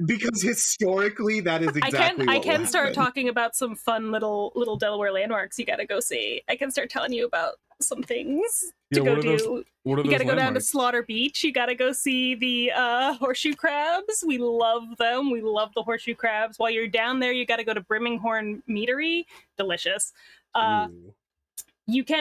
Because historically, that is exactly I what can will start happen. talking about some fun little Delaware landmarks you gotta go see. I can start telling you about some things to go do. What are You those gotta go down to landmarks? Slaughter Beach. You gotta go see the horseshoe crabs. We love them. We love the horseshoe crabs. While you're down there, you gotta go to Brimminghorn Meadery. Delicious. Ooh.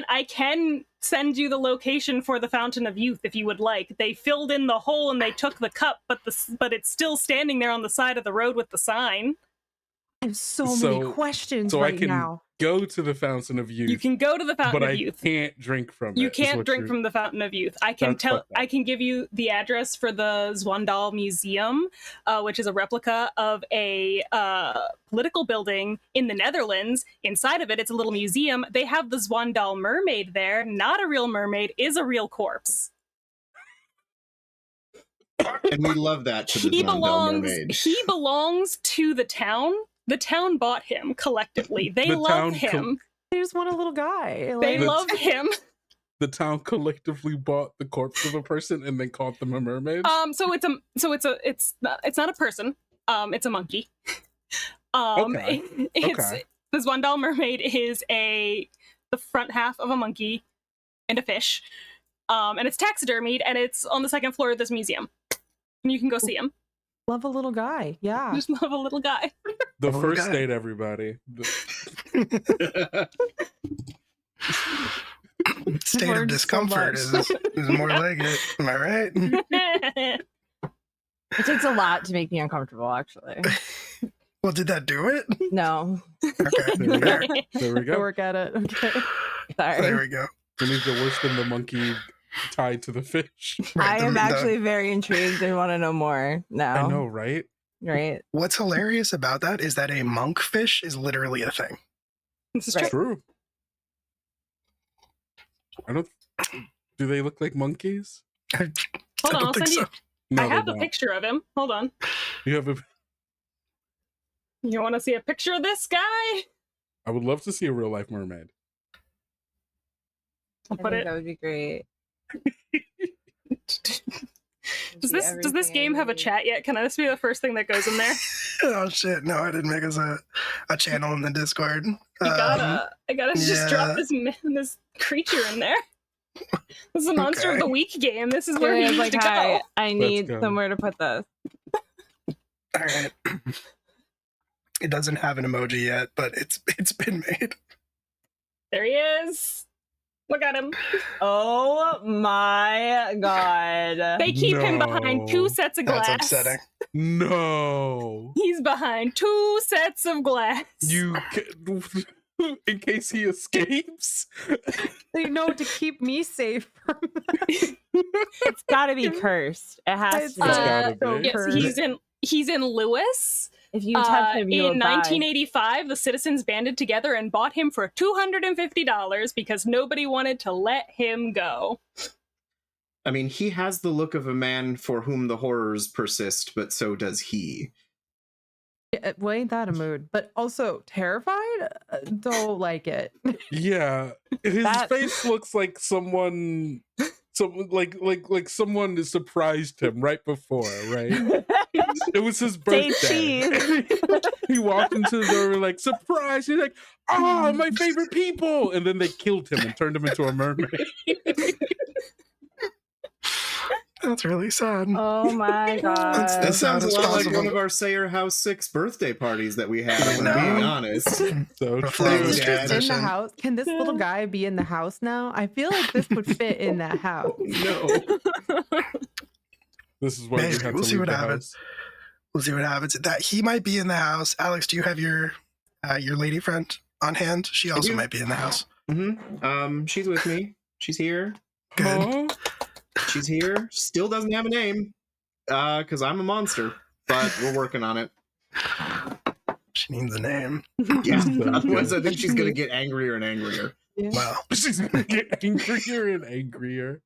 I can send you the location for the Fountain of Youth if you would like. They filled in the hole and they took the cup, but it's still standing there on the side of the road with the sign. I have so many questions right now. Go to the Fountain of Youth. You can go to the Fountain of Youth. But I can't drink from it. You can't drink from the Fountain of Youth. I can give you the address for the Zwandal Museum, which is a replica of a political building in the Netherlands. Inside of it, it's a little museum. They have the Zwandal mermaid there. Not a real mermaid, is a real corpse. And we love that to the Zwandal mermaid. He belongs to the town. The town bought him collectively. They love him. They just want a little guy. They love him. The town collectively bought the corpse of a person and then called them a mermaid. It's not a person. It's a monkey. The Zwandal mermaid is the front half of a monkey and a fish. And it's taxidermied, and it's on the second floor of this museum. And you can go see him. Love a little guy, yeah. Just love a little guy. The first date, everybody. State of discomfort is more like it. Am I right? It takes a lot to make me uncomfortable, actually. Well, did that do it? No. Okay. There we go. Work at it. Okay. Sorry. There we go. It means you're worse than the monkey tied to the fish. Right, I am actually very intrigued and want to know more now. I know, right? Right. What's hilarious about that is that a monkfish is literally a thing. This is true. Do they look like monkeys? Hold on, I'll send you. No, I have a picture of him. Hold on. You have a. You want to see a picture of this guy? I would love to see a real life mermaid. I'll put it. That would be great. Does this game have a chat yet? Can this be the first thing that goes in there? Oh shit! No, I didn't make us a channel in the Discord. I gotta just drop this creature in there. This is a monster of the week game. This is where he needs to go. I need somewhere to put this. All right. It doesn't have an emoji yet, but it's been made. There he is. Look at him. Oh my god. They keep him behind 2 sets of glass. That's upsetting. No. He's behind 2 sets of glass. In case he escapes. They know to keep me safe from that. It's gotta be cursed. It has to be. Yes, he's in Lewis. If you touch him, you in 1985, the citizens banded together and bought him for $250 because nobody wanted to let him go. I mean, he has the look of a man for whom the horrors persist, but so does he. Yeah, well, ain't that a mood? But also terrified? Don't like it. Yeah. His face looks like someone someone surprised him right before, right? It was his birthday. He walked into the door like, surprise! He's like, oh, my favorite people! And then they killed him and turned him into a mermaid. That's really sad. Oh my god. That sounds a lot like one of our Sayer House 6 birthday parties that we had, if I'm being honest. So Is this in the house? Can this little guy be in the house now? I feel like this would fit in that house. No. This is why we'll see what happens. We'll see what happens. That he might be in the house. Alex, do you have your lady friend on hand? She also might be in the house. Mm-hmm. She's with me. She's here. Good. She's here. Still doesn't have a name. Because I'm a monster. But we're working on it. She needs a name. Yeah. Otherwise, I think she's going to get angrier and angrier. Yeah. Wow. She's going to get angrier and angrier.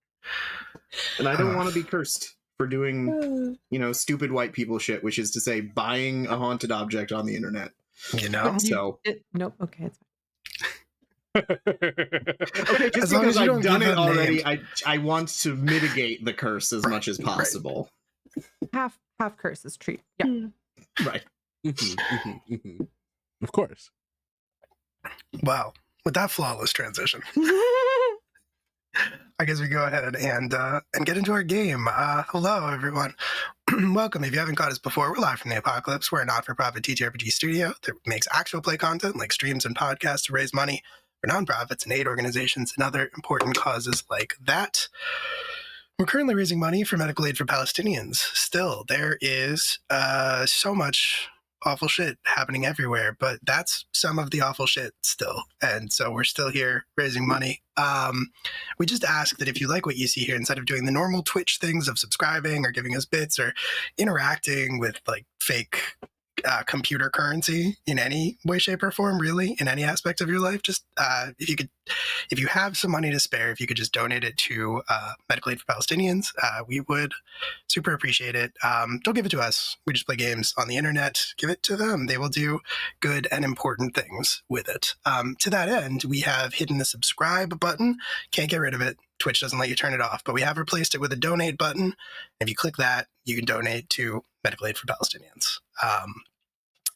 And I don't want to be cursed for doing, stupid white people shit, which is to say buying a haunted object on the internet. So. Nope. Okay. It's okay, just because I've done it already, I want to mitigate the curse as much as possible. Half curse is treat. Yeah. Right. Of course. Wow. With that flawless transition, I guess we go ahead and get into our game. Hello, everyone. Welcome. If you haven't caught us before, we're live from the Apocalypse. We're a not-for-profit TTRPG studio that makes actual play content like streams and podcasts to raise money for nonprofits and aid organizations and other important causes like that. We're currently raising money for Medical Aid for Palestinians. Still, there is so much awful shit happening everywhere, but that's some of the awful shit still. And so we're still here raising money. We just ask that if you like what you see here, instead of doing the normal Twitch things of subscribing or giving us bits or interacting with like fake computer currency in any way, shape, or form, really, in any aspect of your life, just if you have some money to spare, if you could just donate it to Medical Aid for Palestinians, we would super appreciate it. Don't give it to us. We just play games on the internet. Give it to them. They will do good and important things with it. To that end, we have hidden the subscribe button. Can't get rid of it. Twitch doesn't let you turn it off, but we have replaced it with a donate button. If you click that, you can donate to Medical Aid for Palestinians.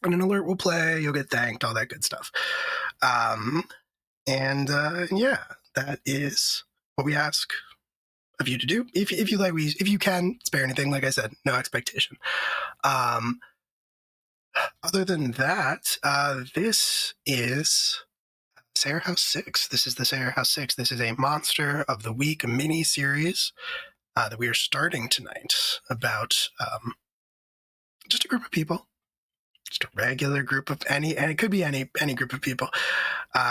And an alert will play, you'll get thanked, all that good stuff. Yeah, that is what we ask of you to do. If you like, if you can spare anything, like I said, no expectation. Other than that, this is Sayer House 6. This is the Sayer House 6. This is a Monster of the Week mini-series that we are starting tonight about just a group of people. Just a regular group of and it could be any group of people.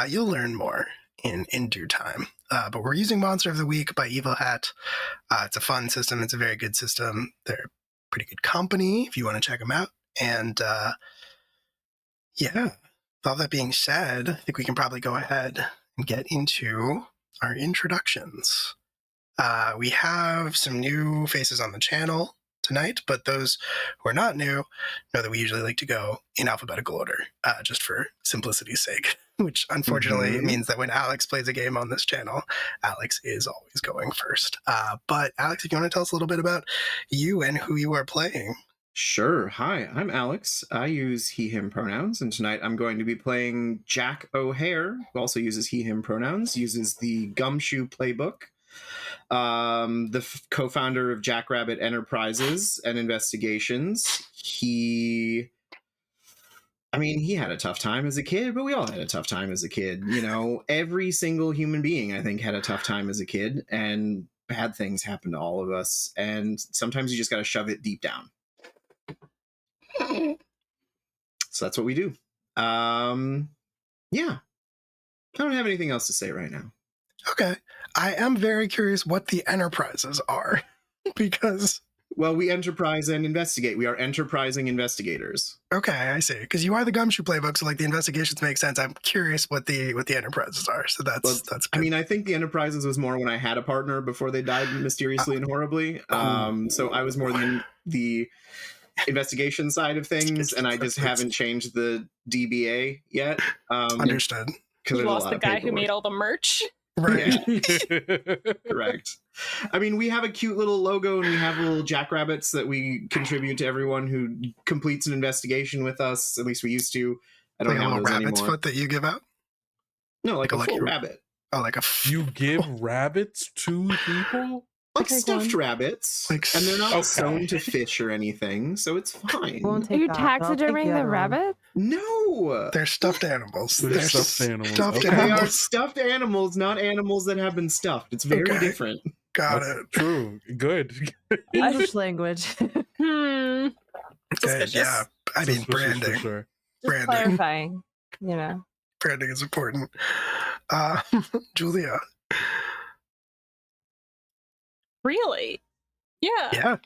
You'll learn more in due time. But we're using Monster of the Week by Evil Hat. It's a fun system. It's a very good system. They're pretty good company if you want to check them out. And yeah, with all that being said, I think we can probably go ahead and get into our introductions. We have some new faces on the channel tonight, but those who are not new know that we usually like to go in alphabetical order, just for simplicity's sake, which unfortunately means that when Alex plays a game on this channel, Alex is always going first. But Alex, if you want to tell us a little bit about you and who you are playing. Sure. Hi, I'm Alex. I use he, him pronouns, and tonight I'm going to be playing Jack O'Hare, who also uses he, him pronouns, uses the Gumshoe playbook. The co-founder of Jackrabbit Enterprises and Investigations. He had a tough time as a kid, but we all had a tough time as a kid. You know, every single human being, I think, had a tough time as a kid, and bad things happen to all of us. And sometimes you just got to shove it deep down. So that's what we do. Yeah. I don't have anything else to say right now. Okay. I am very curious what the enterprises are, because... Well, we enterprise and investigate. We are enterprising investigators. Okay, I see. Because you are the Gumshoe playbook, so like the investigations make sense. I'm curious what the enterprises are. So that's good. I mean, I think the enterprises was more when I had a partner before they died mysteriously and horribly. So I was more than the investigation side of things, and I just haven't changed the DBA yet. Understood. You lost the guy who made all the merch. Right. Yeah. Correct. I mean, we have a cute little logo, and we have little jackrabbits that we contribute to everyone who completes an investigation with us. At least we used to. I don't like have a little those rabbit's anymore. foot that you give out? No, like a full rabbit. Oh, like a... You give rabbits to people? Like stuffed rabbits. And they're not sewn to fish or anything, so it's fine. Are you taxiderming the rabbit? No! They're stuffed animals. They're stuffed animals. They are stuffed animals, not animals that have been stuffed. It's very different. Got it. True. Good. English language. Okay, yeah. I mean, branding. Sure. Just clarifying, you know. Branding is important. Julia. Really? Yeah. Yeah.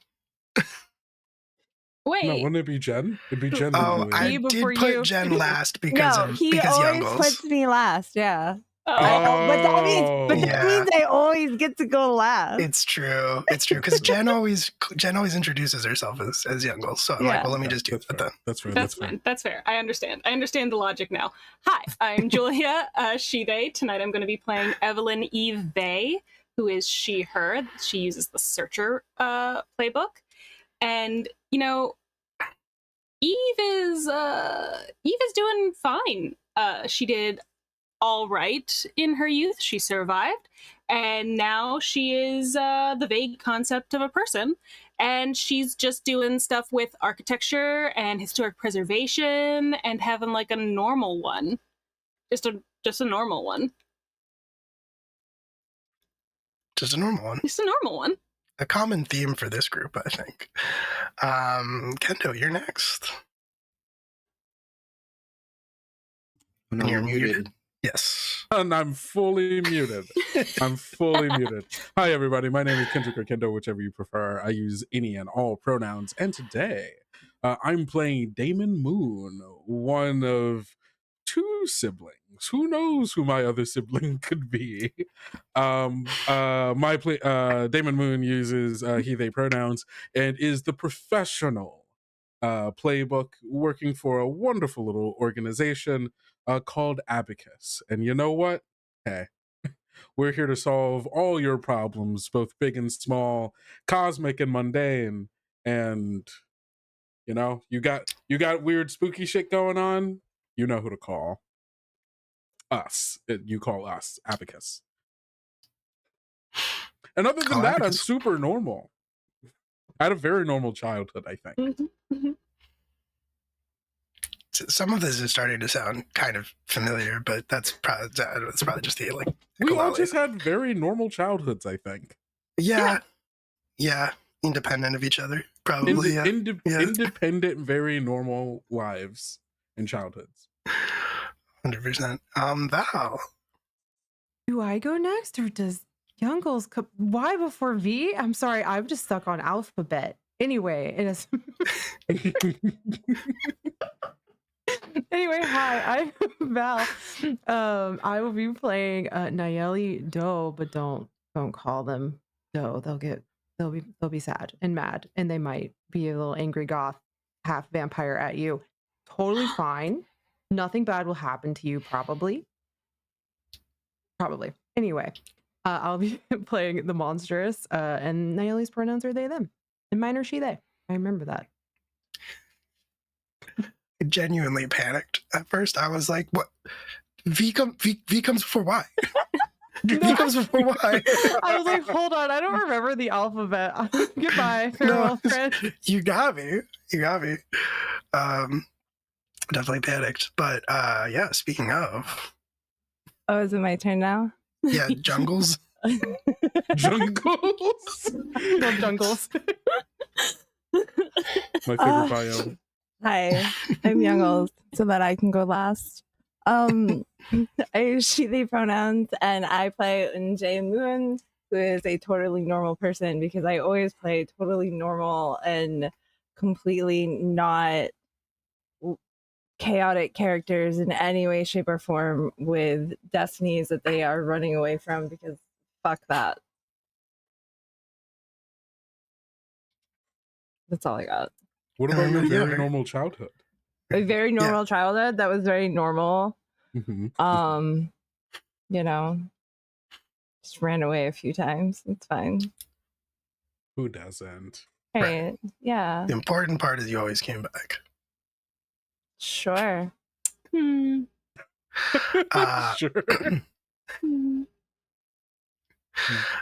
Wait. No, wouldn't it be Jen? It'd be Jen. Oh, I did put Jen last because he always Youngles. puts me last. Yeah. Oh. But that means I always get to go last. It's true. It's true because Jen always introduces herself as Youngles. So I'm like, well, let me just do that then. That's fair. That's fine. That's fair. I understand the logic now. Hi, I'm Julia, she, they. Tonight I'm going to be playing Evelyn Eve Bay, who is she, her. She uses the Searcher playbook. And, you know, Eve is doing fine. She did all right in her youth. She survived, and now she is the vague concept of a person, and she's just doing stuff with architecture and historic preservation and having like a normal one, just a normal one. Just a normal one. Just a normal one. A common theme for this group, I think. Kendo, you're next. No, And you're I'm muted. Yes. And I'm fully muted. I'm fully muted. Hi, everybody. My name is Kendrick or Kendo, whichever you prefer. I use any and all pronouns. And today, I'm playing Damon Moon, one of two siblings. Who knows who my other sibling could be? Damon Moon uses he, they pronouns and is the professional playbook working for a wonderful little organization called Abacus. And you know what? Hey, we're here to solve all your problems, both big and small, cosmic and mundane. And you know, you got weird spooky shit going on, you know who to call. Us. You call us Abacus. And other than that, I'm super normal. I had a very normal childhood, I think. Mm-hmm. Some of this is starting to sound kind of familiar, but that's probably just the like. We all just had very normal childhoods, I think. Yeah. Independent of each other, probably. Independent, very normal lives and childhoods. 100%. Val. Do I go next, or does Youngles? Why before V? I'm sorry, I'm just stuck on alphabet. Anyway, it is. Anyway, hi, I'm Val. I will be playing Nayeli Doe, but don't call them Doe. They'll be sad and mad, and they might be a little angry goth, half vampire at you. Totally fine. Nothing bad will happen to you, probably. Anyway, I'll be playing the monstrous, and Nayeli's pronouns are they, them, and mine are she, they. I remember that. I genuinely panicked at first. I was like, "What? V comes before Y." V comes before Y. I was like, "Hold on, I don't remember the alphabet." Goodbye, farewell, friend. You got me. Definitely panicked, but yeah. Speaking of, oh, is it my turn now? Yeah, jungles. Jungles. Love jungles. My favorite biome. Hi, I'm Youngles, so that I can go last. I use she, they pronouns, and I play Unjae Moon, who is a totally normal person, because I always play totally normal and completely not chaotic characters in any way, shape, or form with destinies that they are running away from, because fuck that. That's all I got. What about your very normal childhood? A very normal childhood that was very normal. Mm-hmm. You know, just ran away a few times. It's fine. Who doesn't? Right. Yeah. The important part is you always came back. Sure. Sure.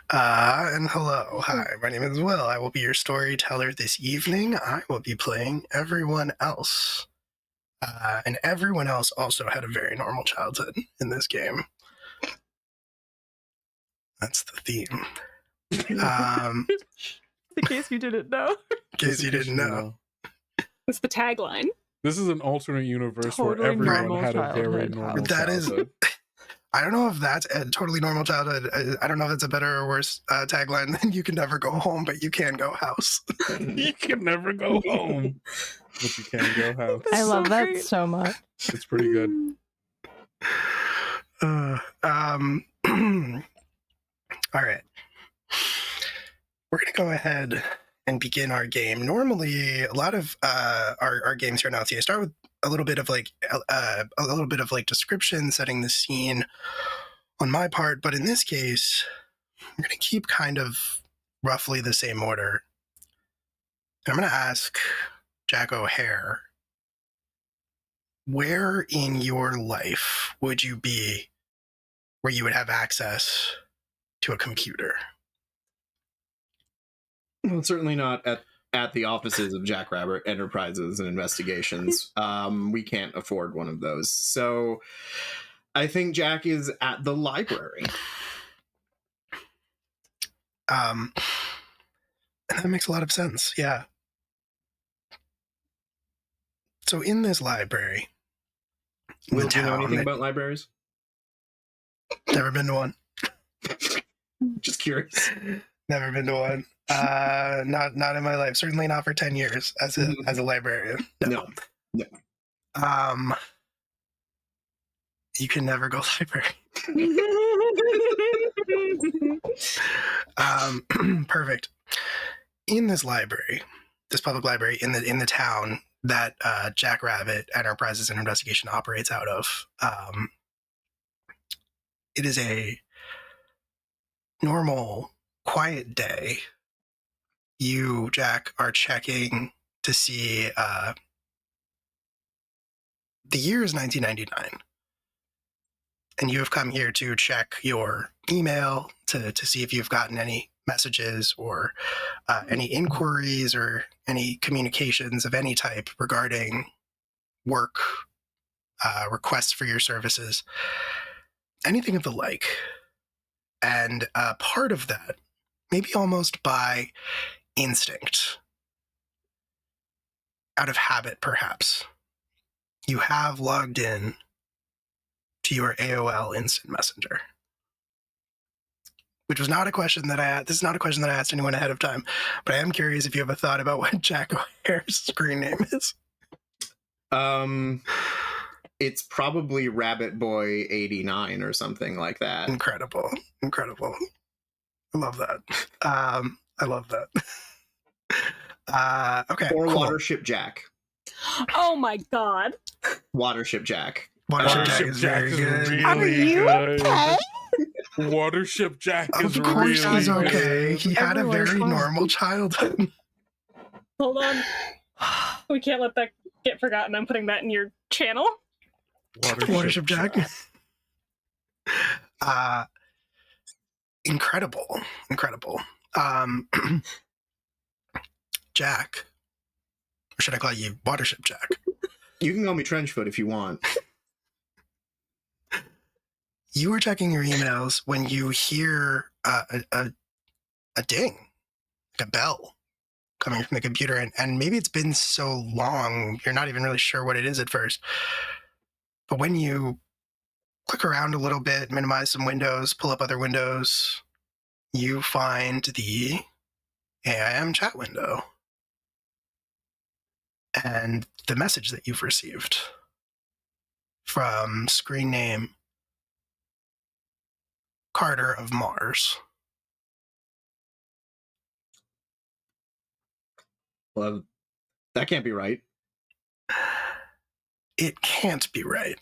And hello. Hi, my name is Will. I will be your storyteller this evening. I will be playing everyone else. And everyone else also had a very normal childhood in this game. That's the theme. In case you didn't know. That's the tagline. This is an alternate universe Totally where everyone normal had a very childhood. normal That is, childhood. I don't know if that's a totally normal childhood. I don't know if it's a better or worse tagline than "You can never go home, but you can go house." You can never go home, but you can go house. I love that great. so much. It's pretty good. All right. We're going to go ahead and begin our game. Normally, a lot of our games here now, I start with a little bit of description, setting the scene on my part. But in this case, I'm going to keep kind of roughly the same order. I'm going to ask Jack O'Hare where in your life would you be where you would have access to a computer? Well, certainly not at the offices of Jackrabbit Enterprises and Investigations. We can't afford one of those. So I think Jack is at the library. And that makes a lot of sense, yeah. So in this library, Will, do you know anything about libraries? Never been to one. Just curious. Never been to one. Not in my life. Certainly not for 10 years as a librarian. No. You can never go library. Perfect. In this library, this public library in the town that Jackrabbit Enterprises and Investigation operates out of, it is a normal, quiet day. You, Jack, are checking to see the year is 1999. And you have come here to check your email to see if you've gotten any messages or any inquiries or any communications of any type regarding work, requests for your services, anything of the like. And part of that, maybe almost by instinct, out of habit perhaps, you have logged in to your AOL Instant Messenger. Which was not a question that this is not a question that I asked anyone ahead of time, but I am curious if you have a thought about what Jack O'Hare's screen name is. It's probably Rabbit Boy 89 or something like that. Incredible. I love that. I love that. Okay. Or cool. Watership Jack. Oh my god. Watership Jack. Watership Jack is very good. Really Are you good. okay? Watership Jack is Of course really he's good. okay. He had a Everyone's very fine. normal childhood. Hold on. We can't let that get forgotten. I'm putting that in your channel. Watership Jack. Incredible. Jack. Or should I call you Watership Jack? You can call me Trenchfoot if you want. You were checking your emails when you hear a ding, like a bell coming from the computer. And maybe it's been so long, you're not even really sure what it is at first. But when you click around a little bit, minimize some windows, pull up other windows, you find the AIM chat window and the message that you've received from screen name Carter of Mars. Well, that can't be right. It can't be right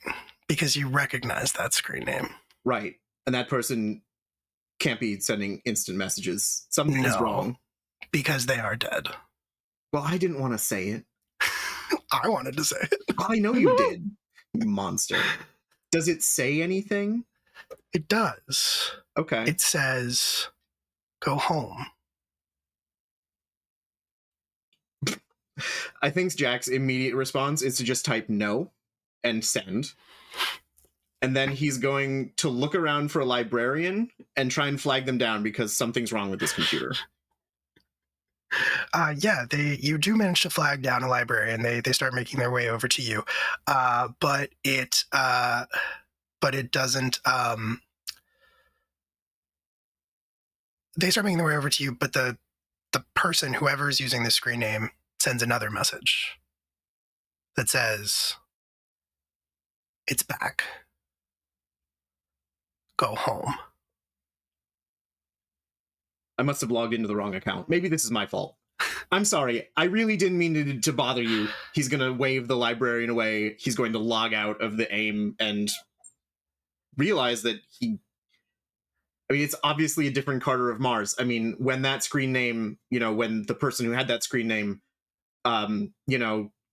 because you recognize that screen name. Right. And that person can't be sending instant messages. Something is wrong. Because they are dead. Well, I didn't want to say it. I wanted to say it. I know you did, you monster. Does it say anything? It does. Okay. It says, go home. I think Jack's immediate response is to just type no and send. And then he's going to look around for a librarian and try and flag them down because something's wrong with this computer. You do manage to flag down a librarian. They start making their way over to you. But it doesn't they start making their way over to you, but the person, whoever is using the screen name, sends another message that says, it's back. Go home. I must have logged into the wrong account. Maybe this is my fault. I'm sorry. I really didn't mean to bother you. He's going to wave the librarian away. He's going to log out of the AIM and realize that it's obviously a different Carter of Mars. I mean, when that screen name, when the person who had that screen name,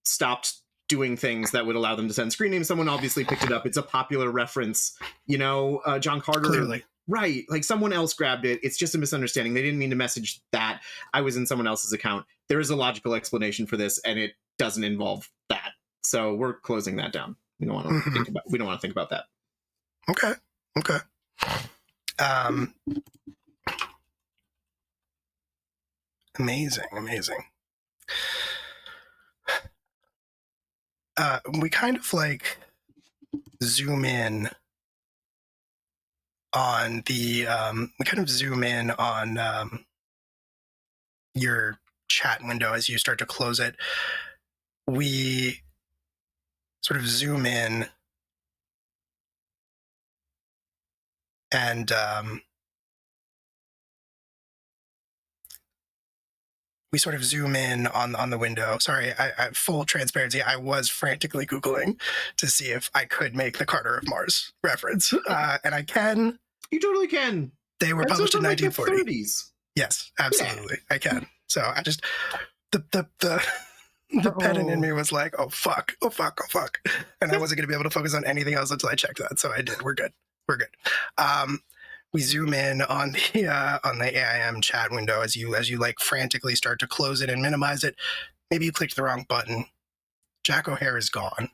stopped doing things that would allow them to send screen names. Someone obviously picked it up. It's a popular reference, John Carter. Clearly. Right. Like someone else grabbed it. It's just a misunderstanding. They didn't mean to message that. I was in someone else's account. There is a logical explanation for this, and it doesn't involve that. So we're closing that down. We don't want to think about that. Okay. Amazing. We kind of like zoom in on your chat window as you start to close it. We sort of zoom in and we sort of zoom in on the window. Sorry, I full transparency. I was frantically Googling to see if I could make the Carter of Mars reference, and I can. You totally can. They were published in 1940. Like the 30s. Yes, absolutely, yeah. I can. So I just the pedant in me was like, oh fuck, and I wasn't going to be able to focus on anything else until I checked that. So I did. We're good. We zoom in on the AIM chat window as you like frantically start to close it and minimize it. Maybe you clicked the wrong button. Jack O'Hare is gone,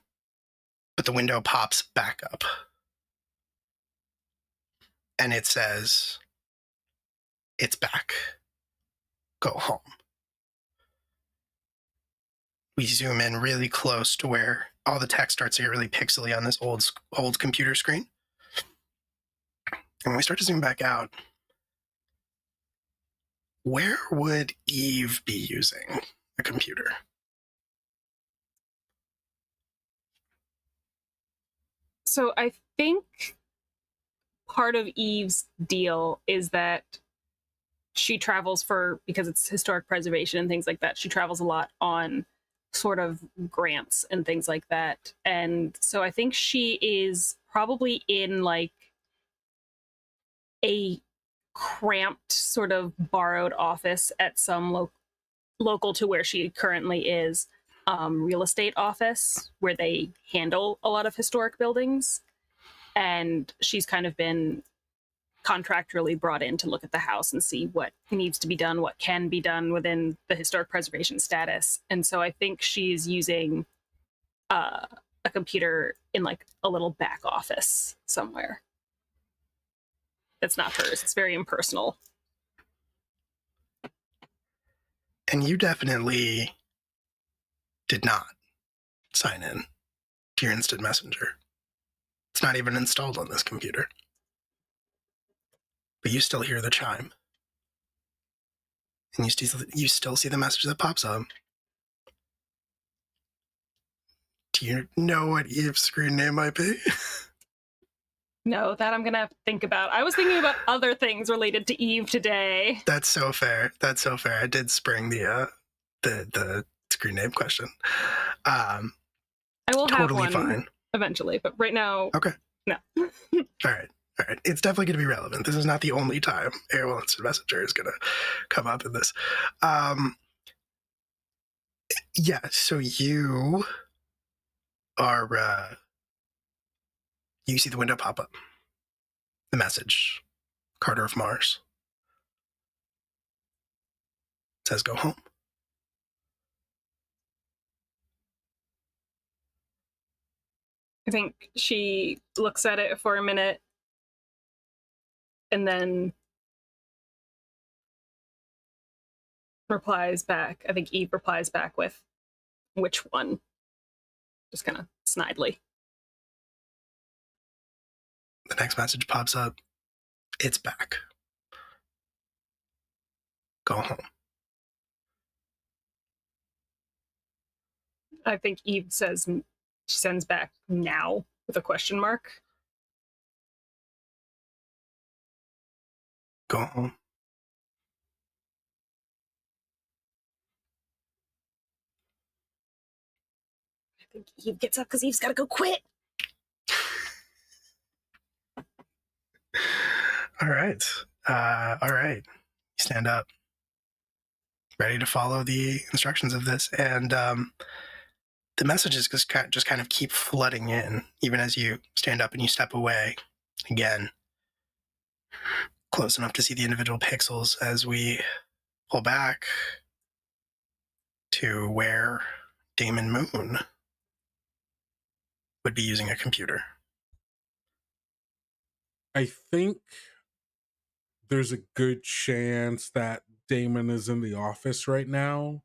but the window pops back up. And it says, it's back. Go home. We zoom in really close to where all the text starts to get really pixely on this old computer screen. And when we start to zoom back out, where would Eve be using a computer? So I think part of Eve's deal is that she travels because it's historic preservation and things like that. She travels a lot on sort of grants and things like that. And so I think she is probably in like a cramped sort of borrowed office at some local to where she currently is real estate office where they handle a lot of historic buildings. And she's kind of been contractually brought in to look at the house and see what needs to be done, what can be done within the historic preservation status. And so I think she's using a computer in like a little back office somewhere. It's not hers. It's very impersonal. And you definitely did not sign in to your instant messenger. It's not even installed on this computer. But you still hear the chime. And you still see the message that pops up. Do you know what Eve's screen name might be? No, that I'm going to have to think about. I was thinking about other things related to Eve today. That's so fair. I did spring the screen name question. I will totally have one fine. Eventually, but right now, okay. No. All right. It's definitely going to be relevant. This is not the only time AOL Instant Messenger is going to come up in this. Yeah, so you are... you see the window pop up. The message, Carter of Mars. It says, go home. I think she looks at it for a minute and then replies back. I think Eve replies back with, which one? Just kind of snidely. The next message pops up. It's back. Go home. I think Eve says, she sends back now with a question mark. Go home. I think Eve gets up because Eve's got to go quit. All right. You stand up, ready to follow the instructions of this. And the messages just kind of keep flooding in, even as you stand up and you step away again, close enough to see the individual pixels as we pull back to where Damon Moon would be using a computer. I think there's a good chance that Damon is in the office right now.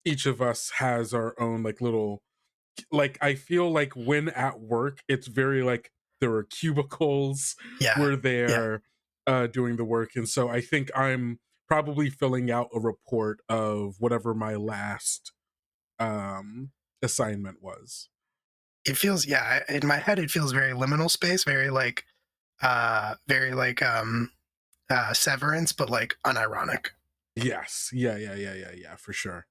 Each of us has our own like little, like, I feel like when at work, it's very like there are cubicles where they're doing the work. And so I think I'm probably filling out a report of whatever my last assignment was. It feels, in my head, it feels very liminal space, very like Severance, but like unironic. Yes. Yeah, for sure.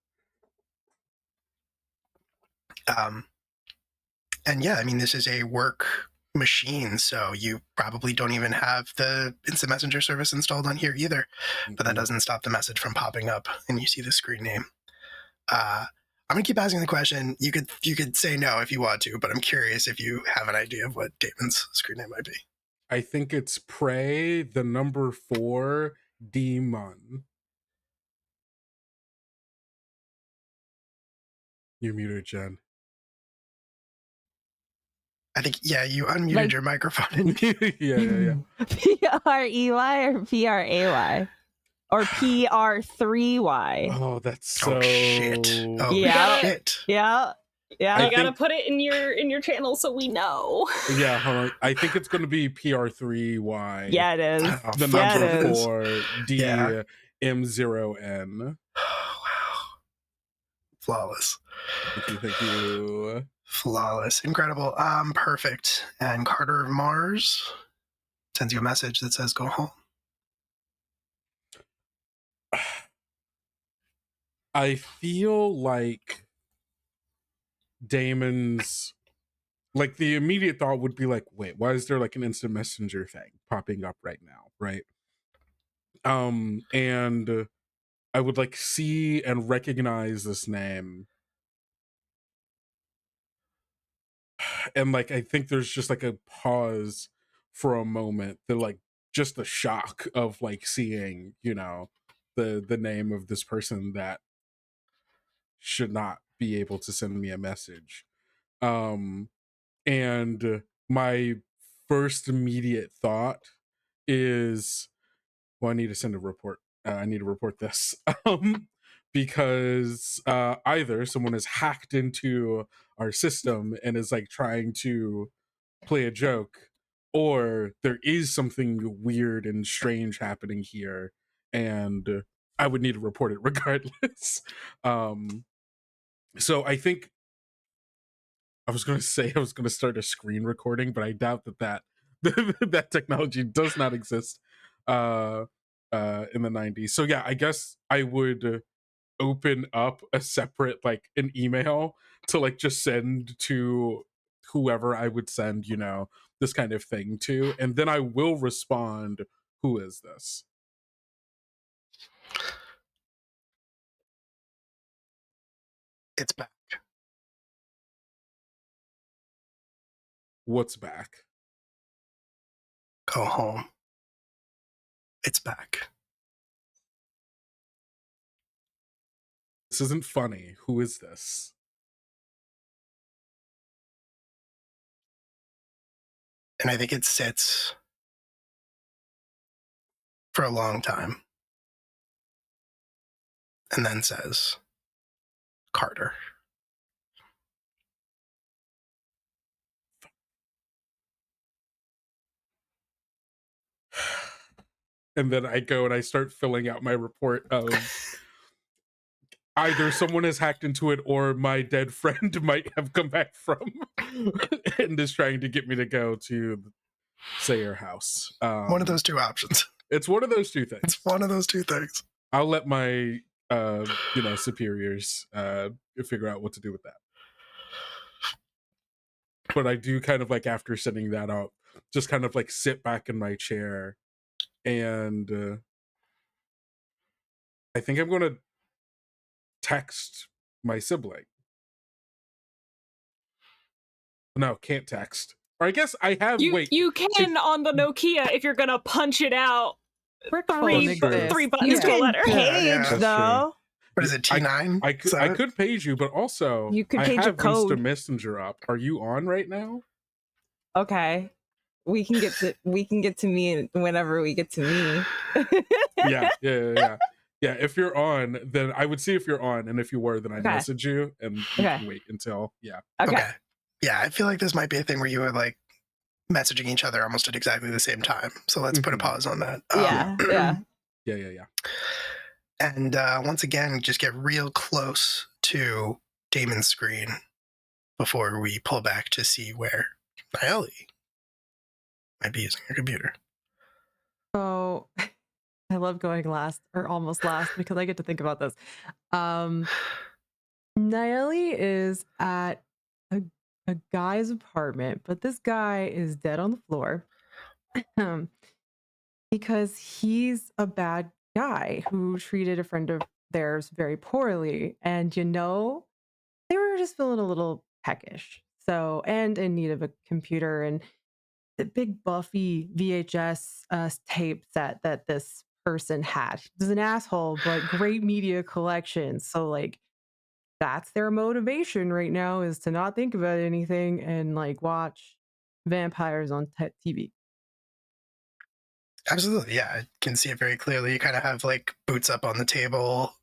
And yeah, I mean, this is a work machine, so you probably don't even have the instant messenger service installed on here either, but that doesn't stop the message from popping up and you see the screen name. I'm gonna keep asking the question. You could say no if you want to, but I'm curious if you have an idea of what Damon's screen name might be. I think it's Prey, the number 4, Demon. You're muted, Jen. I think, you unmuted your microphone. Yeah. P-R-E-Y or P-R-A-Y? Or P-R-3-Y? Oh, that's so... shit. Oh, yeah. shit. Yeah. You gotta put it in your channel so we know. Yeah, hold on. I think it's going to be PR3Y. Yeah, it is. The number 4, DM0N. Oh, wow. Flawless. Thank you. Flawless. Incredible. Perfect. And Carter of Mars sends you a message that says, go home. I feel like Damon's, like, the immediate thought would be like, wait, why is there like an instant messenger thing popping up right now, right? And I would like see and recognize this name, and like I think there's just like a pause for a moment, the like just the shock of like seeing, you know, the name of this person that should not be able to send me a message. And my first immediate thought is, well, I need to send a report. I need to report this. Because either someone has hacked into our system and is like trying to play a joke, or there is something weird and strange happening here, and I would need to report it regardless. So I think I was going to say I was going to start a screen recording, but I doubt that that technology does not exist in the 90s. So yeah, I guess I would open up a separate, like, an email to like just send to whoever I would send, you know, this kind of thing to, and then I will respond, who is this? It's back. What's back? Go home. It's back. This isn't funny. Who is this? And I think it sits for a long time and then says, Carter. And then I go and I start filling out my report of either someone has hacked into it or my dead friend might have come back from and is trying to get me to go to Sayer House. One of those two options. It's one of those two things. It's one of those two things. I'll let my superiors figure out what to do with that. But I do kind of like, after setting that up, just kind of like sit back in my chair, and I think I'm gonna text my sibling. No, can't text. Or I guess I have. You can on the Nokia if you're gonna punch it out. Three buttons You to a can letter. page though. What is it, T9? I could page you, but also You could I page a have code. Instant Messenger up. Are you on right now? Okay. We can get to me whenever we get to me. Yeah. Yeah, if you're on, then I would see if you're on, and if you were, then I'd message you, and you can wait until, Okay. Yeah, I feel like this might be a thing where you were like messaging each other almost at exactly the same time. So let's put a pause on that. Yeah. And once again, just get real close to Damon's screen before we pull back to see where Nayeli might be using her computer. So I love going last or almost last because I get to think about this. Nayeli is at a guy's apartment, but this guy is dead on the floor because he's a bad guy who treated a friend of theirs very poorly. And, they were just feeling a little peckish. So, and in need of a computer, and the big Buffy VHS tape set that this person had. He's an asshole, but great media collection. So, like, that's their motivation right now, is to not think about anything and like watch vampires on TV. Absolutely, yeah. I can see it very clearly. You kind of have like boots up on the table.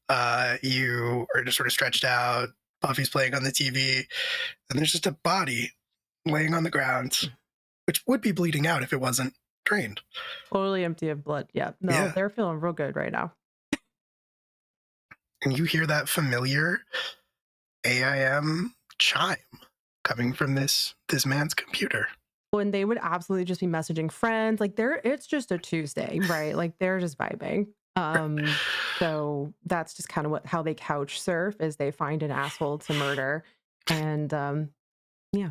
You are just sort of stretched out. Buffy's playing on the TV, and there's just a body laying on the ground, which would be bleeding out if it wasn't drained. Totally empty of blood. Yeah. No, they're feeling real good right now. And you hear that familiar AIM chime coming from this man's computer. And they would absolutely just be messaging friends. Like, it's just a Tuesday, right? Like, they're just vibing. So that's just kind of how they couch surf, is they find an asshole to murder. And yeah.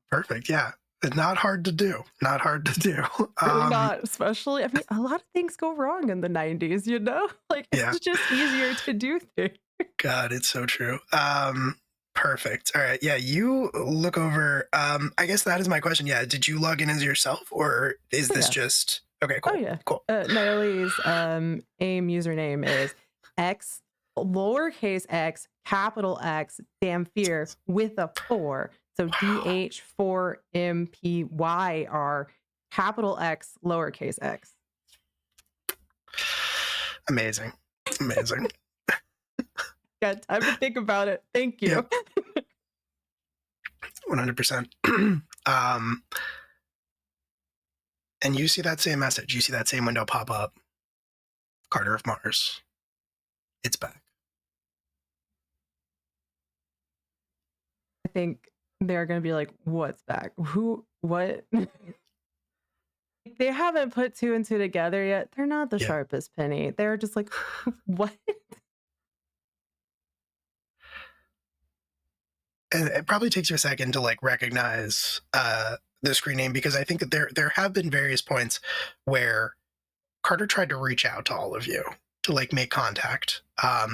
Perfect. Yeah. Not hard to do. Not hard to do. Really not, especially, I mean, a lot of things go wrong in the 90s, Like, it's just easier to do things. God, it's so true. Perfect. All right. Yeah, you look over. I guess that is my question. Yeah, did you log in as yourself, or is this just... Okay, cool. Oh, yeah. Cool. Nayeli's AIM username is X, lowercase x, capital X, damn fear, with a 4. So DH4MPYR, capital X, lowercase x. Amazing. Got time to think about it. Thank you. Yep. 100%. And you see that same message. You see that same window pop up. Carter of Mars. It's back. I think they're going to be like, what's back? Who? What? They haven't put 2 and 2 together yet. They're not the sharpest penny. They're just like, what? And it probably takes you a second to like recognize the screen name, because I think that there have been various points where Carter tried to reach out to all of you to like make contact.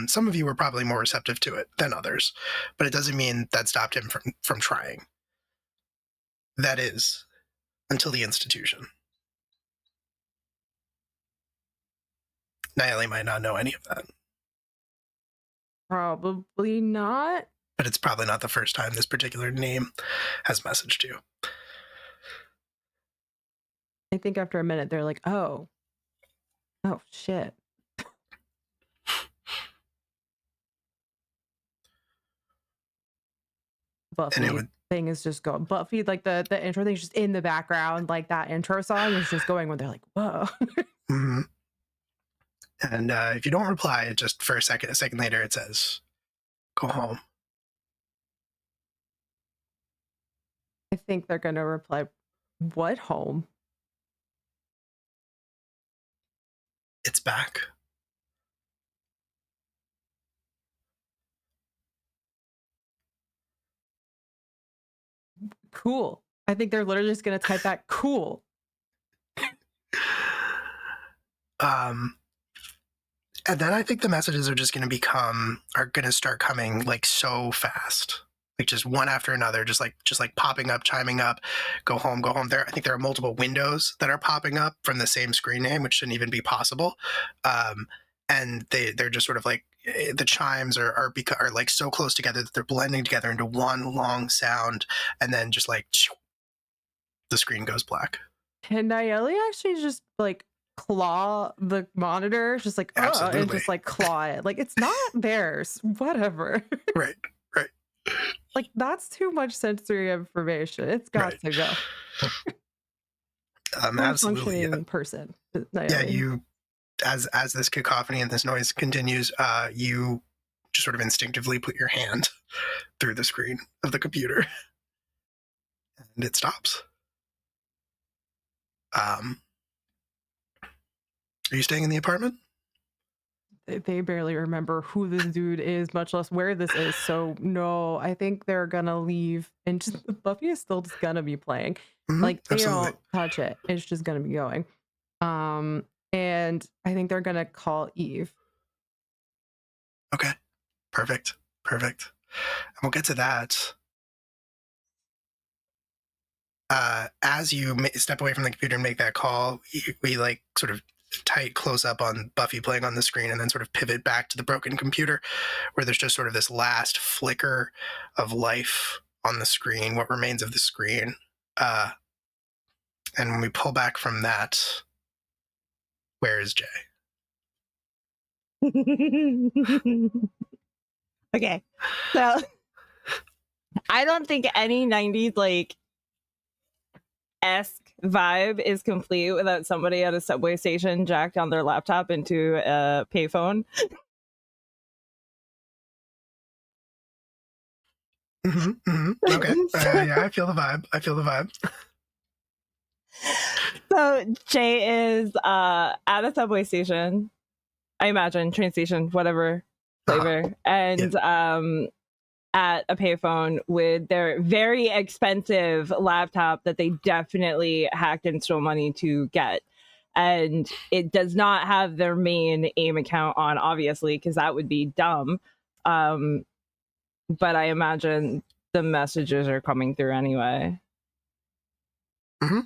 Some of you were probably more receptive to it than others, but it doesn't mean that stopped him from trying. That is, until the institution. Nayeli might not know any of that. Probably not. But it's probably not the first time this particular name has messaged you. I think after a minute, they're like, oh shit. Buffy thing is just going. Buffy, like the intro thing is just in the background, like that intro song is just going when they're like, whoa. Mm-hmm. And if you don't reply, it just for a second later, it says, go home. I think they're going to reply, what home? It's back. Cool. I think they're literally just going to type that cool. And then I think the messages are just going to start coming like so fast, like just one after another, just like popping up, chiming up, go home, go home. I think there are multiple windows that are popping up from the same screen name, which shouldn't even be possible. And they're just sort of like, the chimes are like so close together that they're blending together into one long sound, and then just like the screen goes black. Can Nayeli actually just like claw the monitor, just like and just like claw it? Like, it's not theirs. Whatever. Right. Like, that's too much sensory information. It's got to go. Absolutely. Functioning person. Nayeli. Yeah, you. As this cacophony and this noise continues, you just sort of instinctively put your hand through the screen of the computer, and it stops. Are you staying in the apartment? They barely remember who this dude is, much less where this is. So no, I think they're gonna leave, and just, Buffy is still just gonna be playing. Mm-hmm, like, they absolutely. don't touch it. It's just gonna be going. And I think they're gonna call Eve. Okay, perfect. And we'll get to that. As you step away from the computer and make that call, we like sort of tight close up on Buffy playing on the screen, and then sort of pivot back to the broken computer, where there's just sort of this last flicker of life on the screen, what remains of the screen. And when we pull back from that, where is Jay? Okay, so I don't think any 90s like esque vibe is complete without somebody at a subway station jacked on their laptop into a payphone. Okay. Yeah, I feel the vibe. So Jay is at a subway station, I imagine, train station, whatever flavor, and at a payphone with their very expensive laptop that they definitely hacked and stole money to get. And it does not have their main AIM account on, obviously, because that would be dumb. But I imagine the messages are coming through anyway. Mm-hmm.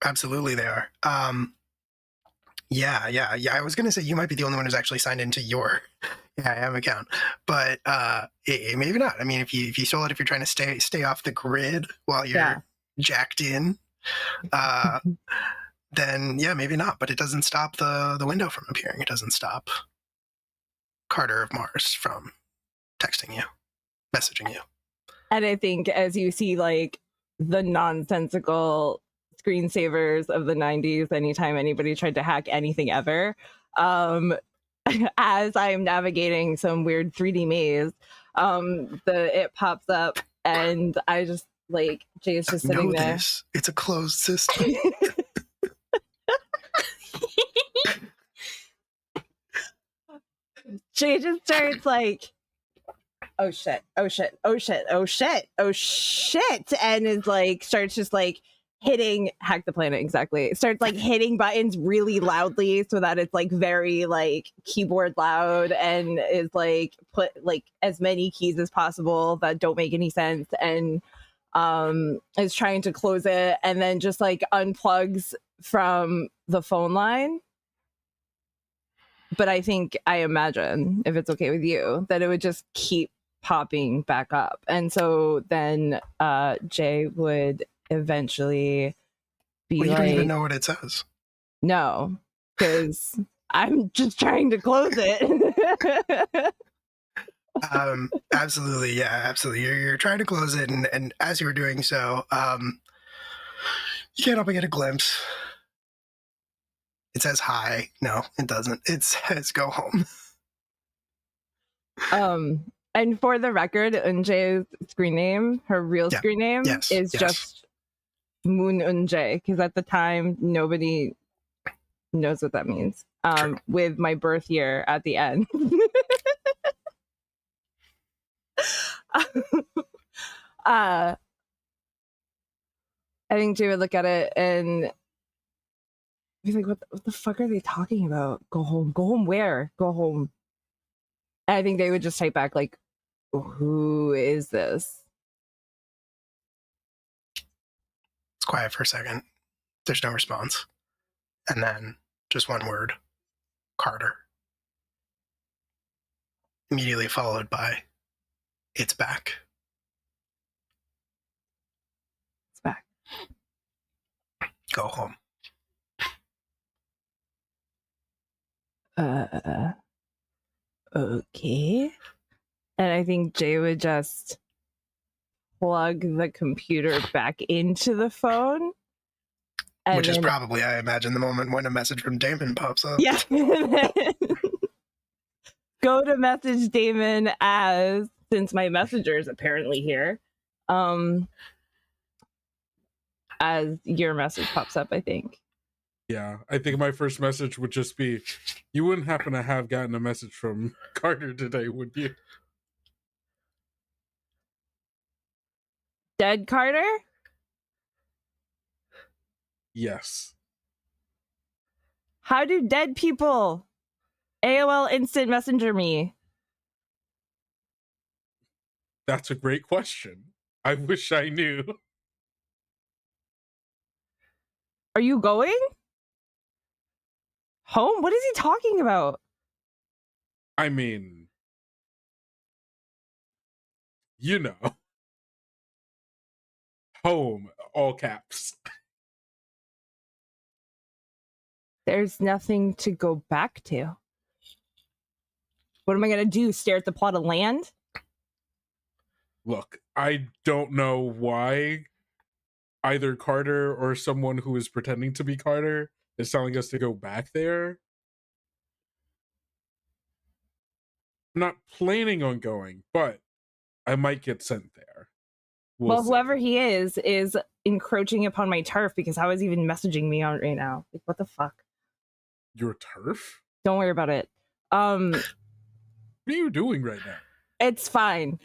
Absolutely, they are. Yeah. I was gonna say you might be the only one who's actually signed into your IAM account, but maybe not. I mean, if you stole it, if you're trying to stay off the grid while you're jacked in, then yeah, maybe not. But it doesn't stop the window from appearing. It doesn't stop Carter of Mars from texting you, messaging you. And I think as you see like the nonsensical screensavers of the 90s, anytime anybody tried to hack anything ever, as I'm navigating some weird 3D maze, it pops up and I just like Jay's just sitting there. It's a closed system. Jay just starts like, oh shit, and is like starts just like hitting hack the planet, exactly, starts like hitting buttons really loudly so that it's like very like keyboard loud, and is like put like as many keys as possible that don't make any sense, and is trying to close it, and then just like unplugs from the phone line. But I imagine, if it's okay with you, that it would just keep popping back up. And so then Jay would eventually be you don't even know what it says. No, because I'm just trying to close it. Absolutely. Yeah, absolutely. You're trying to close it. And as you were doing so, you can't help but get a glimpse. It says hi. No, it doesn't. It says go home. And for the record, Unjae's screen name, her real screen name, is just Moon Unjae, because at the time nobody knows what that means. With my birth year at the end. I think Jay would look at it and He's like, what the fuck are they talking about? Go home. Go home where? Go home. And I think they would just type back like, who is this? It's quiet for a second. There's no response. And then just one word, Carter. Immediately followed by, it's back. It's back. Go home. Okay. And I think Jay would just plug the computer back into the phone. Which is probably, I imagine, the moment when a message from Damon pops up. Yeah. Go to message Damon since my messenger is apparently here, as your message pops up, I think. Yeah, I think my first message would just be, you wouldn't happen to have gotten a message from Carter today, would you? Dead Carter? Yes. How do dead people AOL Instant Messenger me? That's a great question. I wish I knew. Are you going? Home? What is he talking about? I mean, you know. Home, all caps. There's nothing to go back to. What am I going to do? Stare at the plot of land? Look, I don't know why either Carter or someone who is pretending to be Carter is telling us to go back there. I'm not planning on going, but I might get sent there. Well, whoever he is encroaching upon my turf because how is he even messaging me on right now? Like, what the fuck? Your turf? Don't worry about it. What are you doing right now? It's fine.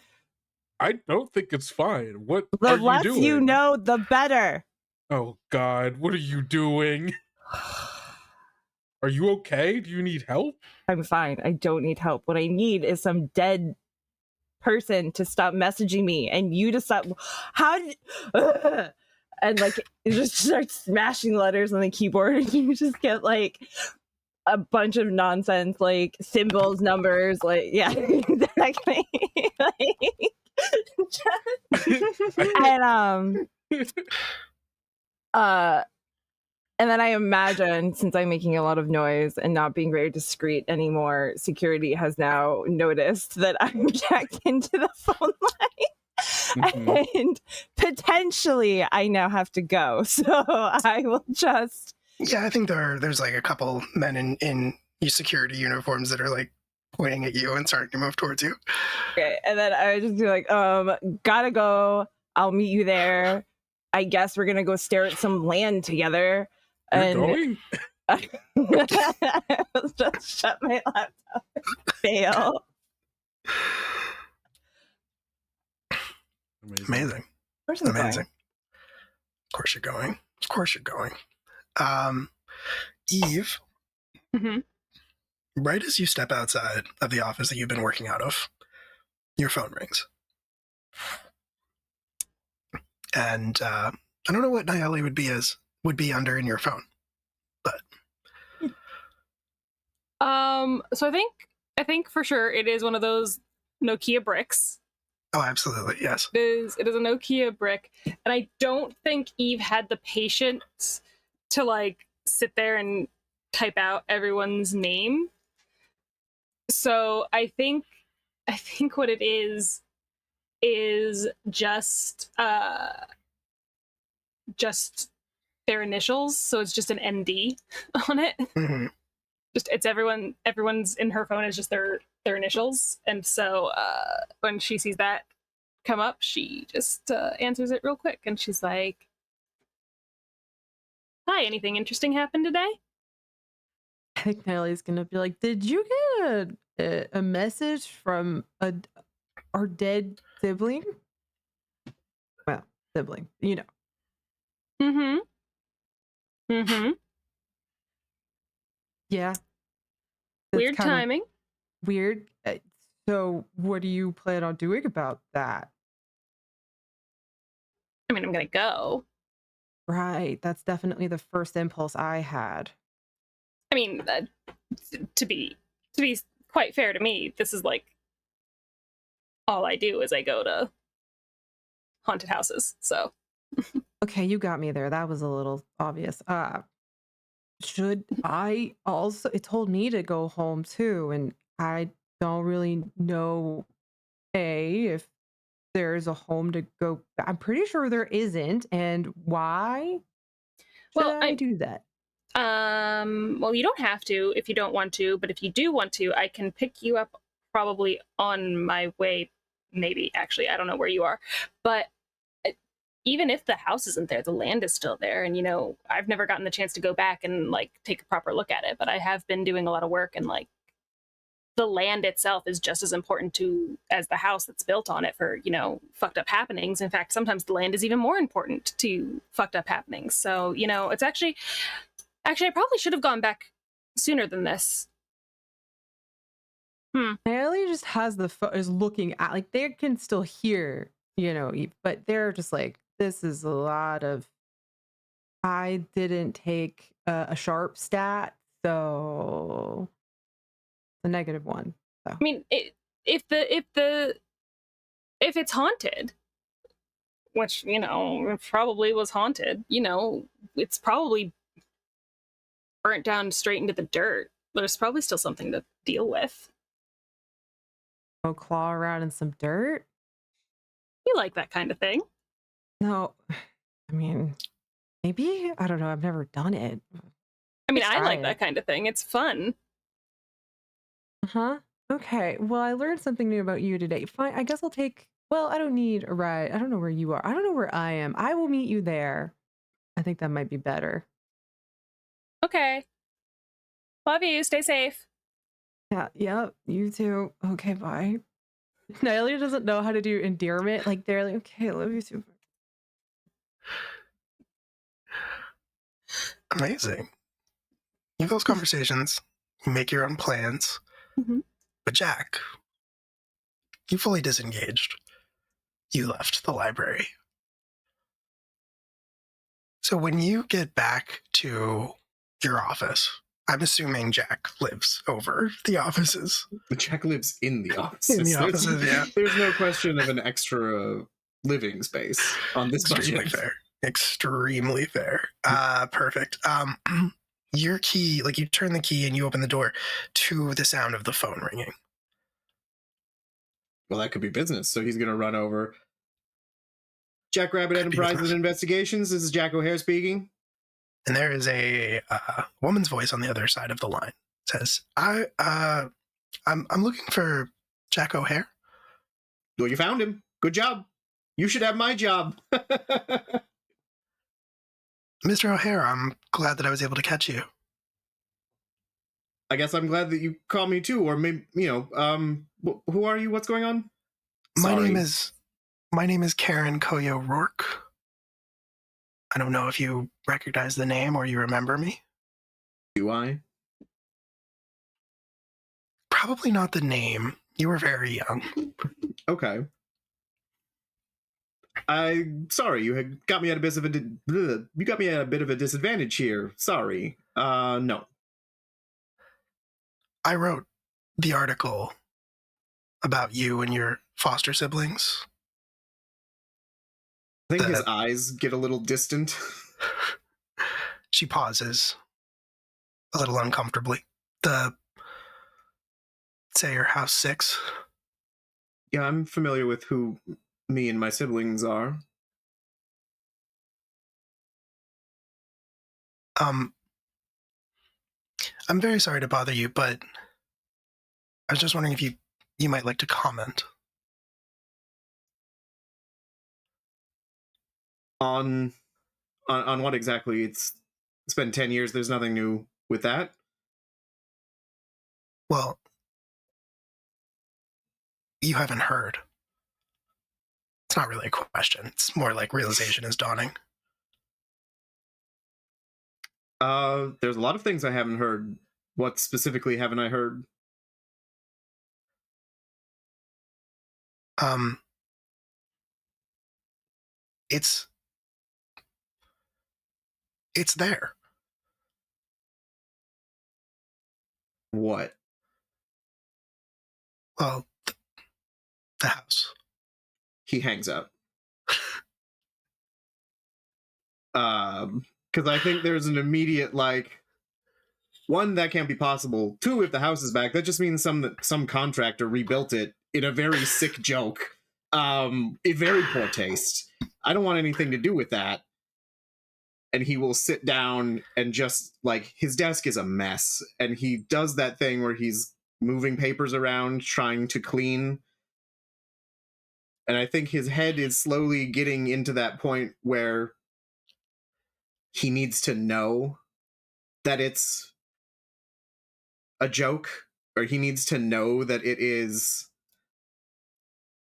I don't think it's fine. What the are you less doing? you know, the better. Oh God, what are you doing? Are you okay? Do you need help? I'm fine. I don't need help. What I need is some dead person to stop messaging me and you to stop. How did and like you just start smashing letters on the keyboard and you just get like a bunch of nonsense like symbols, numbers, like yeah, exactly. And then I imagine, since I'm making a lot of noise and not being very discreet anymore, security has now noticed that I'm jacked into the phone line. And potentially I now have to go. So I will just... Yeah, I think there's like a couple men in security uniforms that are like pointing at you and starting to move towards you. Okay, and then I would just be like, gotta go. I'll meet you there. I guess we're gonna go stare at some land together. You're going? I will just shut my laptop and fail. Amazing. Amazing. Of course you're going. Of course you're going. Eve, right as you step outside of the office that you've been working out of, your phone rings. And I don't know what Nayeli would be under in your phone, but so I think for sure it is one of those Nokia bricks. Oh, absolutely, yes. It is a Nokia brick, and I don't think Eve had the patience to like sit there and type out everyone's name. So I think what it is just their initials. So it's just an ND on it. Mm-hmm. Just it's everyone's in her phone is just their initials, and so when she sees that come up, she just answers it real quick, and she's like, "Hi, anything interesting happened today?" I think Nellie's gonna be like, "Did you get a message from our dead sibling?" Well, sibling, you know. Yeah. Weird timing. Weird. So what do you plan on doing about that? I mean, I'm gonna go. Right. That's definitely the first impulse I had. I mean, to be quite fair to me, this is like all I do is I go to haunted houses. So okay, you got me there. That was a little obvious. Should I also? It told me to go home too, and I don't really know if there's a home to go. I'm pretty sure there isn't, and why should I do that? Well, you don't have to if you don't want to, but if you do want to, I can pick you up probably on my way. Maybe, actually, I don't know where you are, but even if the house isn't there, the land is still there. And, you know, I've never gotten the chance to go back and like take a proper look at it, but I have been doing a lot of work, and like the land itself is just as important to as the house that's built on it for, you know, fucked up happenings. In fact, sometimes the land is even more important to fucked up happenings. So, you know, it's actually I probably should have gone back sooner than this. Ellie just has is looking at, like, they can still hear, you know, but they're just like, this is a lot of. I didn't take a sharp stat, so the -1. So. I mean, if it's haunted, which, you know, it probably was haunted, you know, it's probably burnt down straight into the dirt. There's probably still something to deal with. Go claw around in some dirt? You like that kind of thing? No, I mean, maybe, I don't know. I've never done it. I mean, I like that kind of thing. It's fun. Okay. Well, I learned something new about you today. Fine. I guess I'll take. Well, I don't need a ride. I don't know where you are. I don't know where I am. I will meet you there. I think that might be better. Okay. Love you. Stay safe. Yeah. Yep. You too. Okay. Bye. Naomi doesn't know how to do endearment. Like, they're like, okay, I love you too. Amazing. You have those conversations, you make your own plans. Mm-hmm. But Jack, you fully disengaged. You left the library. So when you get back to your office, I'm assuming Jack lives over the offices. Jack lives in the offices. In the offices, yeah. There's no question of an extra living space on this Extremely budget. fair. Extremely fair. Perfect. Your key, like, you turn the key and you open the door to the sound of the phone ringing. Well, that could be business. So he's going to run over. Jack Rabbit Enterprises and Investigations. This is Jack O'Hare speaking. And there is a woman's voice on the other side of the line. It says, I'm looking for Jack O'Hare. Well, you found him. Good job. You should have my job. Mr. O'Hare, I'm glad that I was able to catch you. I guess I'm glad that you called me too, or maybe, you know, who are you? What's going on? My name is Karen Koyo Rourke. I don't know if you recognize the name or you remember me. Do I? Probably not the name. You were very young. Okay. Sorry, you had got me at a bit of you got me at a bit of a disadvantage here. Sorry. No. I wrote the article about you and your foster siblings. I think his eyes get a little distant. She pauses a little uncomfortably. Say your house 6. Yeah, I'm familiar with who me and my siblings are. I'm very sorry to bother you, but I was just wondering if you might like to comment. On what exactly? It's been 10 years. There's nothing new with that. Well, you haven't heard. It's not really a question. It's more like realization is dawning. There's a lot of things I haven't heard. What specifically haven't I heard? It's there. What? Well, the house. He hangs up. Because I think there's an immediate, like, one, that can't be possible. Two, if the house is back, that just means some contractor rebuilt it in a very sick joke. In very poor taste. I don't want anything to do with that. And he will sit down and just, like, his desk is a mess. And he does that thing where he's moving papers around, trying to clean. And I think his head is slowly getting into that point where he needs to know that it's a joke, or he needs to know that it is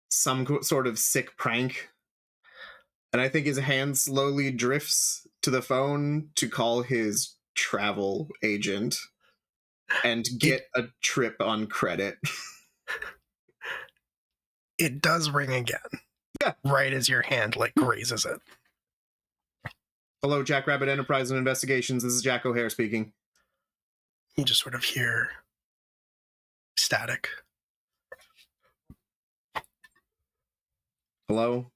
some sort of sick prank. And I think his hand slowly drifts to the phone to call his travel agent and get a trip on credit. It does ring again. Yeah. Right as your hand, like, grazes it. Hello, Jackrabbit Enterprise and Investigations. This is Jack O'Hare speaking. You just sort of hear static. Hello?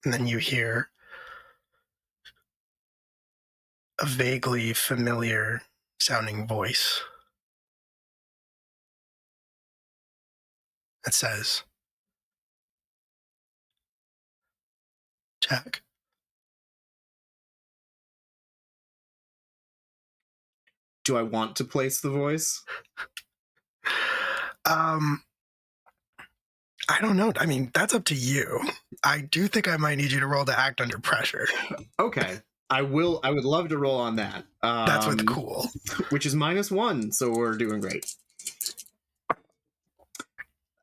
And then you hear a vaguely familiar sounding voice that says, Jack. Do I want to place the voice? I don't know. I mean, that's up to you. I do think I might need you to roll to act under pressure. Okay. I would love to roll on that. That's with cool. Which is -1, so we're doing great.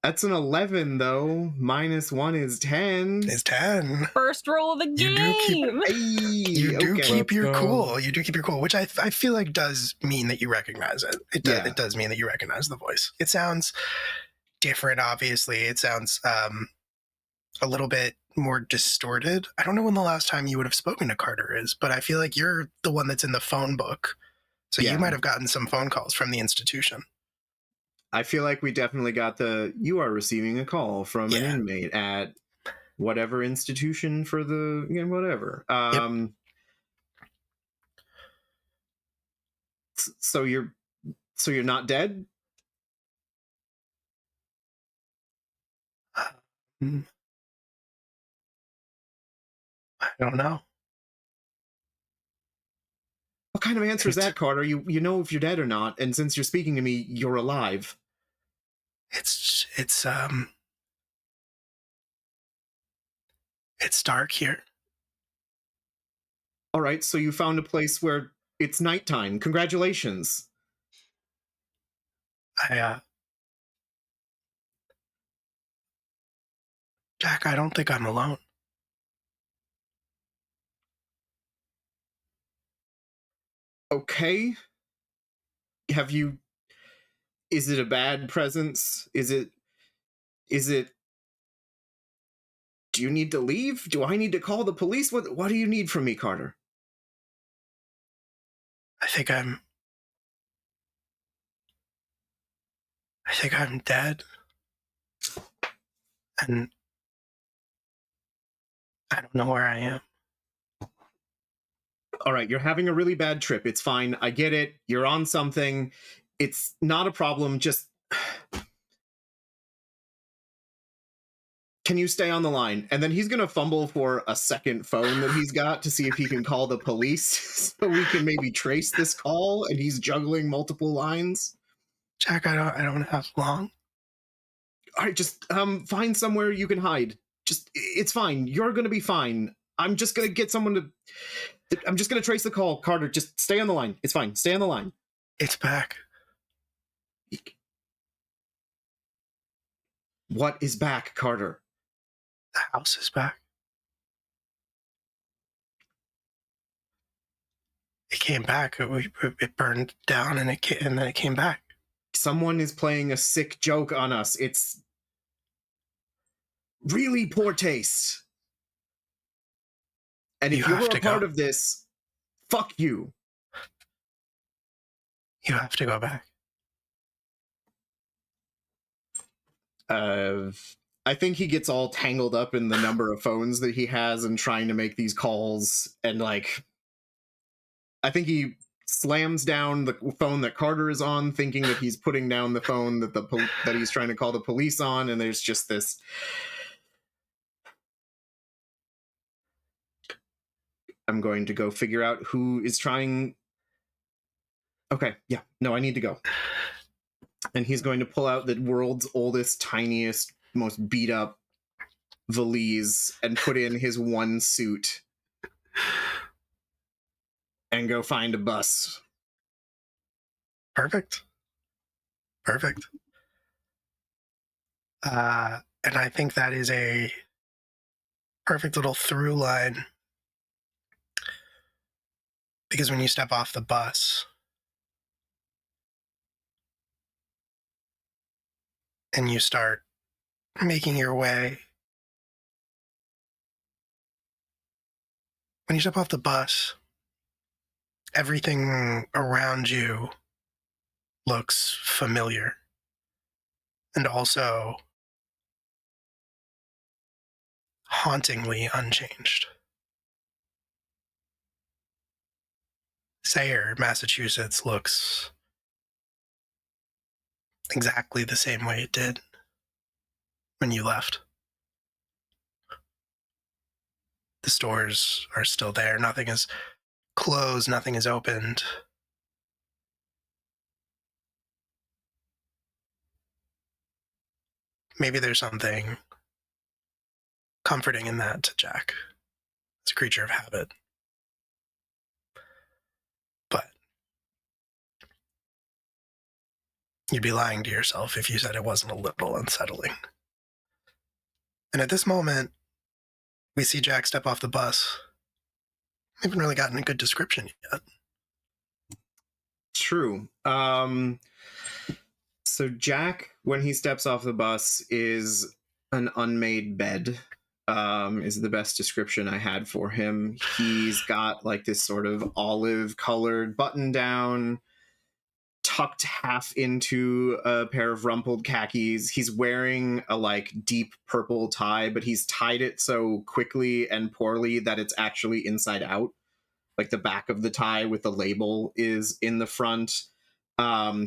That's an 11, though. -1 is 10. It's 10. First roll of the game. You do keep your cool. You do keep your cool, which I feel like does mean that you recognize it. It does mean that you recognize the voice. It sounds different, obviously. It sounds a little bit more distorted. I don't know when the last time you would have spoken to Carter is, but I feel like you're the one that's in the phone book. So you might have gotten some phone calls from the institution. I feel like we definitely got you are receiving a call from an inmate at whatever institution for the, whatever. Yep. So you're not dead? I don't know. What kind of answer is that, Carter? You know if you're dead or not, and since you're speaking to me, you're alive. It's dark here. All right, so you found a place where it's nighttime. Congratulations. Jack, I don't think I'm alone. Okay. Is it a bad presence? Is it, do you need to leave? Do I need to call the police? What do you need from me, Carter? I think I'm dead. And I don't know where I am. All right, you're having a really bad trip. It's fine. I get it. You're on something. It's not a problem. Just... Can you stay on the line? And then he's going to fumble for a second phone that he's got to see if he can call the police so we can maybe trace this call, and he's juggling multiple lines. Jack, I don't have long. All right, just find somewhere you can hide. It's fine. You're going to be fine. I'm just going to get someone to... I'm just going to trace the call. Carter, just stay on the line. It's fine. Stay on the line. It's back. What is back, Carter? The house is back. came back. It burned down and then it came back. Someone is playing a sick joke on us. It's really poor taste. And if you're a part of this, fuck you. You have to go back. I think he gets all tangled up in the number of phones that he has and trying to make these calls. And like, I think he slams down the phone that Carter is on, thinking that he's putting down the phone that that he's trying to call the police on. And there's just this. I'm going to go figure out who is trying. Okay, yeah, no, I need to go. And he's going to pull out the world's oldest, tiniest, most beat up valise and put in his one suit and go find a bus. Perfect. And I think that is a perfect little through line, because when you step off the bus and you start making your way, when you step off the bus, everything around you looks familiar and also hauntingly unchanged. Sayre, Massachusetts looks exactly the same way it did when you left. The stores are still there. Nothing is closed. Nothing is opened. Maybe there's something comforting in that to Jack. It's a creature of habit. But you'd be lying to yourself if you said it wasn't a little unsettling. And at this moment, we see Jack step off the bus. We haven't really gotten a good description yet. True. So Jack, when he steps off the bus, is an unmade bed, is the best description I had for him. He's got like this sort of olive-colored button-down, tucked half into a pair of rumpled khakis. He's wearing a like deep purple tie, but he's tied it so quickly and poorly that it's actually inside out. Like the back of the tie with the label is in the front.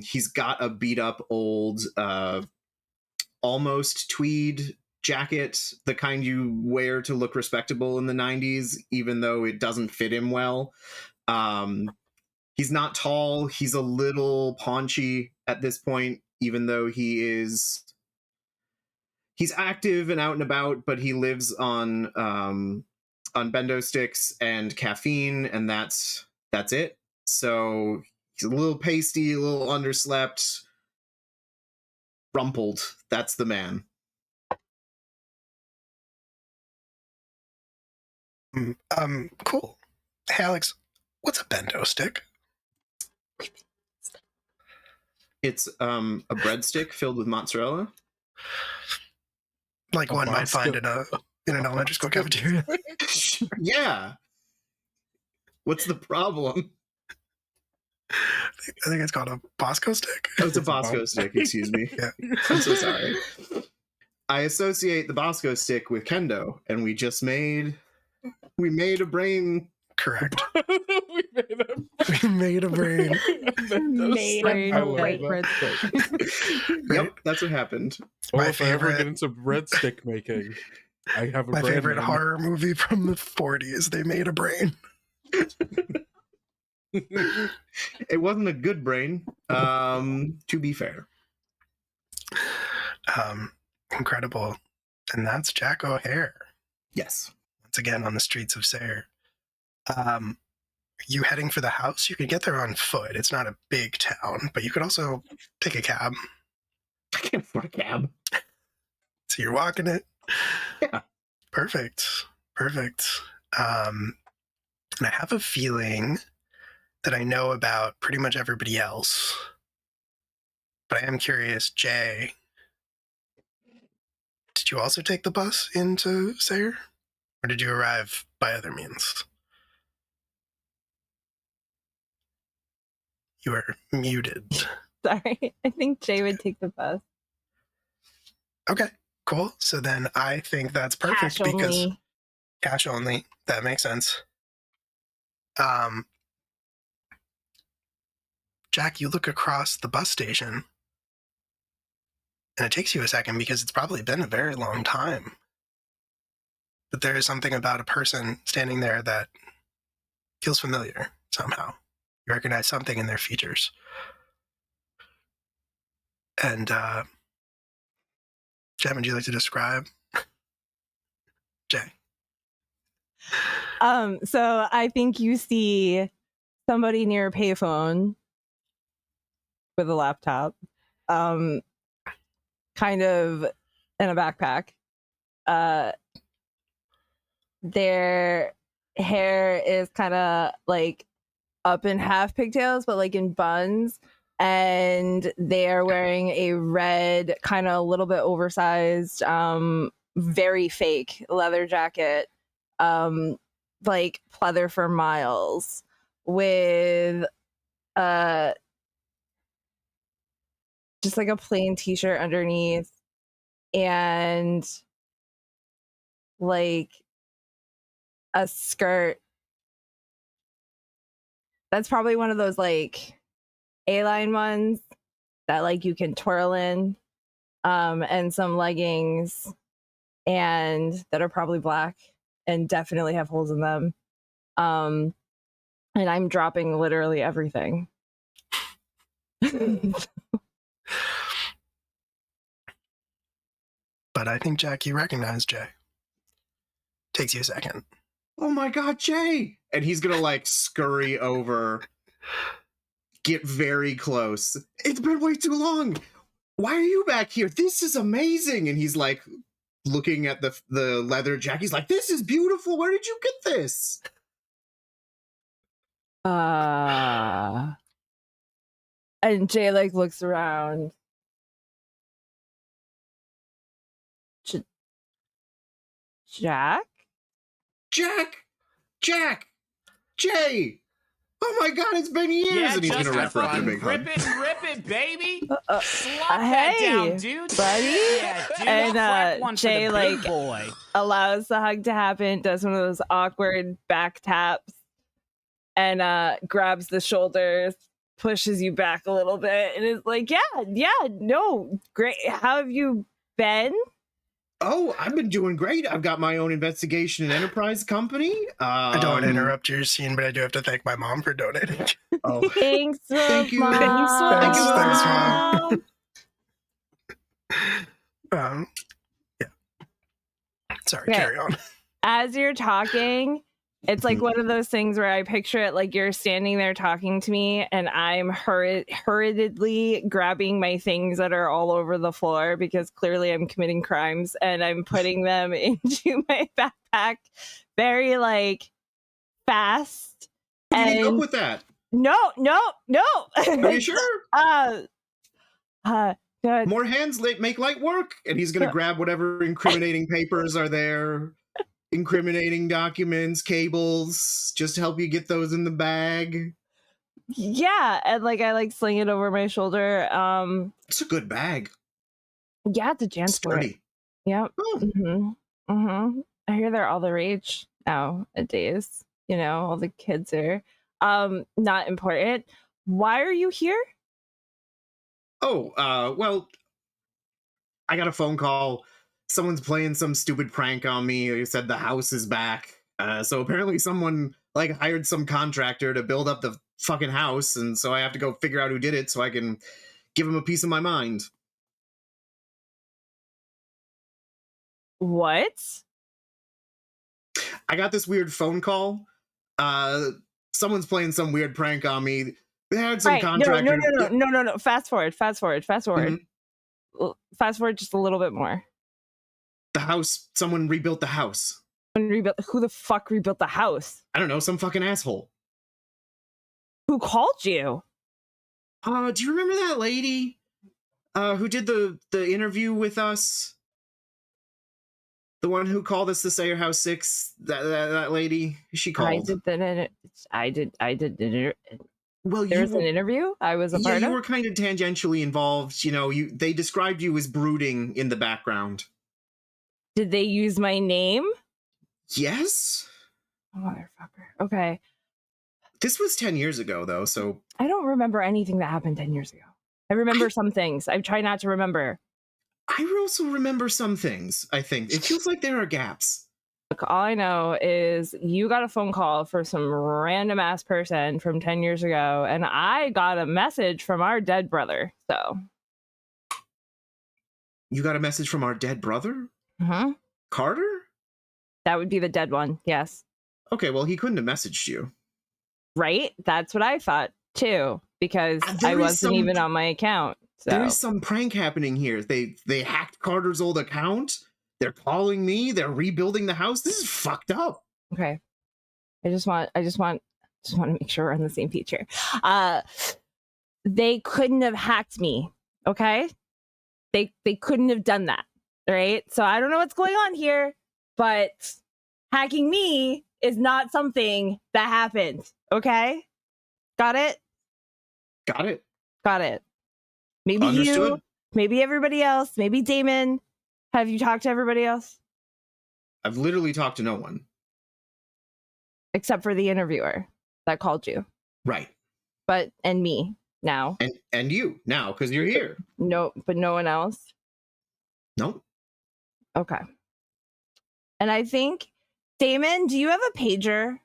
He's got a beat up old almost tweed jacket, the kind you wear to look respectable in the 90s, even though it doesn't fit him well. He's not tall. He's a little paunchy at this point, even though he's active and out and about, but he lives on bendo sticks and caffeine, and that's it. So he's a little pasty, a little underslept, rumpled. That's the man. Cool. Hey, Alex, what's a bendo stick? It's a breadstick filled with mozzarella. Like one might find in an elementary school cafeteria. Yeah. What's the problem? I think it's called a Bosco stick. Oh, it's a Bosco stick, excuse me. Yeah. I'm so sorry. I associate the Bosco stick with kendo, and we made a brain. Correct. We made a brain. Made a brain. Breadstick. Yep, that's what happened. Or if I ever get into breadstick making, I have a my brain favorite name. horror movie from the 40s. They made a brain. It wasn't a good brain, to be fair. Incredible. And that's Jack O'Hare. Yes. Once again on the streets of Sayre. You heading for the house? You could get there on foot. It's not a big town, but you could also take a cab. I can't afford a cab. So you're walking it? Yeah. Perfect. And I have a feeling that I know about pretty much everybody else. But I am curious, Jay, did you also take the bus into Sayre? Or did you arrive by other means? You are muted. Sorry, I think Jay would take the bus. Okay, cool. So then I think that's perfect Cash because only. cash only. That makes sense. Jack, you look across the bus station, and it takes you a second because it's probably been a very long time. But there is something about a person standing there that feels familiar somehow. You recognize something in their features. And, Jen, would you like to describe Jay? So I think you see somebody near a payphone with a laptop, kind of in a backpack. Their hair is kind of like up in half pigtails, but like in buns. And they're wearing a red, kind of a little bit oversized, very fake leather jacket, like pleather for miles, with just like a plain t-shirt underneath, and like a skirt that's probably one of those like A-line ones that like you can twirl in, and some leggings, and that are probably black and definitely have holes in them. And I'm dropping literally everything. But I think, Jack, you recognize Jay. Takes you a second. Oh my god, Jay! And he's gonna like scurry over, get very close. It's been way too long. Why are you back here? This is amazing. And he's like looking at the leather jacket. He's like, this is beautiful. Where did you get this? And Jay like looks around. Jack? Jack! Jay! Oh my god, it's been years! Yeah, and he's gonna rip her up in a big hug. Rip it, baby. Slap that Hey, down, dude. buddy. Yeah, dude. And Crack one for Jay the like big boy. allows the hug to happen, does one of those awkward back taps, and grabs the shoulders, pushes you back a little bit, and is like, no, great. How have you been? Oh, I've been doing great. I've got my own investigation and enterprise company. I don't want to interrupt your scene, but I do have to thank my mom for donating. Oh, Thanks, thank you. Mom. Thanks, Mom. Yeah. Sorry, Okay. carry on. As you're talking, it's like one of those things where I picture it like you're standing there talking to me, and I'm hurriedly grabbing my things that are all over the floor because clearly I'm committing crimes, and I'm putting them into my backpack very like fast. You And need help with that. no. Are you sure? Good. More hands make light work. And he's going to grab whatever incriminating papers are there, incriminating documents, cables, just to help you get those in the bag. Yeah, and like I like sling it over my shoulder. It's a good bag. Yeah, it's a Jansport. Sturdy. Yep. Oh. I hear they're all the rage nowadays. You know, all the kids are not important. Why are you here? Oh, well, I got a phone call. Someone's playing some stupid prank on me. They said the house is back. So apparently someone like hired some contractor to build up the fucking house, and so I have to go figure out who did it so I can give him a piece of my mind. What? I got this weird phone call. Someone's playing some weird prank on me. They had some contractor. No. Fast forward. Mm-hmm. Fast forward just a little bit more. The house. Someone rebuilt the house. Who the fuck rebuilt the house? I don't know. Some fucking asshole. Who called you? Do you remember that lady who did the interview with us? The one who called us to say how sick that lady, she called. I did. Well, there was an interview I was a part of? You were kind of tangentially involved. You know, they described you as brooding in the background. Did they use my name? Yes. Oh, motherfucker. Okay. This was 10 years ago, though, so... I don't remember anything that happened 10 years ago. I remember some things. I try not to remember. I also remember some things, I think. It feels like there are gaps. Look, all I know is you got a phone call for some random ass person from 10 years ago, and I got a message from our dead brother, so. You got a message from our dead brother? Mm-hmm. Carter? That would be the dead one, yes. Okay, well, he couldn't have messaged you. Right? That's what I thought, too, because I wasn't even on my account. So. There is some prank happening here. They hacked Carter's old account. They're calling me. They're rebuilding the house. This is fucked up. Okay. I just want to make sure we're on the same page here. They couldn't have hacked me. Okay. They couldn't have done that. Right. So I don't know what's going on here, but hacking me is not something that happened. Okay. Got it? Got it. Got it. Maybe Understood. You, maybe everybody else, maybe Damon. Have you talked to everybody else? I've literally talked to no one. Except for the interviewer that called you. Right. And me now. And you now, because you're here. No, but no one else? Nope. Okay. And I think, Damon, do you have a pager?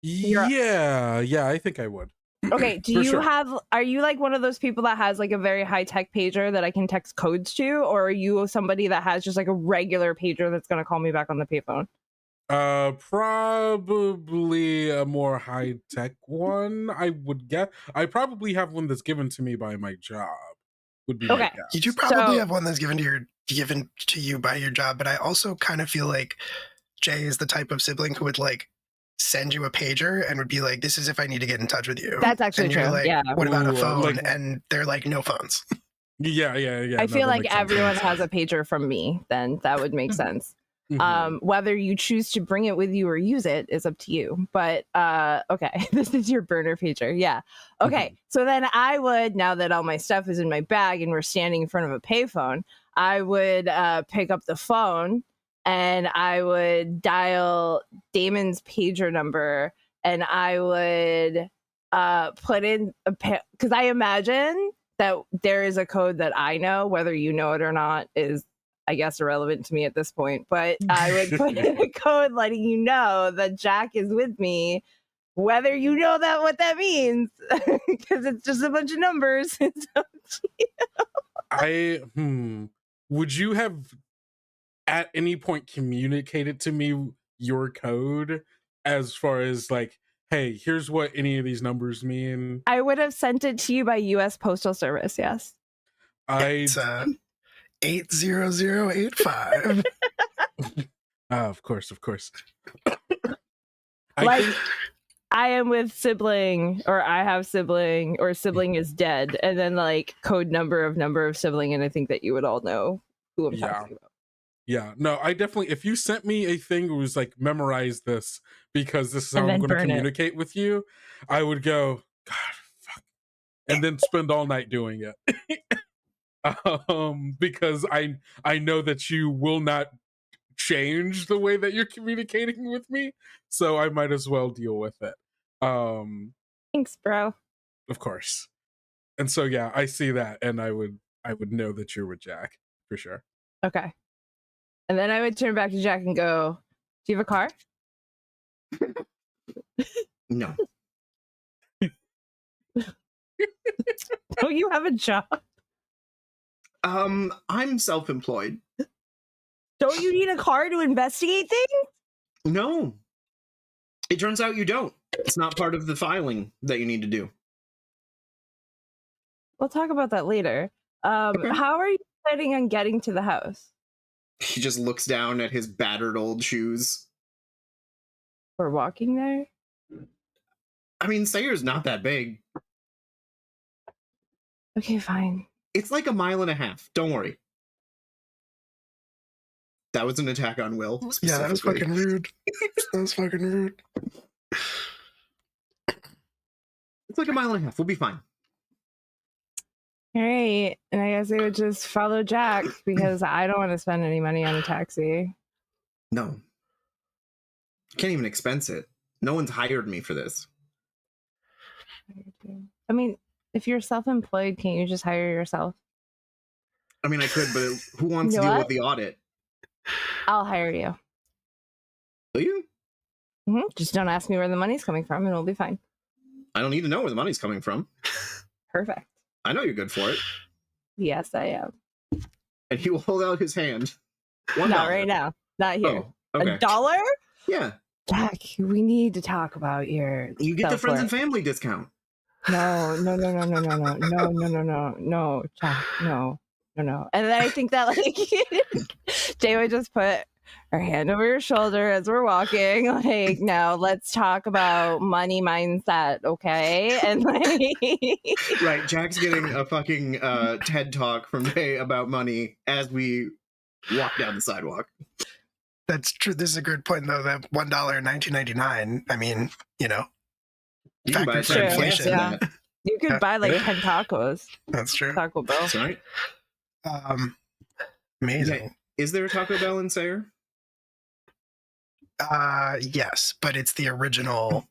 Yeah, I think I would. Okay, do you are you like one of those people that has like a very high-tech pager that I can text codes to, or are you somebody that has just like a regular pager that's going to call me back on the payphone? Probably a more high-tech one, I would guess. I probably have one that's given to me by my job. Would be okay. My guess. You do probably have one that's given to you by your job, but I also kind of feel like Jay is the type of sibling who would like send you a pager and would be like, this is if I need to get in touch with you. That's actually true. Like, yeah. What about a phone? And they're like, no phones. Yeah. I feel like everyone has a pager from me, then that would make sense. Mm-hmm. Whether you choose to bring it with you or use it is up to you. But okay, this is your burner pager. Yeah. Okay. Mm-hmm. So then I would, now that all my stuff is in my bag and we're standing in front of a payphone, I would pick up the phone and I would dial Damon's pager number, and I would put in because I imagine that there is a code that I know, whether you know it or not is, I guess, irrelevant to me at this point. But I would put in a code letting you know that Jack is with me, whether you know what that means, because it's just a bunch of numbers. It's up to you. Would you have at any point communicated to me your code as far as like, hey, here's what any of these numbers mean? I would have sent it to you by U.S. Postal Service, yes. It's 80085. Of course. Like, I am with sibling, or I have sibling, or sibling is dead, and then like code number of sibling, and I think that you would all know who I'm talking about. Yeah, no, I definitely, if you sent me a thing that was like, memorize this because this is how I'm going to communicate with you, I would go, God, fuck, and then spend all night doing it. Because I know that you will not change the way that you're communicating with me, so I might as well deal with it. Thanks, bro. Of course. And so yeah, I see that, and I would know that you're with Jack for sure. Okay. And then I would turn back to Jack and go, do you have a car? No. Don't you have a job? I'm self-employed. Don't you need a car to investigate things? No. It turns out you don't. It's not part of the filing that you need to do. We'll talk about that later. Okay. How are you planning on getting to the house? He just looks down at his battered old shoes. We're walking there? I mean, Sayer's not that big. Okay, fine. It's like 1.5 miles. Don't worry. That was an attack on Will. Yeah, that was fucking rude. That was fucking rude. It's like 1.5 miles. We'll be fine. All right. And I guess I would just follow Jack because I don't want to spend any money on a taxi. No. Can't even expense it. No one's hired me for this. I mean, if you're self-employed, can't you just hire yourself? I mean, I could, but who wants to deal with the audit? I'll hire you. Will you? Just don't ask me where the money's coming from and it'll be fine. I don't need to know where the money's coming from. Perfect. I know you're good for it. Yes, I am. And he will hold out his hand. Not right now. Not here. Oh, okay. $1? Yeah. Jack, we need to talk about your. You get the friends and family discount. No, Jack, no. And then I think that like Jay would just put her hand over your shoulder as we're walking, like, now let's talk about money mindset, okay? And like, right, Jack's getting a fucking TED talk from Jay about money as we walk down the sidewalk. That's true. This is a good point, though. That $1 in 1999. I mean, you can buy inflation. Yeah. You could buy like 10 tacos. That's true. Taco Bell. That's right. Amazing. Yeah. Is there a Taco Bell in Sayer? Yes, but it's the original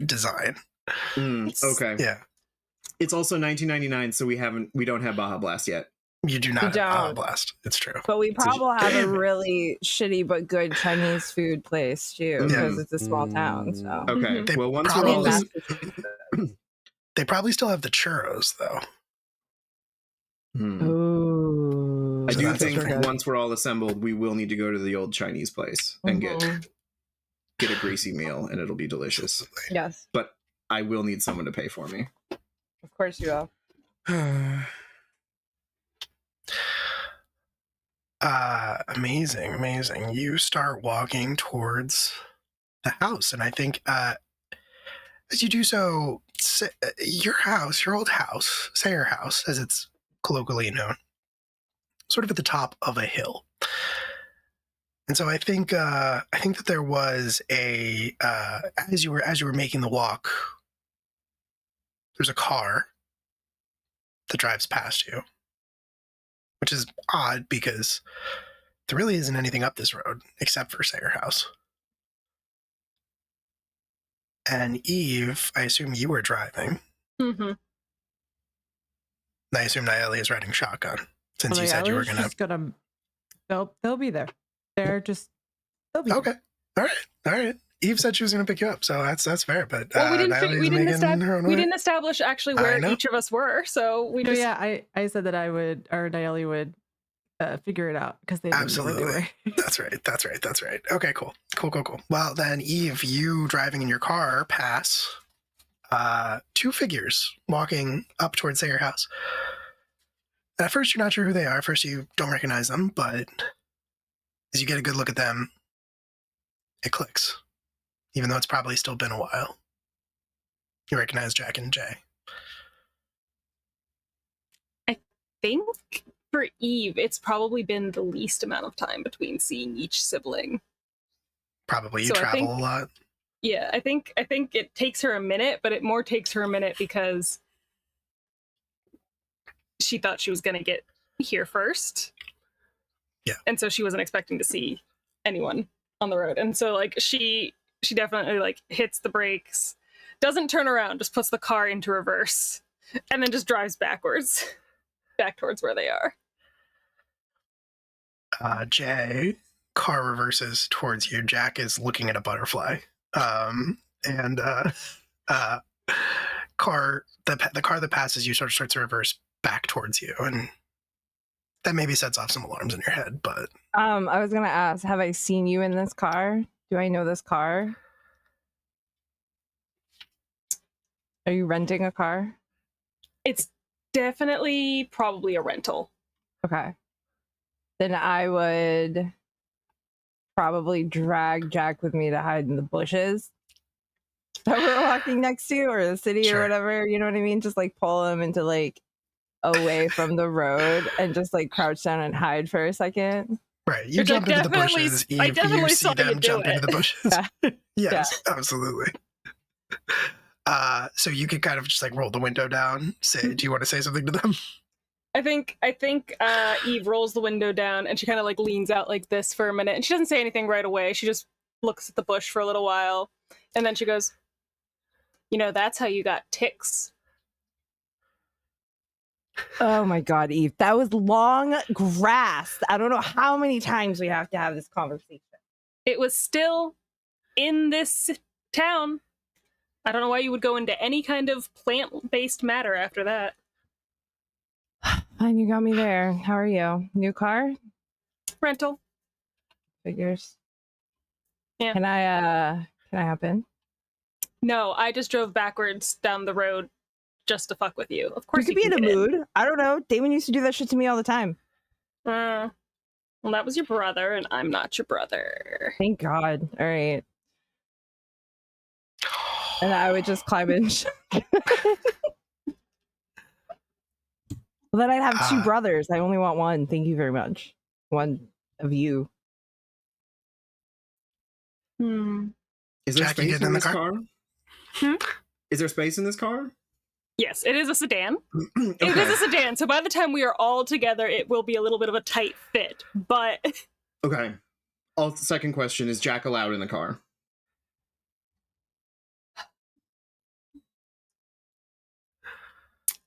design. Okay. Yeah. It's also 1999, so we don't have Baja Blast yet. You do not have Baja Blast. It's true. But we probably have a really shitty but good Chinese food place too, because it's a small town. So okay. Well, once we're all they probably still have the churros though. Ooh. I do think once we're all assembled, we will need to go to the old Chinese place and get a greasy meal, and it'll be delicious. Yes. But I will need someone to pay for me. Of course you will. Amazing. You start walking towards the house, and I think as you do so, your old house, Sayer House, as it's colloquially known, sort of at the top of a hill. And so I think that there was a as you were making the walk, there's a car that drives past you, which is odd because there really isn't anything up this road except for Sayer House. And Eve, I assume you were driving. Mm-hmm. I assume Nayeli is riding shotgun since you said you were gonna. They'll be there. They'll be okay. There. All right. Eve said she was gonna pick you up, so that's fair. But well, we didn't establish actually where each of us were, so we just. I said that I would, or Nayeli would figure it out because they absolutely. That's right. Okay, cool. Well, then Eve, you driving in your car pass two figures walking up towards Sayer House. At first, you're not sure who they are. At first, you don't recognize them, but as you get a good look at them, it clicks. Even though it's probably still been a while. You recognize Jack and Jay. I think for Eve, it's probably been the least amount of time between seeing each sibling. Probably. You travel a lot. Yeah, I think it takes her a minute, but it more takes her a minute because she thought she was going to get here first. Yeah. And so she wasn't expecting to see anyone on the road. And so like she definitely like hits the brakes, doesn't turn around, just puts the car into reverse, and then just drives backwards, back towards where they are. Jay, car reverses towards you. Jack is looking at a butterfly. The car that passes you sort of starts to reverse back towards you, and that maybe sets off some alarms in your head. But I was gonna ask, have I seen you in this car? Do I know this car? Are you renting a car? It's definitely probably a rental. Okay. Then I would probably drag Jack with me to hide in the bushes that we're walking next to, or the city or whatever. You know what I mean? Just like pull him into like away from the road and just like crouch down and hide for a second. Right. You jump into the bushes. I definitely you saw see them you do jump into it. the bushes. Yeah. Yes, absolutely. So you could kind of just like roll the window down. Do you want to say something to them? I think Eve rolls the window down and she kind of like leans out like this for a minute, and she doesn't say anything right away. She just looks at the bush for a little while, and then she goes, "You know, that's how you got ticks." Oh my God, Eve, that was long grass. I don't know how many times we have to have this conversation. It was still in this town. I don't know why you would go into any kind of plant-based matter after that. Fine, you got me there. How are you? New car? Rental. Figures. Yeah. Can I hop in? No, I just drove backwards down the road just to fuck with you. Of course you could be in a mood. I don't know. Damon used to do that shit to me all the time. Well, that was your brother, and I'm not your brother. Thank God. All right. And I would just climb in. Well, then I'd have two brothers. I only want one. Thank you very much. One of you. Is there space in this car? Is there space in this car? Yes, it is a sedan. Okay. It is a sedan, so by the time we are all together, it will be a little bit of a tight fit, but... Okay. Second question, is Jack allowed in the car?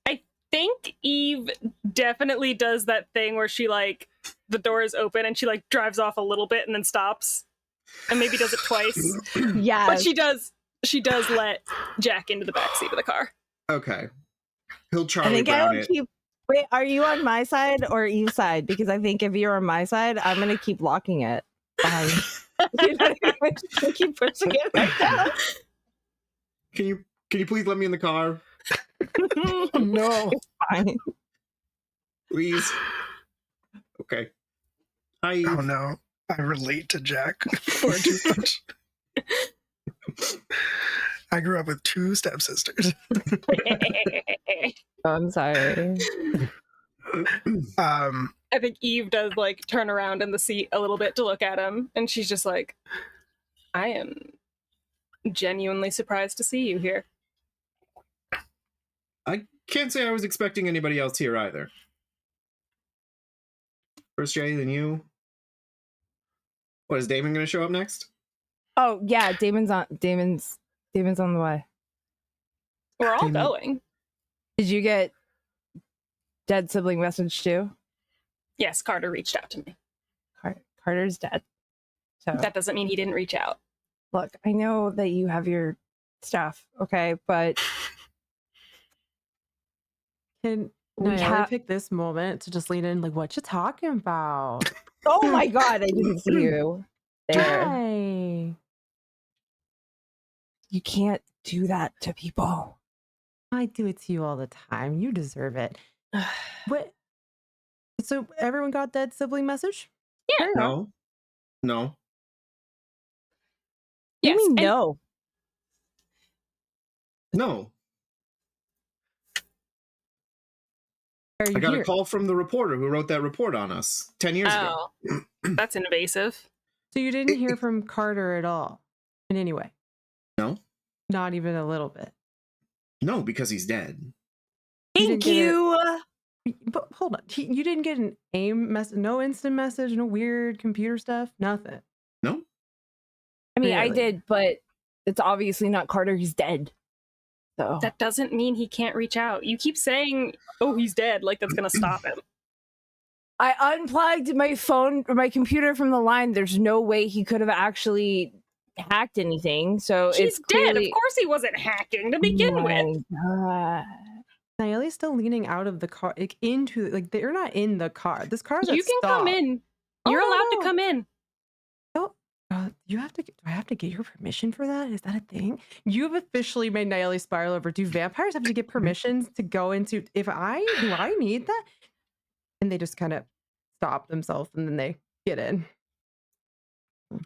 I think Eve definitely does that thing where she, like, the door is open and she, like, drives off a little bit and then stops. And maybe does it twice. Yeah. But she does let Jack into the backseat of the car. Okay. He'll Charlie Brown it. Wait, are you on my side or Eve's side? Because I think if you're on my side, I'm going to keep locking it behind. You know what I mean? Keep pushing it right down. Can you please let me in the car? No. It's fine. Please. Okay. Hi. Oh no. I relate to Jack far too much. I grew up with two stepsisters. Oh, I'm sorry. I think Eve does like turn around in the seat a little bit to look at him, and she's just like, I am genuinely surprised to see you here. I can't say I was expecting anybody else here either. First Jay, then you. What, is Damon going to show up next? Oh yeah, Damon's on the way. We're all going. Did you get dead sibling message too? Yes, Carter reached out to me. Carter's dead. So that doesn't mean he didn't reach out. Look, I know that you have your stuff, okay, but can I pick this moment to just lean in, like, what you talking about? Oh my God, I didn't see you there. Hi. You can't do that to people. I do it to you all the time. You deserve it. What? So everyone got that sibling message? Yeah. No. Yes, you mean no? No. I got a call from the reporter who wrote that report on us 10 years ago. That's invasive. So you didn't hear from Carter at all in any way? No. Not even a little bit? No, because he's dead. Thank you. But hold on. You didn't get an AIM message, no instant message, no weird computer stuff? Nothing? No. I mean, I did, but it's obviously not Carter. He's dead. So that doesn't mean he can't reach out. You keep saying, oh, he's dead, like that's going to stop him. I unplugged my phone or my computer from the line. There's no way he could have actually hacked anything. So he's it's clearly... dead. Of course he wasn't hacking to begin with. Nayeli's still leaning out of the car, like into, like they're not in the car. This car's You can come in. You're allowed to come in. You have to. Do I have to get your permission for that? Is that a thing? You've officially made Nayeli spiral over. Do vampires have to get permissions to go into? Do I need that? And they just kind of stop themselves and then they get in.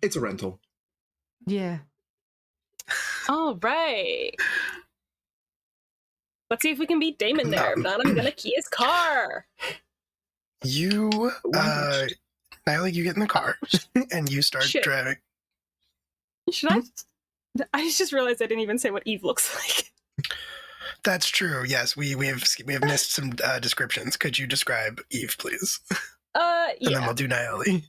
It's a rental. Yeah. All right. Let's see if we can beat Damon there. If not, I'm gonna key his car. You, Nyla, you get in the car and you start driving. Should I? I just realized I didn't even say what Eve looks like. That's true. Yes, we have missed some descriptions. Could you describe Eve, please? Yeah. And then we'll do Nyla.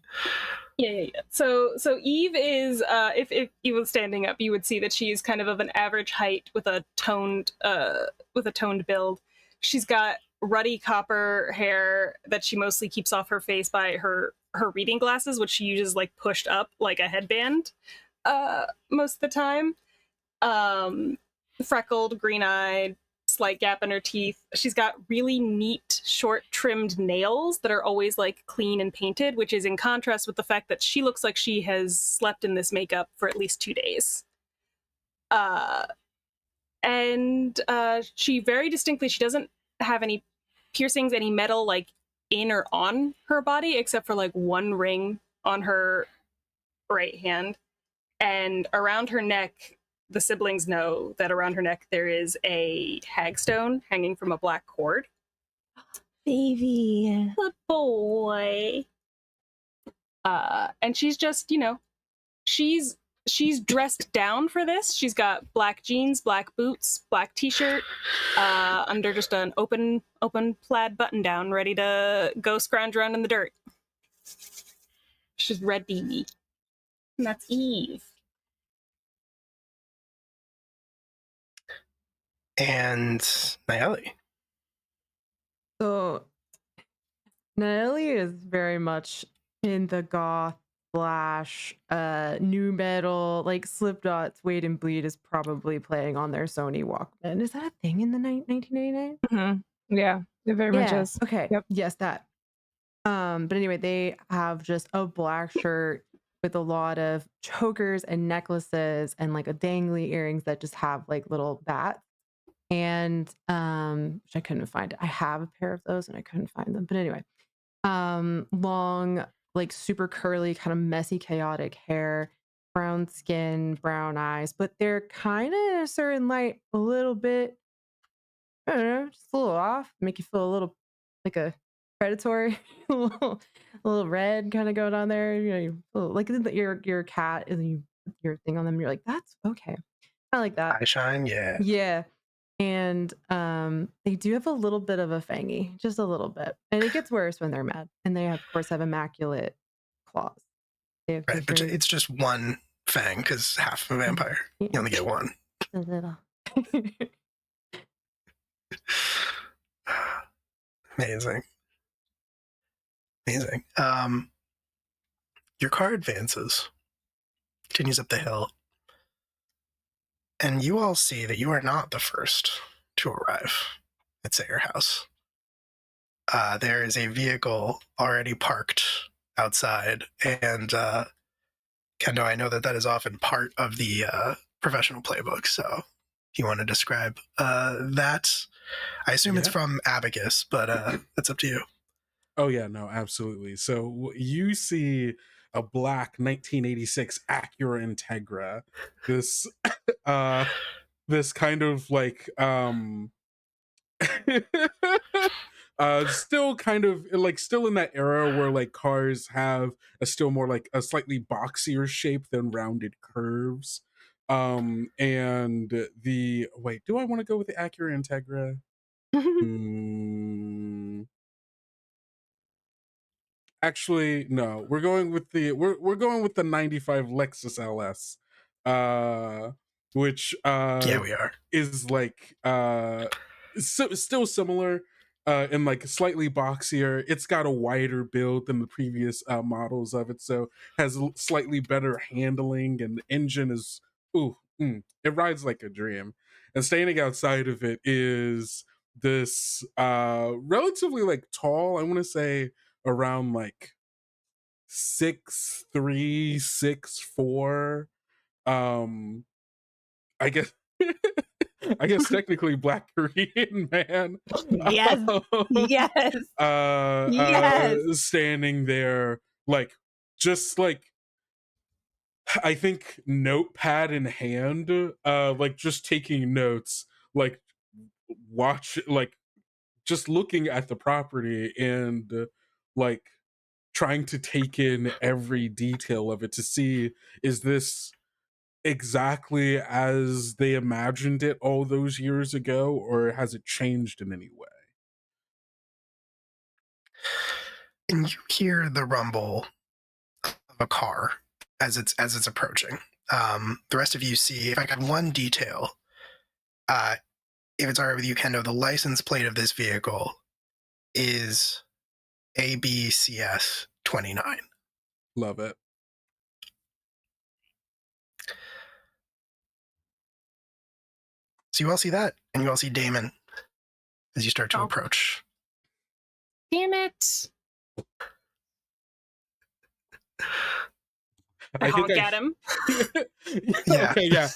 Yeah. So Eve is if Eve was standing up, you would see that she's kind of an average height with a toned build. She's got ruddy copper hair that she mostly keeps off her face by her reading glasses, which she uses like pushed up like a headband most of the time. Freckled, green-eyed, slight gap in her teeth. She's got really neat, short trimmed nails that are always like clean and painted, which is in contrast with the fact that she looks like she has slept in this makeup for at least 2 days. And she very distinctly, she doesn't have any piercings, any metal like in or on her body, except for like one ring on her right hand. And around her neck, the siblings know that around her neck there is a hagstone hanging from a black cord. Baby. Good boy. And she's just, she's dressed down for this. She's got black jeans, black boots, black t-shirt, under just an open plaid button down, ready to go scrounge around in the dirt. She's ready. And that's Eve. And Nayeli. So Nayeli is very much in the goth slash new metal, like Slipknot's Wait and Bleed is probably playing on their Sony Walkman. Is that a thing in the 1989? Mm-hmm. Yeah, it very much is. Okay. Yep. Yes, that. But anyway, they have just a black shirt with a lot of chokers and necklaces and like a dangly earrings that just have like little bats. And which I couldn't find. I have a pair of those and I couldn't find them. But anyway, long, like super curly, kind of messy, chaotic hair, brown skin, brown eyes, but they're kind of in a certain light, a little bit, I don't know, just a little off, make you feel a little like a predatory, a little red kind of going on there. You like your cat and your thing on them. You're like, that's okay. I like that. Eye shine, yeah. Yeah. And they do have a little bit of a fangy, just a little bit. And it gets worse when they're mad. And they, of course, have immaculate claws. Right, but it's just one fang because half a vampire. You only get one. A little. Amazing. Your car advances, continues up the hill. And you all see that you are not the first to arrive at Sayer House. There is a vehicle already parked outside, and Kendo, I know that is often part of the professional playbook, so if you want to describe that, I assume it's from Abacus, but it's up to you. Oh yeah, no, absolutely. So you see a black 1986 Acura Integra, this this kind of like still kind of like still in that era where like cars have a still more like a slightly boxier shape than rounded curves. And the wait, do I want to go with the Acura Integra? Actually, no. We're going with the 95 Lexus LS, which yeah, we are is like still similar and like slightly boxier. It's got a wider build than the previous models of it, so has slightly better handling, and the engine is it rides like a dream. And standing outside of it is this relatively like tall, I want to say around like 6'3", 6'4", I guess I guess technically Black Korean man. Yes. Yes. Standing there like just like I think notepad in hand, like just taking notes, like watch, like just looking at the property and like trying to take in every detail of it to see, is this exactly as they imagined it all those years ago, or has it changed in any way? And you hear the rumble of a car as it's approaching. The rest of you see, if I got one detail, if it's all right with you, Kendo, the license plate of this vehicle is ABCS 29. Love it. So you all see that, and you all see Damon as you start to approach. Damn it. I honk think at him. Yeah. Okay, yeah.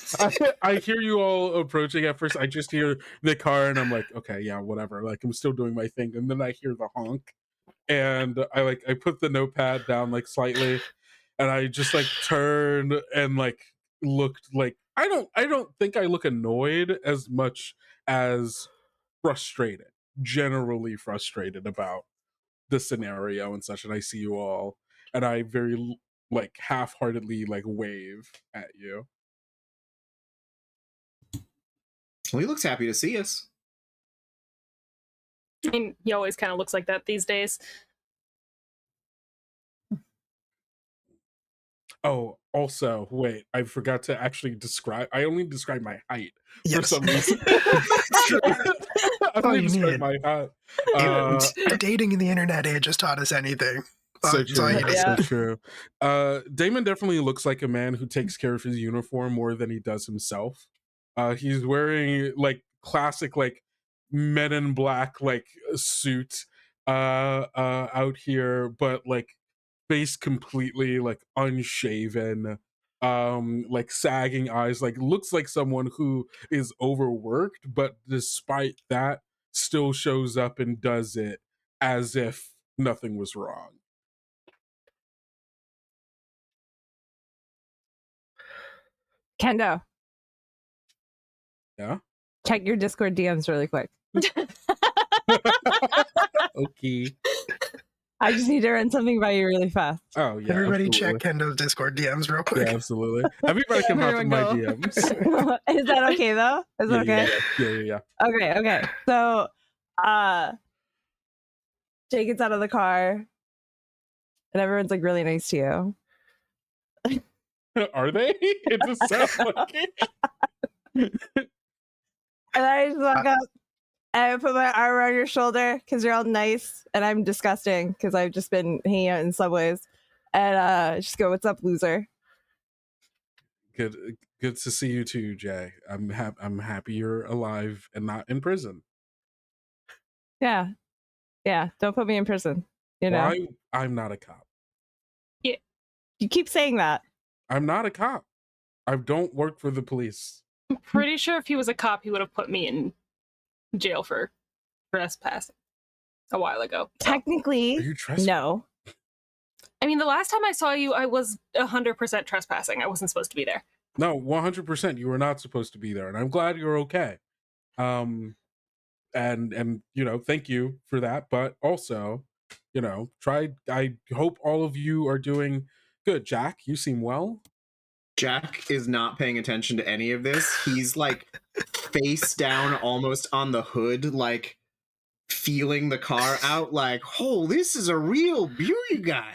I hear you all approaching. At first, I just hear the car, and I'm like, okay, yeah, whatever. Like, I'm still doing my thing, and then I hear the honk, and I put the notepad down like slightly, and I just like turned and like looked like I don't think I look annoyed as much as frustrated, generally frustrated about the scenario and such. And I see you all, and I very like half-heartedly like wave at you. Well, he looks happy to see us. I mean, he always kind of looks like that these days. Oh, also, wait, I forgot to actually describe. I only described my height for Yes. some reason. I All only you described need. my height. Dating in the internet age has taught us anything. So That's all true. you need. So true. Damon definitely looks like a man who takes care of his uniform more than he does himself. He's wearing like classic like Men in Black like suit out here, but like face completely like unshaven, like sagging eyes, like looks like someone who is overworked, but despite that still shows up and does it as if nothing was wrong. Kendo, Yeah. check your Discord DMs really quick. Okay. I just need to run something by you really fast. Oh yeah. Everybody absolutely. check Kendo's Discord DMs real quick. Yeah, absolutely. Everybody come out to my DMs. Is that okay though? Is that okay? Yeah. Okay. So Jay gets out of the car and everyone's like really nice to you. Are they? It just sounds like it. And I just walk up and I put my arm around your shoulder because you're all nice and I'm disgusting because I've just been hanging out in subways. And just go, "What's up, loser?" Good to see you too, Jay. I'm happy you're alive and not in prison. Yeah. Don't put me in prison. You know. Why? I'm not a cop. Yeah. You keep saying that. I'm not a cop. I don't work for the police. I'm pretty sure if he was a cop, he would have put me in jail for trespassing a while ago. Technically, Are you trespassing? no. I mean, the last time I saw you, I was 100% trespassing. I wasn't supposed to be there. No, 100%. You were not supposed to be there, and I'm glad you're okay. And you know, thank you for that. But also, you know, I hope all of you are doing good. Jack, you seem well. Jack is not paying attention to any of this. He's like face down almost on the hood, like feeling the car out, like, oh, this is a real beauty you got.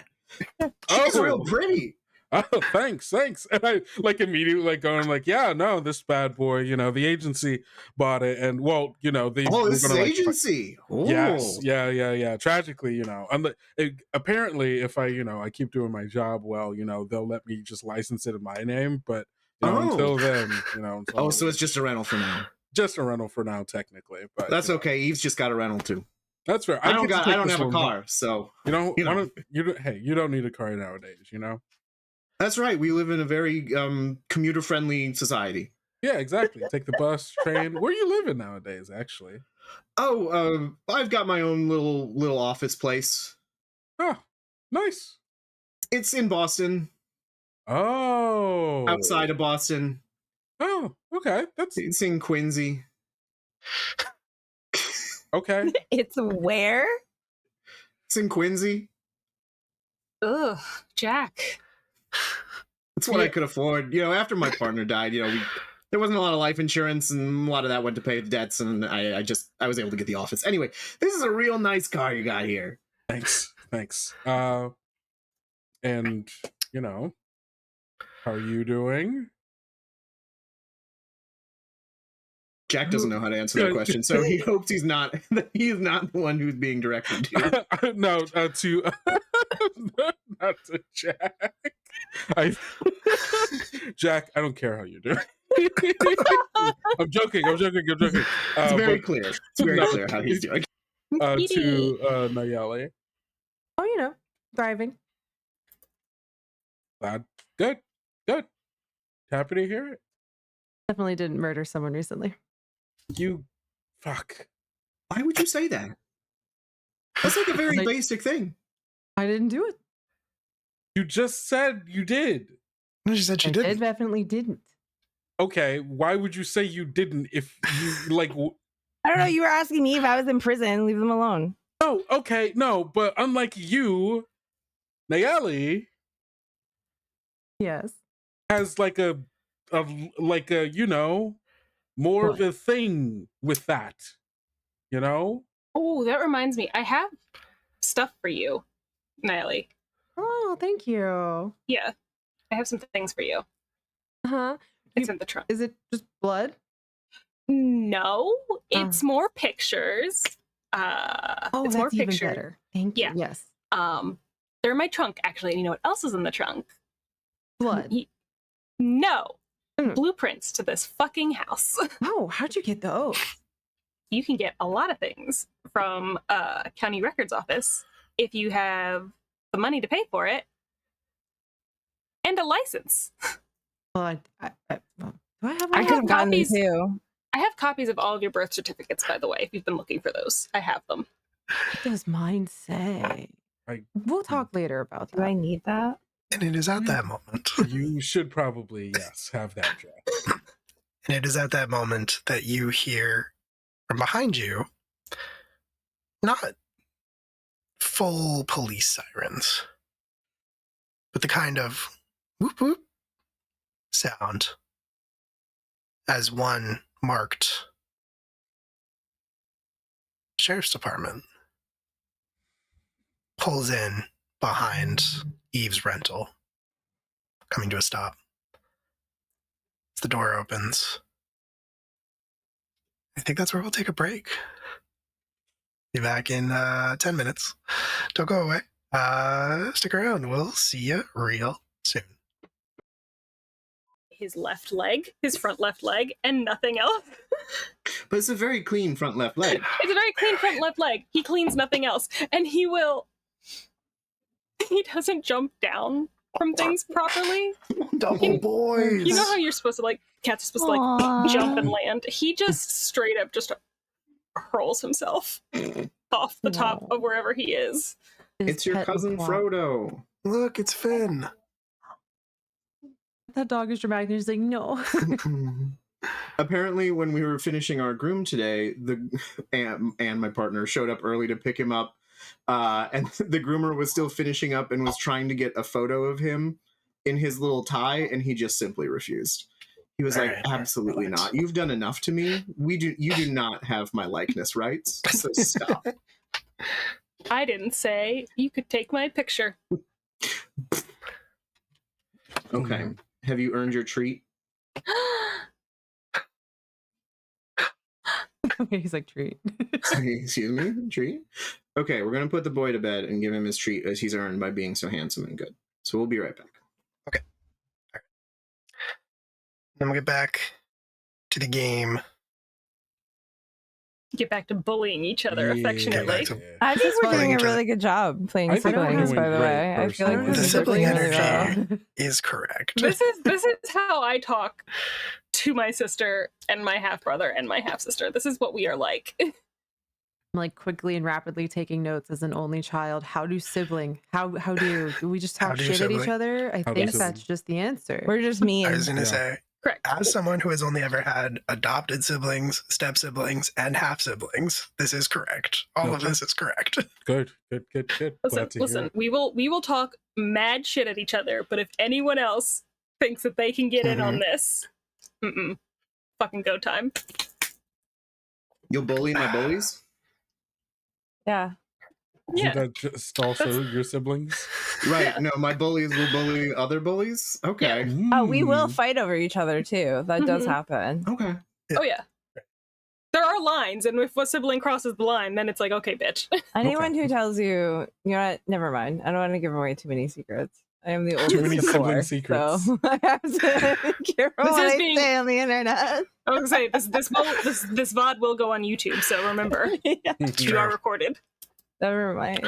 She's real pretty. Oh, thanks. And I like immediately like going like, yeah, no, this bad boy, you know, the agency bought it, and well, you know, they this is agency. Yes, yeah. Tragically, you know, apparently, if I keep doing my job well, you know, they'll let me just license it in my name, but you know, until then, you know. So it's just a rental for now. Just a rental for now, technically, but that's okay. Eve's just got a rental too. That's fair. I don't have a car, so you don't need a car nowadays, you know. That's right. We live in a very commuter-friendly society. Yeah, exactly. Take the bus, train. Where are you living nowadays, actually? Oh, I've got my own little office place. Oh, nice. It's in Boston. Oh. outside of Boston. Oh, okay. That's It's in Quincy. okay. It's where? It's in Quincy. Ugh, Jack. That's what I could afford. After my partner died, there wasn't a lot of life insurance, and a lot of that went to pay the debts, and I was able to get the office. Anyway, this is a real nice car you got here. Thanks. And how are you doing? Jack doesn't know how to answer that question, so he hopes he's not the one who's being directed to. No, to not to Jack. Jack, I don't care how you do. I'm joking. It's very clear. It's very clear how he's doing. To Nayeli. Oh, thriving. Glad. Good. Happy to hear it. Definitely didn't murder someone recently. You fuck. Why would you say that? That's like a very basic thing. I didn't do it. You just said you did. No, she said she didn't. I definitely didn't. Okay, why would you say you didn't if you like? I don't know. You were asking me if I was in prison. Leave them alone. Oh, okay, no, but unlike you, Nayeli. Yes. Has like a more of a thing with that, Oh, that reminds me. I have stuff for you, Nayeli. Oh, thank you. Yeah, I have some things for you. Uh-huh. It's in the trunk. Is it just blood? No, it's more pictures. Oh, it's that's more even pictures. better. Thank you. Yeah. Yes. They're in my trunk, actually. And you know what else is in the trunk? Blood. No. Blueprints to this fucking house. Oh, how'd you get those? You can get a lot of things from county records office if you have the money to pay for it and a license. Well, do I have? I could have gotten them copies too. I have copies of all of your birth certificates, by the way, if you've been looking for those. I have them. What does mine say? We'll talk later about that. Do I need that? And it is at that moment. You should probably, yes, have that, Jack. And it is at that moment that you hear from behind you, not full police sirens, but the kind of whoop whoop sound as one marked sheriff's department pulls in behind Eve's rental, coming to a stop. As the door opens, I think that's where we'll take a break. Be back in 10 minutes. Don't go away. Stick around. We'll see you real soon. His left leg, his front left leg, and nothing else. But it's a very clean front left leg. It's a very clean front left leg. He cleans nothing else. And he doesn't jump down from things properly. Double boys. You know how you're supposed to, cats are supposed to, Aww. jump and land? He just straight up just hurls himself off the top of wherever he is. It's your cousin Frodo. Look, it's Finn. That dog is dramatic. He's like, no. Apparently, when we were finishing our groom today, and my partner showed up early to pick him up, and the groomer was still finishing up and was trying to get a photo of him in his little tie, and he just simply refused. He was like, absolutely not. You've done enough to me. You do not have my likeness rights, so stop. I didn't say you could take my picture. Okay. Have you earned your treat? He's like, treat. Excuse me? Treat? Okay, we're going to put the boy to bed and give him his treat as he's earned by being so handsome and good. So we'll be right back. Okay. All right. Then we'll get back to the game. Get back to bullying each other affectionately. I think we're doing a Fine. really good job playing I think we're siblings, doing by the great, way. I feel like personally. this is Sibling working really energy. well. Is correct. This is how I talk to my sister and my half brother and my half sister. This is what we are like. I'm like quickly and rapidly taking notes as an only child. How do we just talk shit at each other? I think that's just the answer. We're just mean. I was going to say, Correct. as someone who has only ever had adopted siblings, step siblings, and half siblings, this is correct. All of this is correct. Good. Listen. We will talk mad shit at each other, but if anyone else thinks that they can get in on this, fucking go time. You'll bully my bullies? Yeah. Isn't that just also your siblings? Right. Yeah. No, my bullies will bully other bullies? Okay. Oh, we will fight over each other too. That does happen. Okay. Oh, yeah. There are lines, and if a sibling crosses the line, then it's like, okay, bitch. Anyone who tells you, you know what, never mind. I don't want to give away too many secrets. I am the oldest Too many of sibling four, secrets. so I have to be careful what I say on the internet. I was gonna say this VOD will go on YouTube, so remember, you are recorded. Never mind.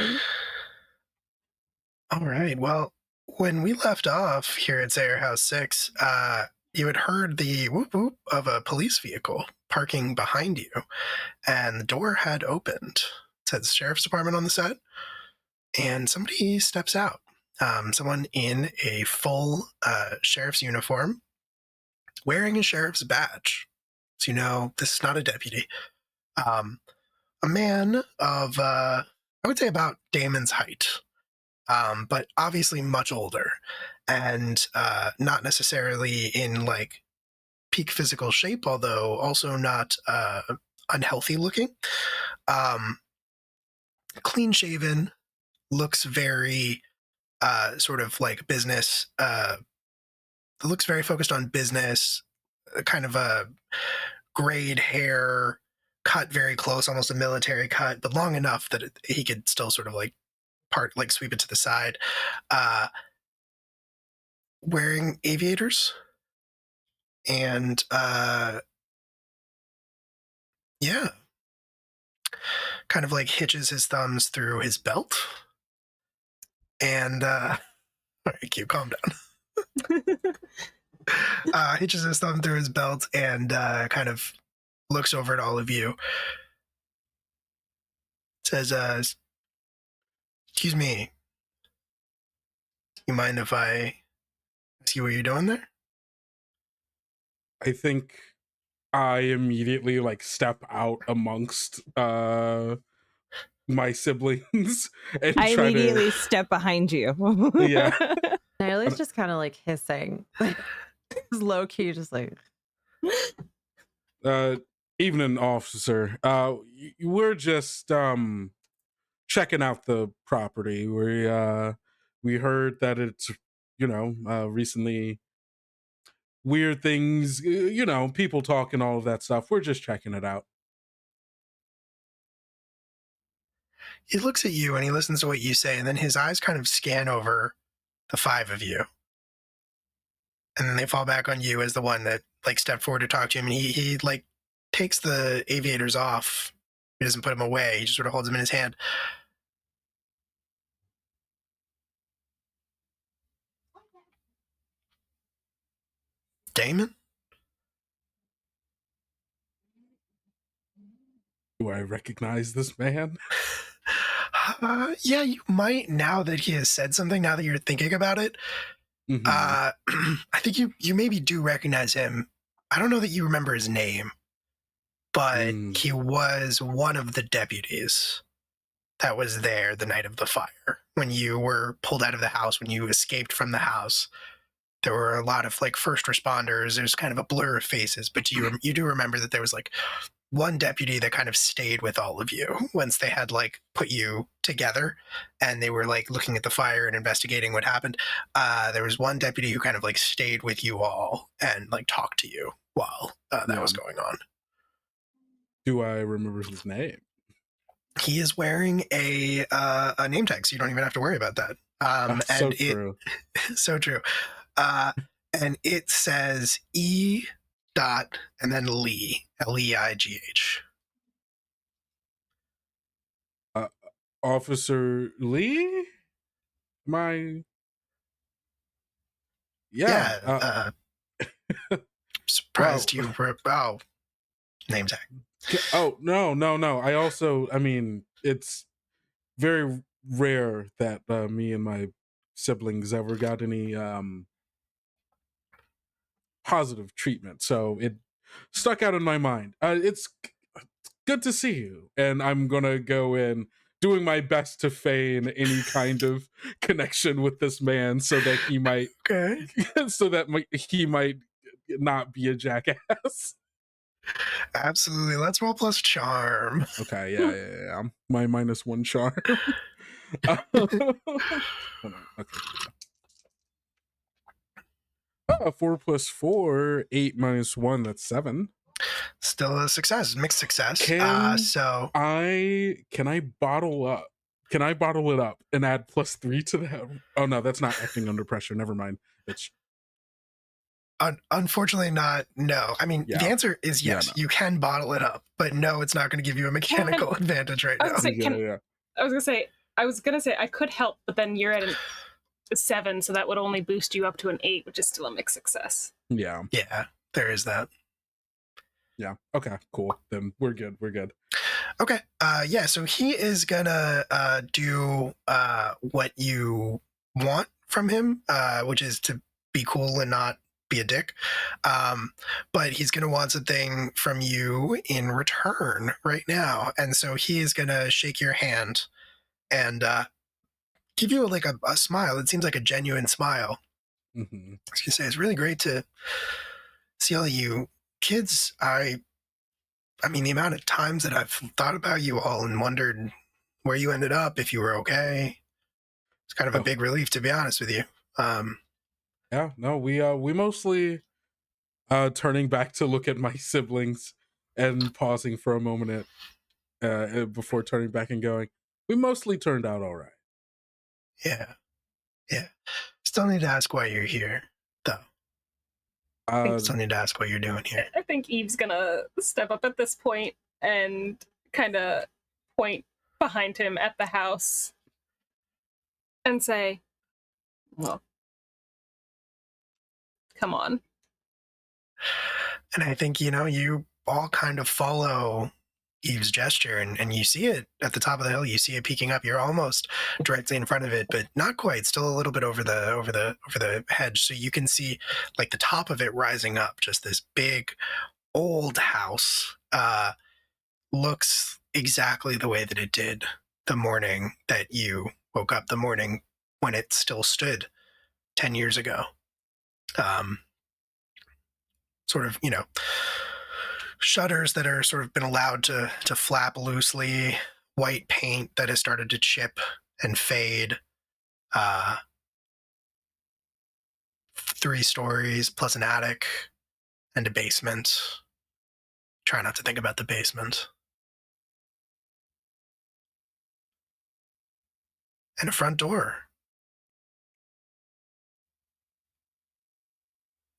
All right. Well, when we left off here at Sayer House 6, you had heard the whoop whoop of a police vehicle parking behind you, and the door had opened. It said Sheriff's Department on the side, and somebody steps out. Someone in a full sheriff's uniform, wearing a sheriff's badge. So you know this is not a deputy. A man of, I would say about Damon's height, but obviously much older, and not necessarily in like peak physical shape, although also not unhealthy looking. Clean shaven, looks very sort of like business, looks very focused on business, kind of a grayed hair, cut very close, almost a military cut, but long enough that he could still sort of like sweep it to the side. Wearing aviators, and yeah, kind of like hitches his thumbs through his belt, and all right, Q, calm down. Hitches his thumb through his belt and kind of looks over at all of you. Says, excuse me, you mind if I ask you what you're doing there? I think I immediately like step out amongst my siblings and I try immediately to step behind you. Yeah. Naomi's just kind of like hissing. Low key, just like evening, officer. We're just checking out the property. We heard that it's recently weird things, people talking, all of that stuff. We're just checking it out. He looks at you and he listens to what you say, and then his eyes kind of scan over the five of you. And then they fall back on you as the one that like stepped forward to talk to him, and he like takes the aviators off. He doesn't put them away. He just sort of holds them in his hand. Damon? Do I recognize this man? Yeah, you might, now that he has said something, now that you're thinking about it. Mm-hmm. I think you maybe do recognize him. I don't know that you remember his name, but he was one of the deputies that was there the night of the fire. When you were pulled out of the house, when you escaped from the house, there were a lot of like first responders. There's kind of a blur of faces, but you do remember that there was like one deputy that kind of stayed with all of you once they had like put you together and they were like looking at the fire and investigating what happened. There was one deputy who kind of like stayed with you all and like talked to you while that was going on. Do I remember his name? He is wearing a name tag, so you don't even have to worry about that. So true. So true. And it says E. Dot and then Lee, Leigh. Officer Lee? Surprised you for name tag. Oh, no. I mean, it's very rare that me and my siblings ever got any positive treatment, so it stuck out in my mind. It's good to see you, and I'm gonna go in doing my best to feign any kind of connection with this man so that he might Okay. he might not be a jackass. Absolutely. Let's roll plus charm. Okay, yeah. My -1 charm. Hold on. Okay. 4 plus 4, 8 minus 1, that's 7. Still a success, mixed success. Can So I bottle up? Can I bottle it up and add +3 to that? Oh no, that's not acting under pressure. Never mind. It's unfortunately not. No, I mean the answer is yes. No. You can bottle it up, but no, it's not going to give you a mechanical advantage right now. I was gonna say I could help, but then you're at a 7, so that would only boost you up to an 8, which is still a mixed success. Yeah, there is that. Yeah. Okay. Cool. Then we're good. Okay. Yeah. So he is gonna do what you want from him, which is to be cool and not be a dick. But he's gonna want something from you in return right now, and so he is gonna shake your hand and give you like a smile. It seems like a genuine smile. Mm-hmm. I was gonna say it's really great to see all of you kids. I mean, the amount of times that I've thought about you all and wondered where you ended up, if you were okay. It's kind of a big relief, to be honest with you. Yeah, no, we mostly turning back to look at my siblings and pausing for a moment before turning back and going, we mostly turned out all right. Yeah. Still need to ask why you're here, though. Still need to ask what you're doing here. I think Eve's gonna step up at this point and kind of point behind him at the house and say, well, come on. And I think, you all kind of follow Eve's gesture, and you see it at the top of the hill. You see it peeking up. You're almost directly in front of it, but not quite. Still a little bit over the hedge, so you can see like the top of it rising up. Just this big old house. Looks exactly the way that it did the morning that you woke up. The morning when it still stood 10 years ago. Sort of, shutters that are sort of been allowed to flap loosely, white paint that has started to chip and fade, 3 stories plus an attic and a basement. Try not to think about the basement. And a front door.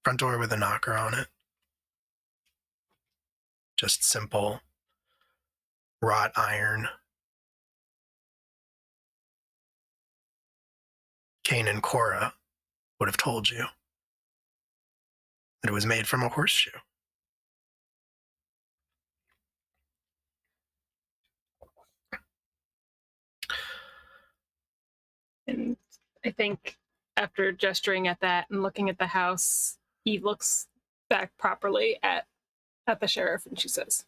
Front door with a knocker on it. Just simple wrought iron. Cain and Cora would have told you that it was made from a horseshoe. And I think after gesturing at that and looking at the house, Eve looks back properly at the sheriff and she says,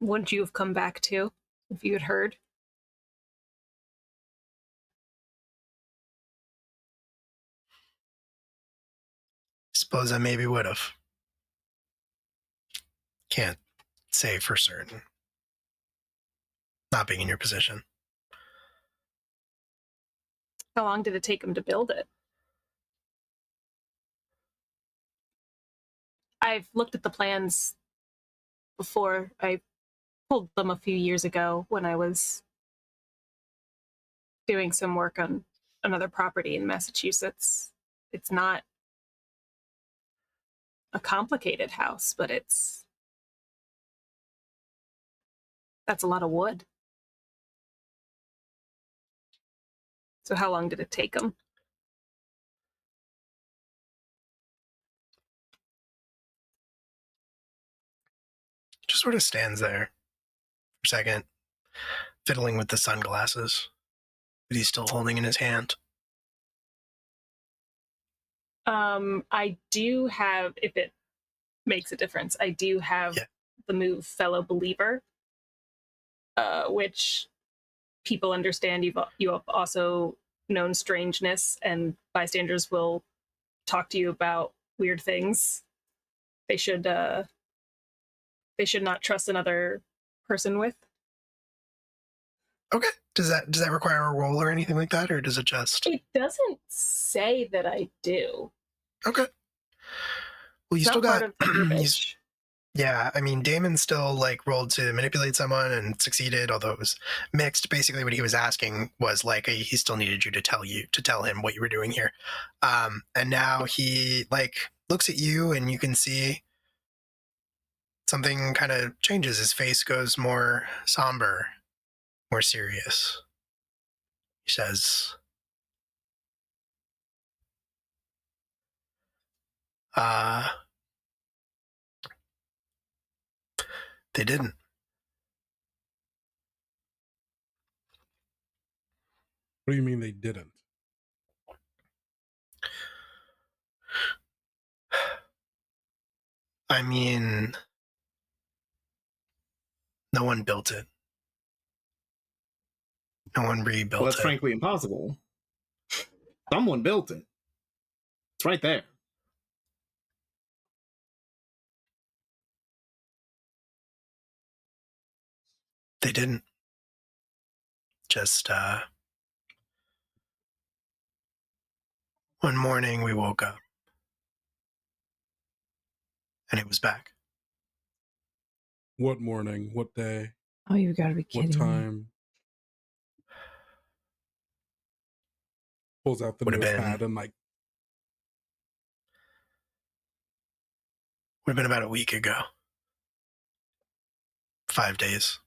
wouldn't you have come back too if you had heard? Suppose I maybe would have. Can't say for certain. Not being in your position. How long did it take him to build it? I've looked at the plans before. I pulled them a few years ago when I was doing some work on another property in Massachusetts. It's not a complicated house, but that's a lot of wood. So how long did it take him? just sort of stands there for a second, fiddling with the sunglasses that he's still holding in his hand. I do have, if it makes a difference, I do have the move Fellow Believer, which people understand. You have also known strangeness, and bystanders will talk to you about weird things. They should not trust another person with. Okay. Does that require a roll or anything like that, or does it just? It doesn't say that I do. Okay. Well, you It's still not got. part of the verbiage. Yeah, I mean, Damon still like rolled to manipulate someone and succeeded, although it was mixed. Basically, what he was asking was like he still needed you to tell him what you were doing here. And now he like looks at you, and you can see something kind of changes. His face goes more somber, more serious. He says, they didn't. What do you mean they didn't? I mean, no one built it. No one rebuilt Well, that's it. frankly impossible. Someone built it. It's right there. They didn't. Just one morning we woke up and it was back. What morning? What day? Oh, you gotta be kidding What me. time? Pulls out the Would've notepad been- and like, Would have been about a week ago. 5 days.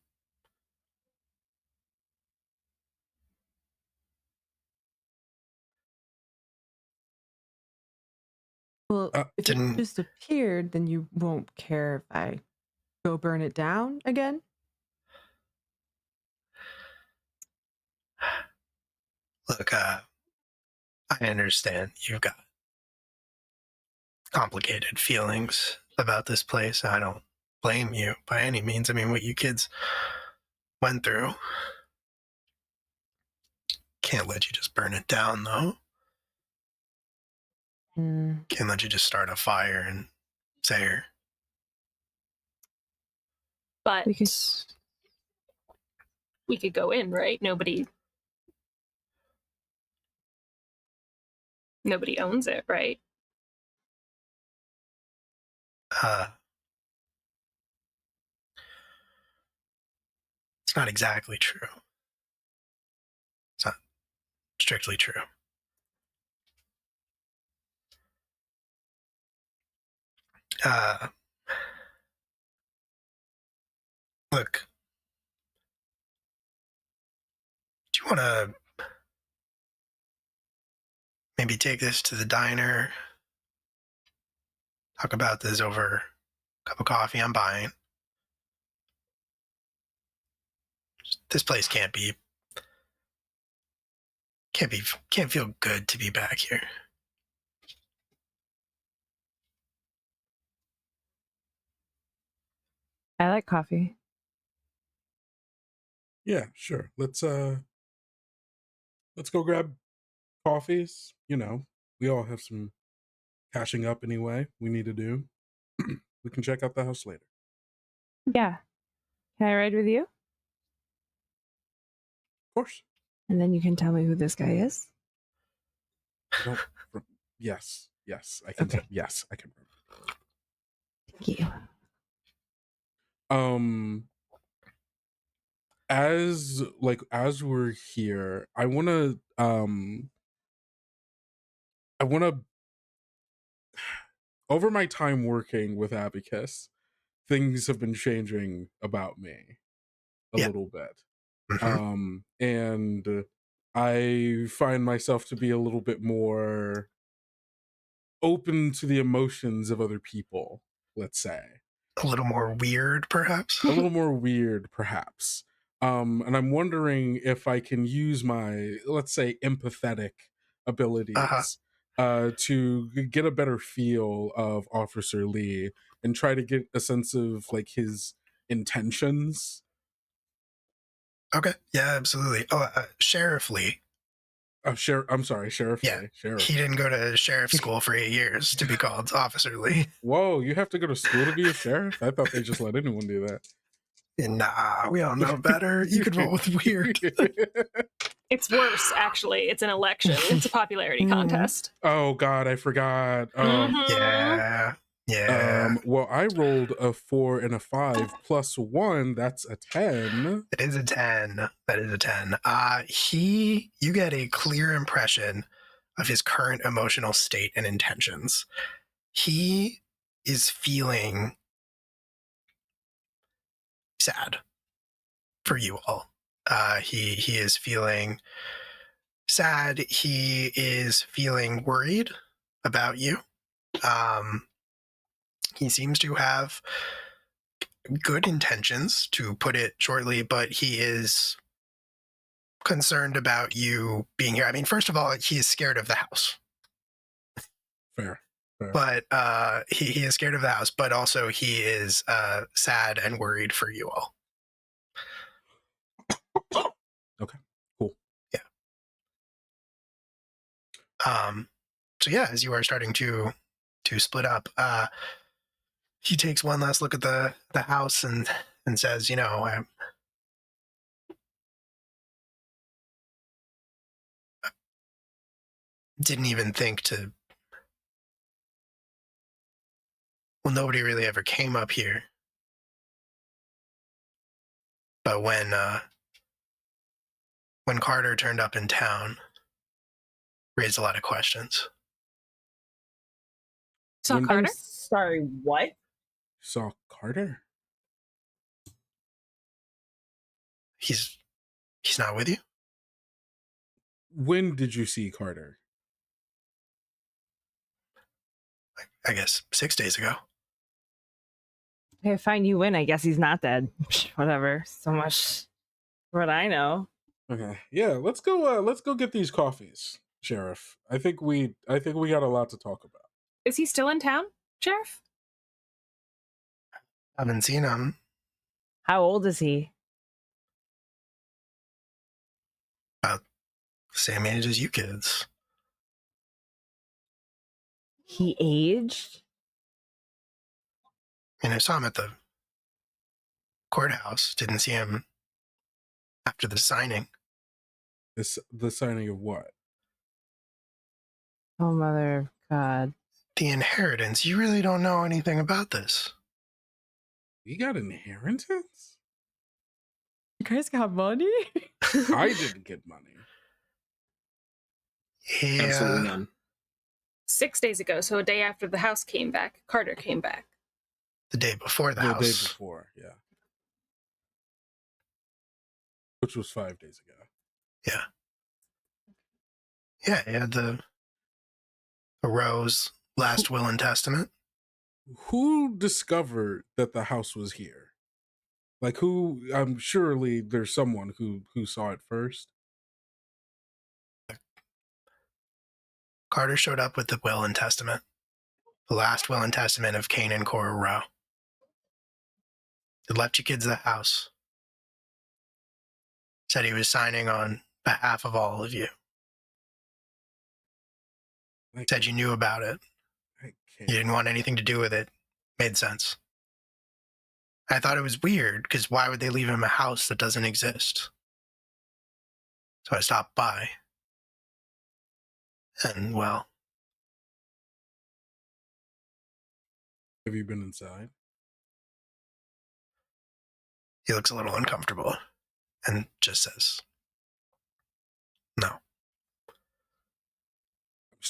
Well, if didn't- it just appeared, then you won't care if I go burn it down again? Look, I understand you've got complicated feelings about this place. I don't blame you by any means. I mean, what you kids went through. Can't let you just burn it down, though. Can't let you just start a fire and say her. But We could go in, right? Nobody owns it, right? It's not exactly true. It's not strictly true. Look, do you want to maybe take this to the diner? Talk about this over a cup of coffee I'm buying. This place can't feel good to be back here. I like coffee. yeah, sure. Let's go grab coffees. You know, we all have some catching up anyway we need to do. We can check out the house later. Yeah. Can I ride with you? Of course. And then you can tell me who this guy is? Yes, I can. Okay. Yes, I can. Thank you. As we're here, I wanna over my time working with Abacus, things have been changing about me a little bit. Mhm. And I find myself to be a little bit more open to the emotions of other people, let's say. A little more weird, perhaps. A little more weird, perhaps. And I'm wondering if I can use my, let's say, empathetic abilities to get a better feel of Officer Lee and try to get a sense of like his intentions. Okay. Yeah, absolutely. Oh, Sheriff Lee. I'm sorry, Sheriff Yeah. Lee. Sheriff. He didn't go to sheriff school for 8 years to be called Officer Lee. Whoa, you have to go to school to be a sheriff? I thought they just let anyone do that. Nah, we all know better. You could roll with weird. It's worse, actually. It's an election. It's a popularity contest. Oh God, I forgot. Yeah. Well, I rolled a 4 and a 5 plus 1. That's a 10. It is a 10. That is a 10. You get a clear impression of his current emotional state and intentions. He is feeling sad for you all. He is feeling sad. He is feeling worried about you. He seems to have good intentions, to put it shortly, but he is concerned about you being here. I mean, first of all, he is scared of the house. Fair. But he is scared of the house, but also he is sad and worried for you all. Okay, cool. Yeah. So yeah, as you are starting to split up, he takes one last look at the house and says, I didn't even think to. Well, nobody really ever came up here. But when Carter turned up in town, raised a lot of questions. Saw Carter? I'm sorry, what? Saw Carter? He's not with you? When did you see Carter? I guess 6 days ago. Okay, fine, you win. I guess he's not dead. Whatever. So much for what I know. Okay. Yeah, let's go get these coffees, Sheriff. I think we got a lot to talk about. Is he still in town, Sheriff? I haven't seen him. How old is he? About the same age as you kids. He aged? I saw him at the courthouse. Didn't see him after the signing. The signing of what? Oh, mother of God. The inheritance. You really don't know anything about this. We got inheritance? You guys got money? I didn't get money. Yeah. Absolutely none. 6 days ago, so a day after the house came back, Carter came back. The day before the The house. day before, yeah. Which was 5 days ago. Yeah. Yeah, he had the Rose last will and testament. Who discovered that the house was here? Like who? Surely there's someone who saw it first. Carter showed up with the will and testament. The last will and testament of Kane and Cora Rowe. He left you kids the house. Said he was signing on behalf of all of you. Said you knew about it. You didn't want anything to do with it. Made sense. I thought it was weird, because why would they leave him a house that doesn't exist? So I stopped by. And, well... Have you been inside? He looks a little uncomfortable and just says, no.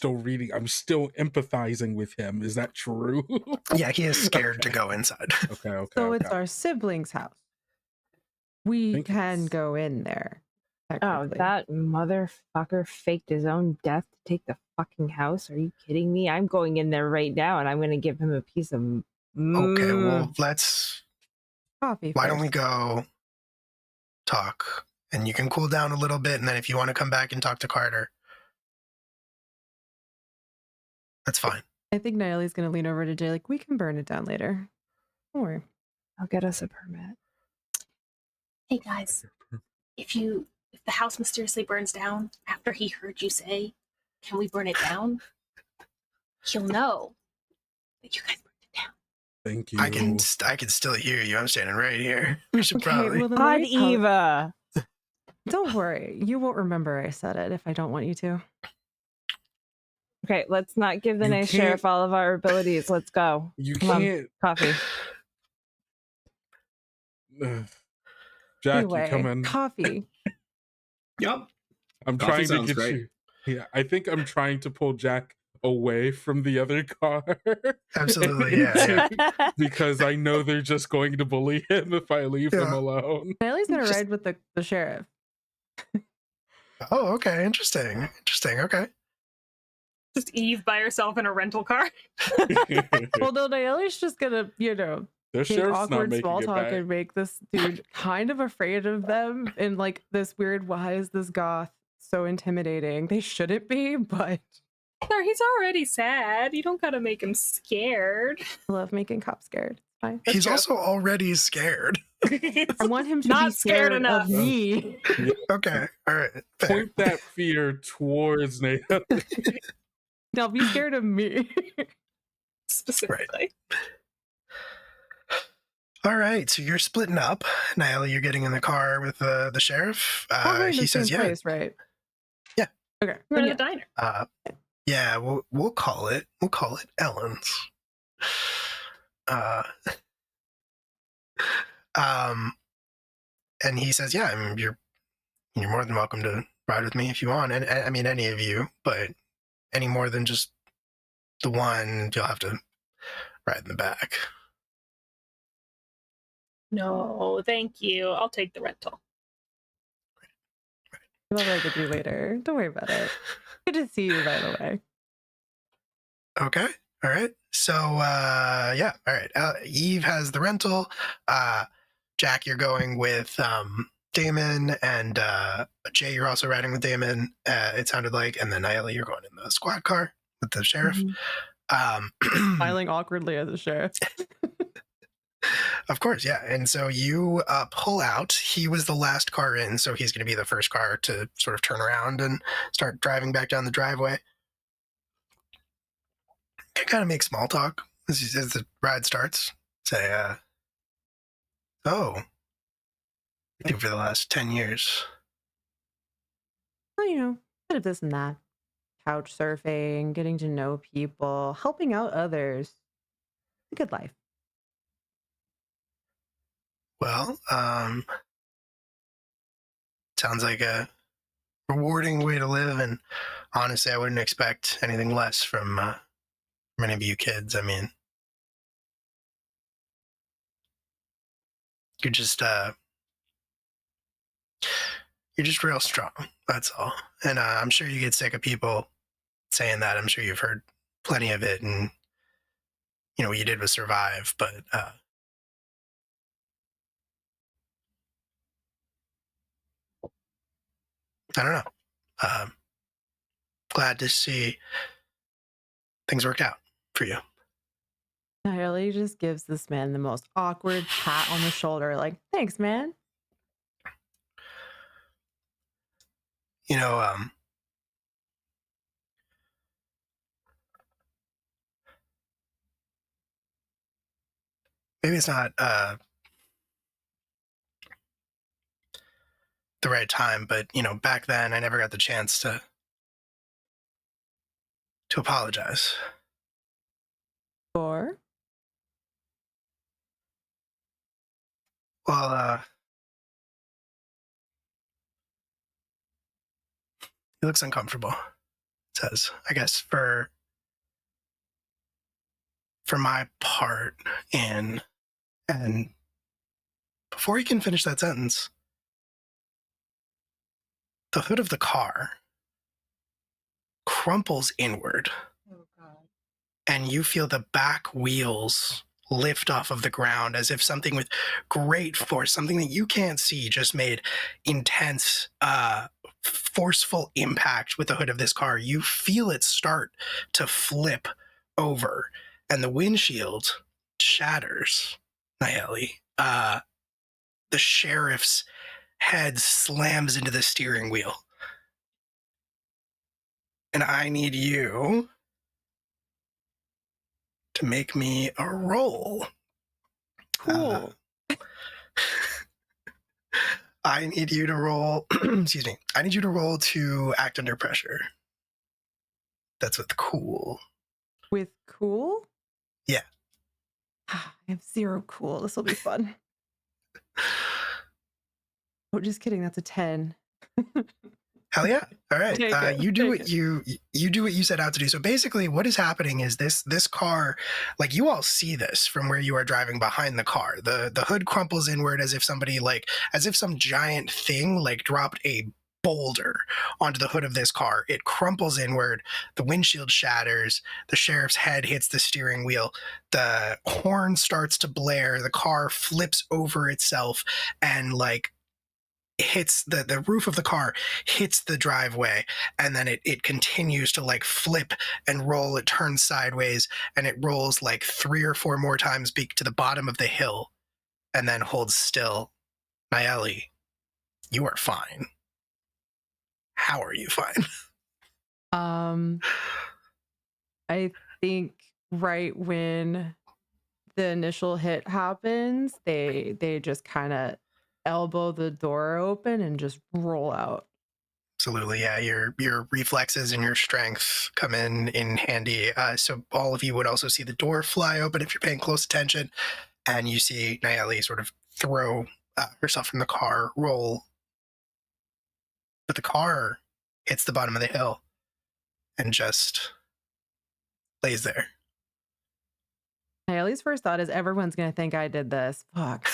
I'm still empathizing with him. Is that true? Yeah, he is scared to go inside. Okay. So it's our sibling's house. We can go in there. Oh, that motherfucker faked his own death to take the fucking house. Are you kidding me? I'm going in there right now and I'm going to give him a piece of Okay, well, let's... Coffee Why first. don't we go talk? And you can cool down a little bit, and then if you want to come back and talk to Carter, that's fine. I think Naeli's going to lean over to Jay like, we can burn it down later. Don't worry. I'll get us a permit. Hey guys, if the house mysteriously burns down after he heard you say, "Can we burn it down?" He'll know that you guys burned it down. Thank you. I can still hear you. I'm standing right here. We should probably... well, then let Odd me tell- Eva. Don't worry. You won't remember I said it if I don't want you to. Okay, let's not give the You nice can't- sheriff all of our abilities. Let's go. You Come on. can't. Coffee. Jack, Anyway, you come in. coffee. Yep. I'm Coffee trying to sounds get great. you. Yeah, I think I'm trying to pull Jack away from the other car. Absolutely, yeah. Because I know they're just going to bully him if I leave him Yeah. alone. Naeli's going to Just- ride with the sheriff. Oh, okay. Interesting. Okay. Just Eve by herself in a rental car. Well, no, Naeli's just going to, Their make sheriff's not awkward making small it talk back. and make this dude kind of afraid of them in like this weird, why is this goth so intimidating? They shouldn't be, but No, he's already sad. You don't gotta make him scared. I love making cops scared. Fine. He's also already scared. I want him to Not be scared enough. of me. Okay. All right. Fair. Point that fear towards Nathan. Now be scared of me. Specifically. All right. So you're splitting up. Naila, you're getting in the car with the sheriff. We're going to He the says, same yeah. place, right? Yeah. Okay. We're then in yeah. the diner. Yeah, we'll call it Ellen's. And he says, yeah, I mean, you're more than welcome to ride with me if you want, and I mean any of you, but any more than just the one, you'll have to ride in the back. No, thank you. I'll take the rental. We'll ride with you later. Don't worry about it. Good to see you, by the way. Okay. All right. So, yeah. All right. Eve has the rental. Jack, you're going with Damon, and Jay, you're also riding with Damon, it sounded like. And then Naila, you're going in the squad car with the sheriff. Smiling awkwardly as a sheriff. Of course, yeah. And so you pull out. He was the last car in, so he's going to be the first car to sort of turn around and start driving back down the driveway. Can kind of make small talk as the ride starts. Say, oh, I think for the last 10 years. Well, you know, bit of this and that. Couch surfing, getting to know people, helping out others. A good life. Well, sounds like a rewarding way to live, and honestly, I wouldn't expect anything less from any of you kids. I mean, you're just real strong. That's all. And I'm sure you get sick of people saying that. I'm sure you've heard plenty of it, and you know what you did was survive. But I don't know. Glad to see things worked out for you. Naomi just gives this man the most awkward pat on the shoulder, like, thanks, man. You know, maybe it's not the right time, but you know, back then I never got the chance to apologize. Or Well, he looks uncomfortable. Says, I guess for my part in, and before he can finish that sentence, the hood of the car crumples inward. Oh, God. And you feel the back wheels lift off of the ground as if something with great force, something that you can't see, just made intense, forceful impact with the hood of this car. You feel it start to flip over, and the windshield shatters, Nayeli. The sheriff's head slams into the steering wheel. And I need you to make me a roll. Cool. I need you to roll, excuse me, I need you to roll to act under pressure. That's with cool. With cool? Yeah. I have 0 cool. This will be fun. Oh, just kidding. That's a 10. Hell yeah! All right, you do Take what you do what you set out to do. So basically, what is happening is this car, like you all see this from where you are driving behind the car. The hood crumples inward as if some giant thing like dropped a boulder onto the hood of this car. It crumples inward. The windshield shatters. The sheriff's head hits the steering wheel. The horn starts to blare. The car flips over itself and like hits the roof of the car, hits the driveway, and then it continues to like flip and roll. It turns sideways and it rolls like 3 or 4 more times to the bottom of the hill and then holds still. Nayeli, you are fine. How are you fine? I think right when the initial hit happens, they just kind of elbow the door open and just roll out. Absolutely, yeah. Your reflexes and your strength come in handy. So all of you would also see the door fly open if you're paying close attention, and you see Nayeli sort of throw herself from the car, roll, but the car hits the bottom of the hill and just lays there. Nayeli's first thought is everyone's gonna think I did this. Fuck.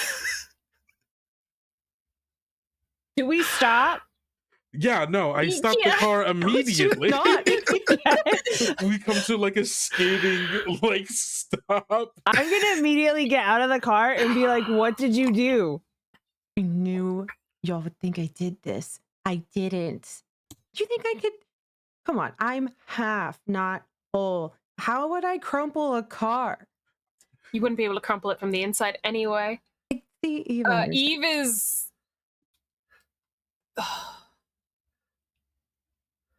Do we stop? Yeah, no, I stopped the car immediately. We come to like a skating like stop. I'm gonna immediately get out of the car and be like, what did you do? I knew y'all would think I did this. I didn't. Do you think I could? Come on, I'm half, not whole. How would I crumple a car? You wouldn't be able to crumple it from the inside anyway. See, Eve, Eve is...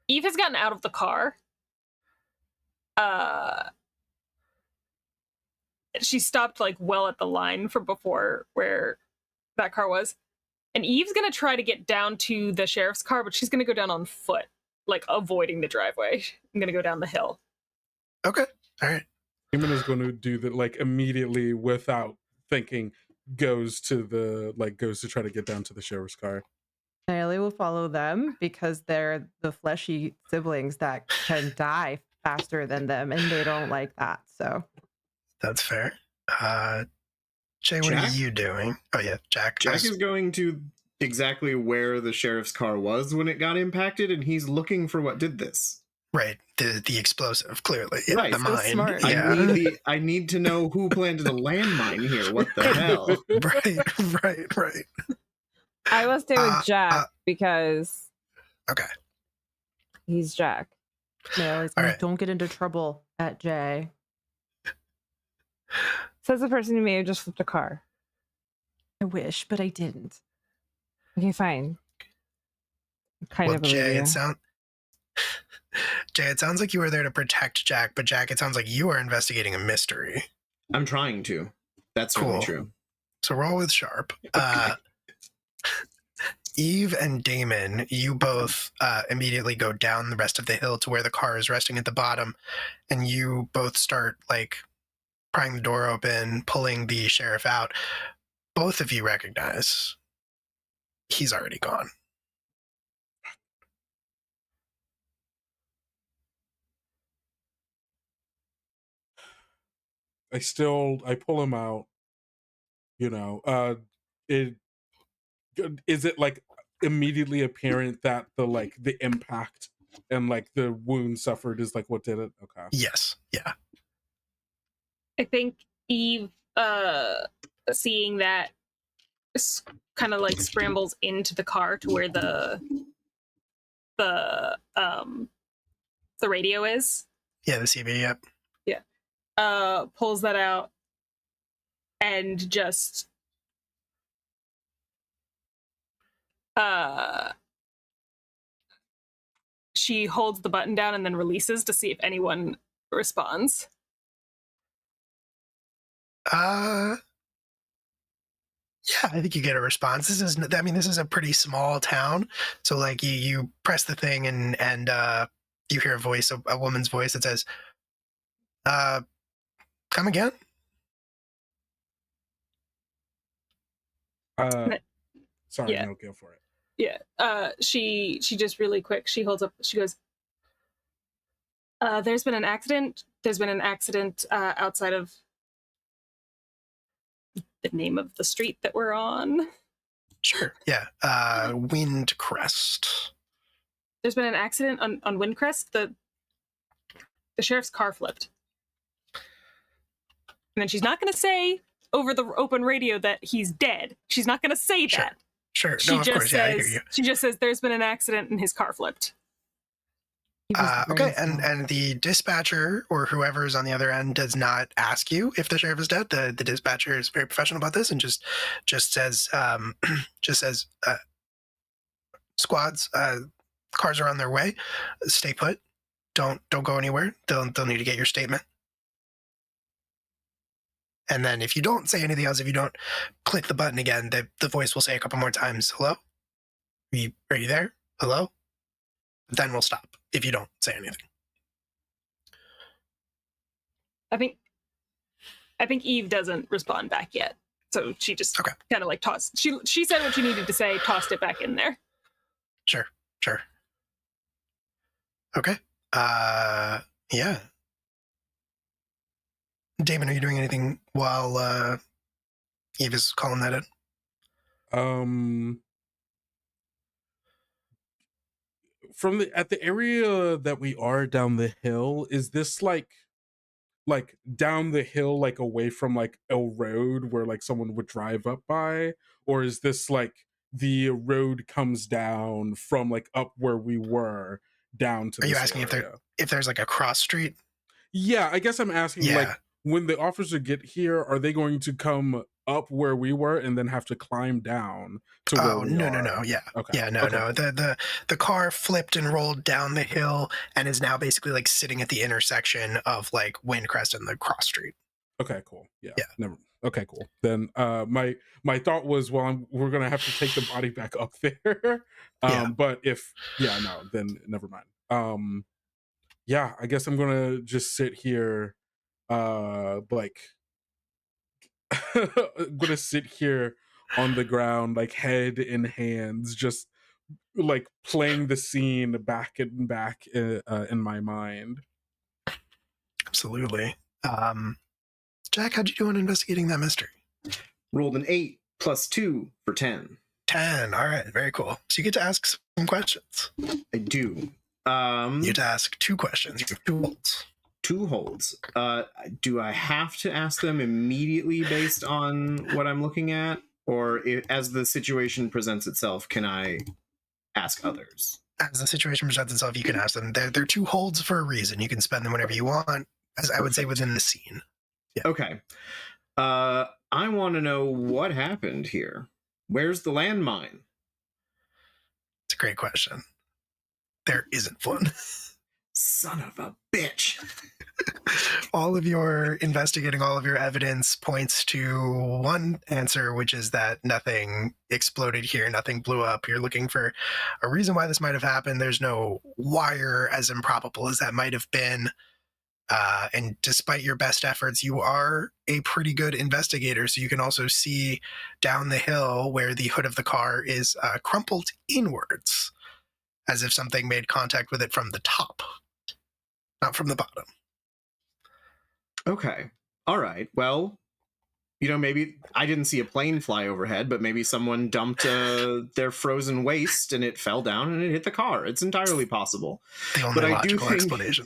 Eve has gotten out of the car. She stopped like well at the line from before where that car was. And Eve's gonna try to get down to the sheriff's car, but she's gonna go down on foot, like avoiding the driveway. I'm gonna go down the hill. Okay, all right. Eamon is going to do that like immediately without thinking. Goes to try to get down to the sheriff's car. Nayeli will follow them because they're the fleshy siblings that can die faster than them, and they don't like that. So That's fair. Jay, what are you doing? Oh yeah, Jack. Jack is going to exactly where the sheriff's car was when it got impacted, and he's looking for what did this. Right, the explosive, clearly. Yeah, right, the so mine. Smart. Yeah. I need to know who planted a landmine here. What the hell? Right. I will stay with Jack because okay, he's Jack. Nayeli's All going, right. don't get into trouble at Jay. Says the person who may have just flipped a car. I wish, but I didn't. Okay, fine. Kind well, of believe you. Jay, it sounds like you were there to protect Jack, but Jack, it sounds like you are investigating a mystery. I'm trying to. That's certainly true. So roll with sharp. Eve and Damon, you both immediately go down the rest of the hill to where the car is resting at the bottom, and you both start like prying the door open, pulling the sheriff out. Both of you recognize he's already gone. I pull him out. You know, is it like immediately apparent that the impact and like the wound suffered is like what did it? Okay. Yes. Yeah. I think Eve seeing that, kind of like scrambles into the car to where the radio is. Yeah, the CB. Yep. Yeah. Pulls that out and just she holds the button down and then releases to see if anyone responds. Yeah, I think you get a response. This is a pretty small town. So like you press the thing and you hear a voice, a woman's voice that says, come again? Sorry, Yeah. no, go for it. Yeah. She just really quick, she holds up, she goes, there's been an accident. There's been an accident outside of the name of the street that we're on. Sure. Yeah. Windcrest. There's been an accident on Windcrest. The sheriff's car flipped. And then she's not going to say over the open radio that he's dead. She's not going to say that. Sure. She No, of just course. says, Yeah, I hear you. She just says there's been an accident and his car flipped. Okay, and the dispatcher or whoever is on the other end does not ask you if the sheriff is dead. The dispatcher is very professional about this and just says squads, cars are on their way. Stay put. Don't go anywhere. They'll need to get your statement. And then if you don't say anything else, if you don't click the button again, the voice will say a couple more times, hello? Are you there? Hello? Then we'll stop if you don't say anything. I think Eve doesn't respond back yet. So she just kind of like tossed. She said what she needed to say, tossed it back in there. Sure. Okay. Yeah. Damon, are you doing anything while Eve is calling that in? From at the area that we are down the hill, is this like down the hill, like away from like a road where like someone would drive up by, or is this like the road comes down from like up where we were down to? Are you asking if there's like a cross street? Yeah, I guess I'm asking like when the officer get here, are they going to come up where we were and then have to climb down to where we are? No. Yeah. Okay. Yeah, no. The car flipped and rolled down the hill and is now basically like sitting at the intersection of like Windcrest and the cross street. Okay, cool. Yeah. Okay, cool. Then my thought was, well, we're gonna have to take the body back up there. But then never mind. Yeah, I guess I'm gonna just sit here like I'm gonna sit here on the ground, like head in hands, just like playing the scene back and back in my mind. Absolutely. Jack, how'd you do on investigating that mystery? Rolled an 8 + 2 for 10. 10. All right, very cool. So you get to ask some questions. I do. You get to ask 2 questions. You have 2 holds. 2 holds. Do I have to ask them immediately based on what I'm looking at? Or as the situation presents itself, can I ask others? As the situation presents itself, you can ask them. They're 2 holds for a reason. You can spend them whenever you want, as I would say within the scene. Yeah. Okay. I want to know what happened here. Where's the landmine? It's a great question. There isn't one. Son of a bitch. All of your investigating, all of your evidence points to one answer, which is that nothing exploded here, nothing blew up. You're looking for a reason why this might have happened. There's no wire, as improbable as that might have been. And despite your best efforts, you are a pretty good investigator. So you can also see down the hill where the hood of the car is crumpled inwards, as if something made contact with it from the top, not from the bottom. Okay. All right. Well, maybe I didn't see a plane fly overhead, but maybe someone dumped their frozen waste and it fell down and it hit the car. It's entirely possible. The only logical explanation.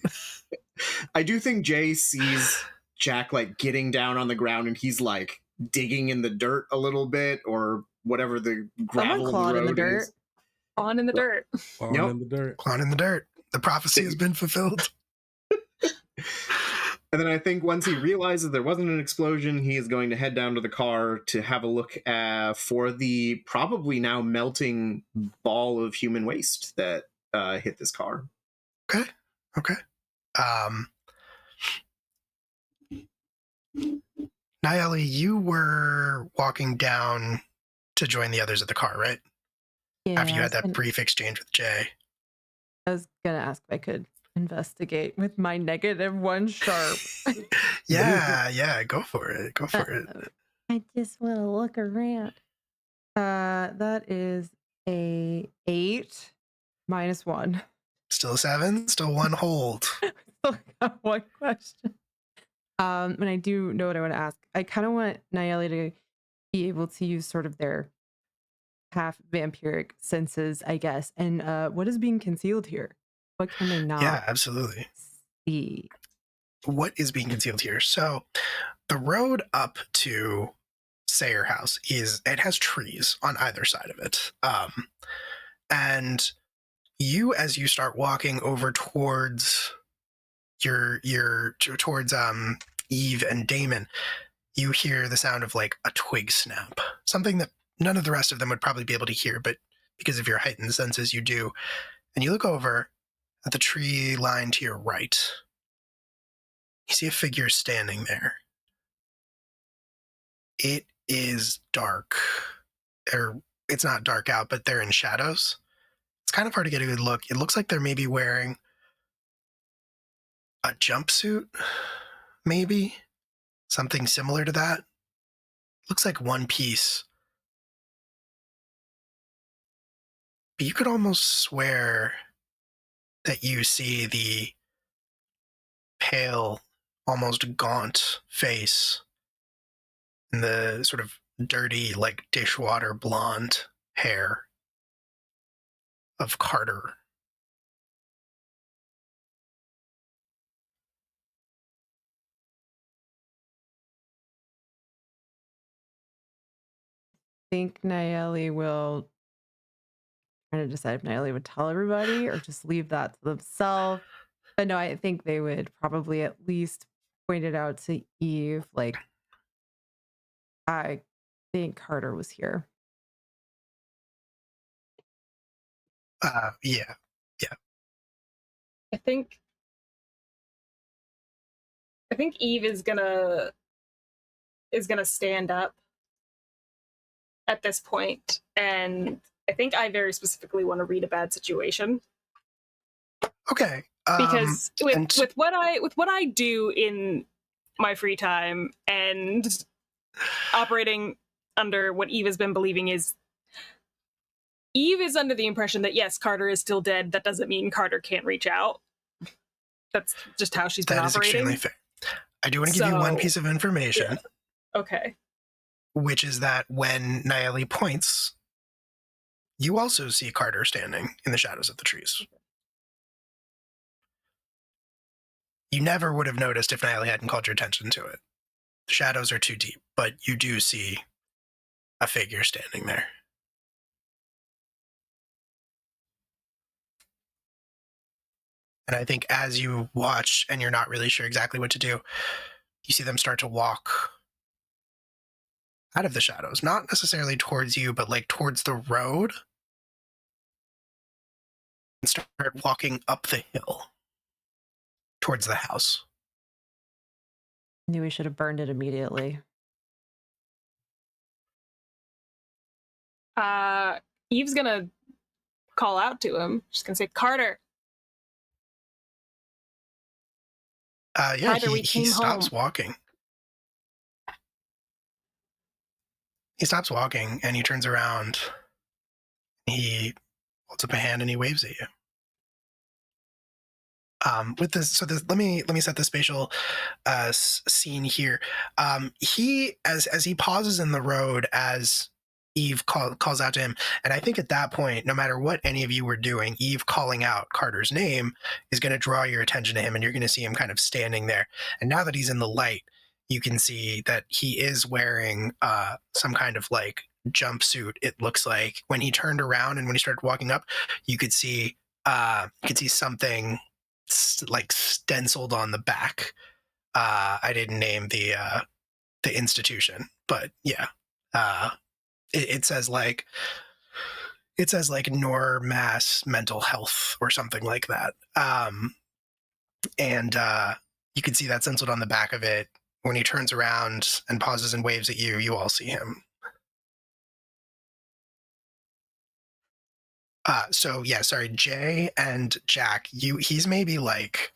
I do think Jay sees Jack like getting down on the ground and he's like digging in the dirt a little bit or whatever the gravel of the road in the dirt. is. On in the dirt. On in the dirt. On in the dirt. The prophecy has been fulfilled. And then I think once he realizes there wasn't an explosion, he is going to head down to the car to have a look for the probably now melting ball of human waste that hit this car. Okay. Nayeli, you were walking down to join the others at the car, right? Yeah, After you had that brief exchange with Jay. I was gonna ask if I could investigate with my -1 sharp. Yeah, go for it. I just want to look around. That is a 8 -1. Still 7, still 1 hold. Still got 1 question. And I do know what I want to ask. I kind of want Nayeli to be able to use sort of their half vampiric senses, I guess. And what is being concealed here? What can they not? Yeah, absolutely. See. What is being concealed here? So the road up to Sayer House it has trees on either side of it. And you, as you start walking over towards towards Eve and Damon, you hear the sound of like a twig snap, something that none of the rest of them would probably be able to hear, but because of your heightened senses, you do. And you look over at the tree line to your right. You see a figure standing there. It is dark. Or it's not dark out, but they're in shadows. It's kind of hard to get a good look. It looks like they're maybe wearing a jumpsuit, maybe. Something similar to that. Looks like one piece. But you could almost swear that you see the pale, almost gaunt face and the sort of dirty, like dishwater blonde hair of Carter. I think Nayeli will trying to decide if Nayeli would tell everybody or just leave that to themselves. But no, I think they would probably at least point it out to Eve. Like, I think Carter was here. Yeah. I think Eve is gonna stand up at this point, and I think I very specifically want to read a bad situation. Okay. Because with what I do in my free time and operating under what Eve has been believing is Eve is under the impression that yes, Carter is still dead. That doesn't mean Carter can't reach out. That's just how she's been operating. That is extremely fair. I do want to give you one piece of information. Yeah. Okay. Which is that when Nayeli points, you also see Carter standing in the shadows of the trees. You never would have noticed if Nayeli hadn't called your attention to it. The shadows are too deep, but you do see a figure standing there. And I think as you watch and you're not really sure exactly what to do, you see them start to walk out of the shadows, not necessarily towards you, but like towards the road, and start walking up the hill towards the house. Knew we should have burned it immediately. Eve's gonna call out to him. She's gonna say, Carter. Yeah, Carter, he stops walking. He stops walking and he turns around. He holds up a hand and he waves at you. With this, let me set the spatial scene here. He as he pauses in the road as Eve calls out to him. And I think at that point, no matter what any of you were doing, Eve calling out Carter's name is going to draw your attention to him, and you're going to see him kind of standing there. And now that he's in the light, you can see that he is wearing some kind of like jumpsuit. It looks like when he turned around and when he started walking up, you could see something like stenciled on the back. I didn't name the institution, but yeah. It says like Normass Mental Health or something like that. And you can see that stenciled on the back of it. When he turns around and pauses and waves at you, you all see him. So yeah, sorry, Jay and Jack, he's maybe like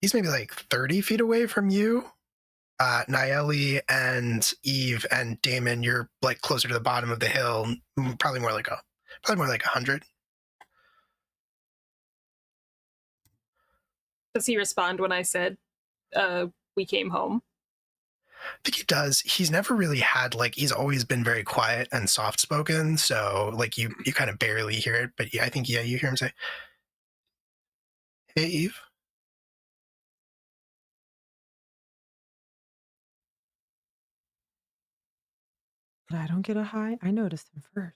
30 feet away from you. Nayeli and Eve and Damon, you're like closer to the bottom of the hill, probably more like 100. Does he respond when I said we came home? I think he does. He's never really had he's always been very quiet and soft spoken, so like you kind of barely hear it, but I think you hear him say, "Hey, Eve." But I don't get a hi. I noticed him first.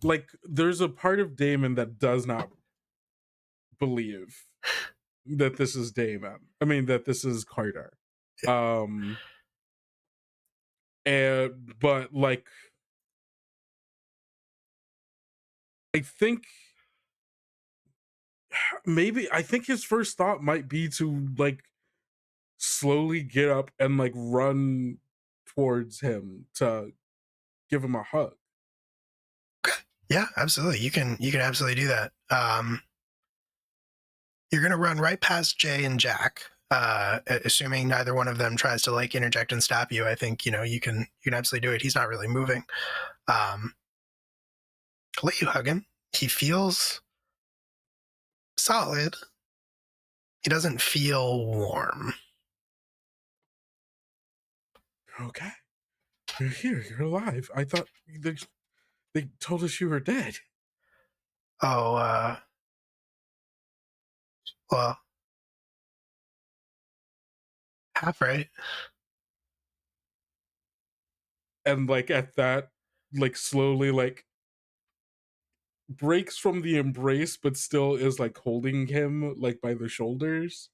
Like, there's a part of Damon that does not believe that this is Damon. I mean, that this is Carter. But like, I think his first thought might be to like slowly get up and like run towards him to give him a hug. Yeah, absolutely. You can absolutely do that. You're gonna run right past Jay and Jack, assuming neither one of them tries to like interject and stop you. I think you can absolutely do it. He's not really moving. I'll let you hug him. He feels solid. He doesn't feel warm. Okay, you're here. You're alive. I thought they told us you were dead. Oh, well, half right. And like at that, like slowly like breaks from the embrace, but still is like holding him like by the shoulders.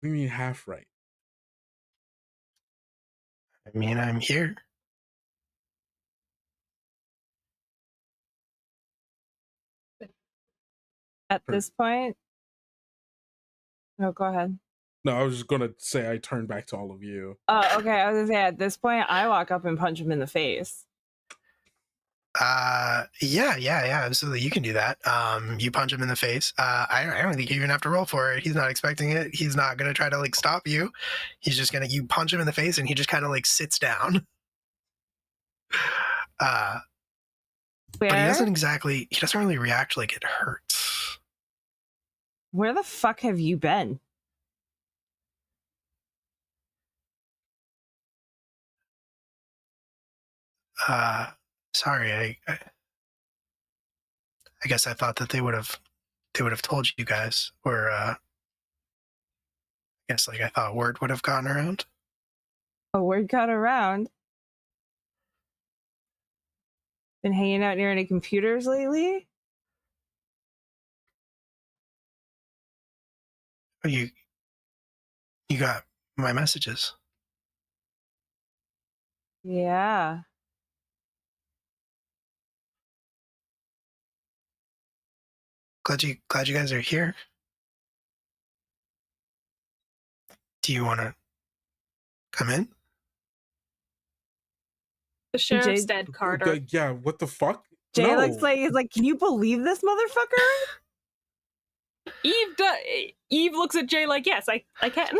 What do you mean half right? I mean, I'm here. At this point, no, go ahead. No, I was just gonna say I turn back to all of you. Oh, okay. I was gonna say at this point, I walk up and punch him in the face. Yeah, absolutely. You can do that. You punch him in the face. I don't think you even have to roll for it. He's not expecting it. He's not gonna try to like stop you. He's just you punch him in the face and he just kind of like sits down. But he doesn't really react like it hurts. Where the fuck have you been? Sorry, I guess I thought that they would have told you guys, or I guess like I thought word would have gotten around. A word got around. Been hanging out near any computers lately? Oh, you got my messages. Yeah. Glad you guys are here. Do you want to come in? The sheriff's dead, Carter. Yeah, what the fuck? Jay looks like he's like, can you believe this motherfucker? Eve looks at Jay like, yes, I can.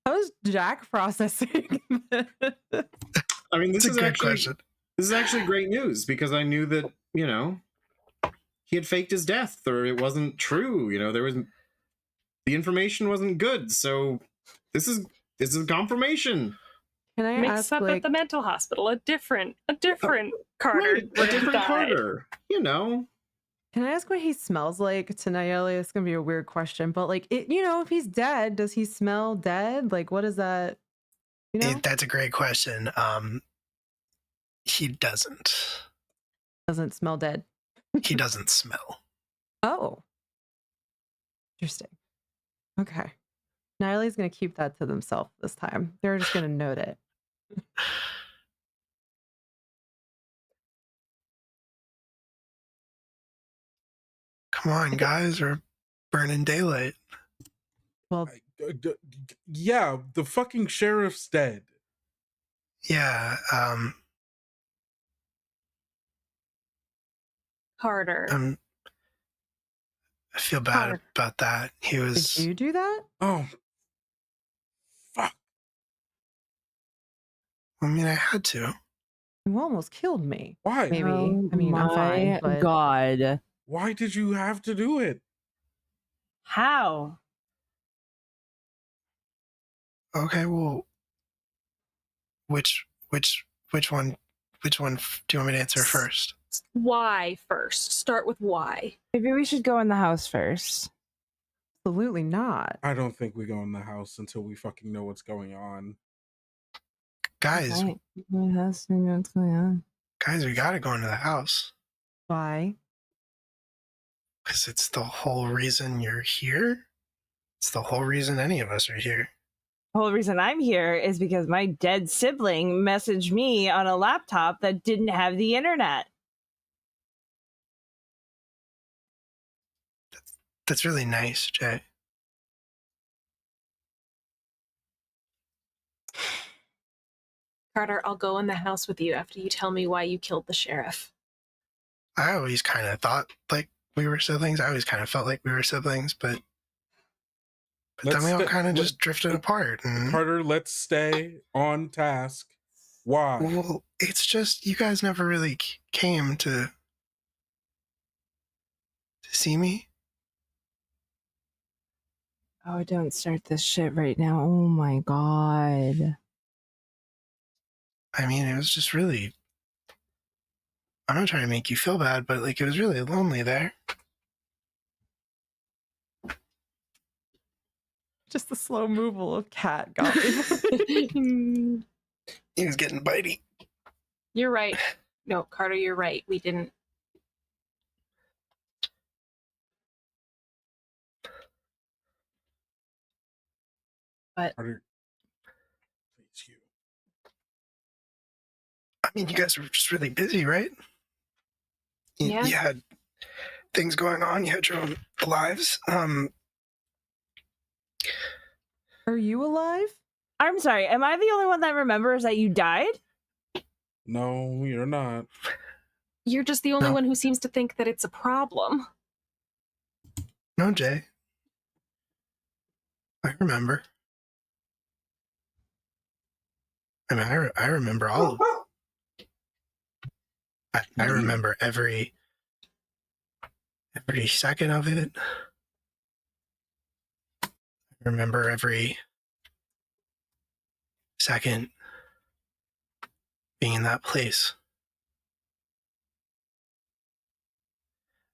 How is Jack processing? I mean, this It's is a good actually question. This is actually great news because I knew that, he had faked his death or it wasn't true. The information wasn't good. So this is confirmation. Can I Mix ask, up like, at the mental hospital, a different Carter. Right, a different died. Carter. Can I ask what he smells like to Nayeli? It's gonna be a weird question, but like, if he's dead, does he smell dead? Like, what is that? That's a great question. He doesn't. Doesn't smell dead. He doesn't smell. Oh, interesting. Okay, Nayeli's gonna keep that to themselves this time. They're just gonna note it. Come on, guys, we're burning daylight. Well, yeah, the fucking sheriff's dead. Yeah, Carter. I feel bad about that. He was. Did you do that? Oh, fuck. I mean, I had to. You almost killed me. Why? Maybe. Oh I mean, I'm fine. But... God. Why did you have to do it? How? Okay, well, which one do you want me to answer first? Why first? Start with why. Maybe we should go in the house first. Absolutely not. I don't think we go in the house until we fucking know what's going on. Guys, Right. In the house, we know what's going on. guys, we gotta go into the house. Why? Because it's the whole reason you're here. It's the whole reason any of us are here. The whole reason I'm here is because my dead sibling messaged me on a laptop that didn't have the internet. That's really nice, Jay. Carter, I'll go in the house with you after you tell me why you killed the sheriff. I always kind of thought like we were siblings. I always kind of felt like we were siblings, but then we all kind of just drifted apart. And Carter, let's stay on task. Why? well, it's just you guys never really came to see me. Oh, don't start this shit right now. Oh my God. I mean, it was just really. I'm not trying to make you feel bad, but like it was really lonely there. Just the slow movable of cat got me. He was getting bitey. You're right. No, Carter, you're right. We didn't. But Carter, please, you. I mean, you guys were just really busy, right? Yeah. You had things going on. You had your own lives. Are you alive? I'm sorry. Am I the only one that remembers that you died? No, you're not. you're just the only No. one who seems to think that it's a problem. No, Jay. I remember. I mean, I remember all of it. I remember every second of it. I remember every second being in that place.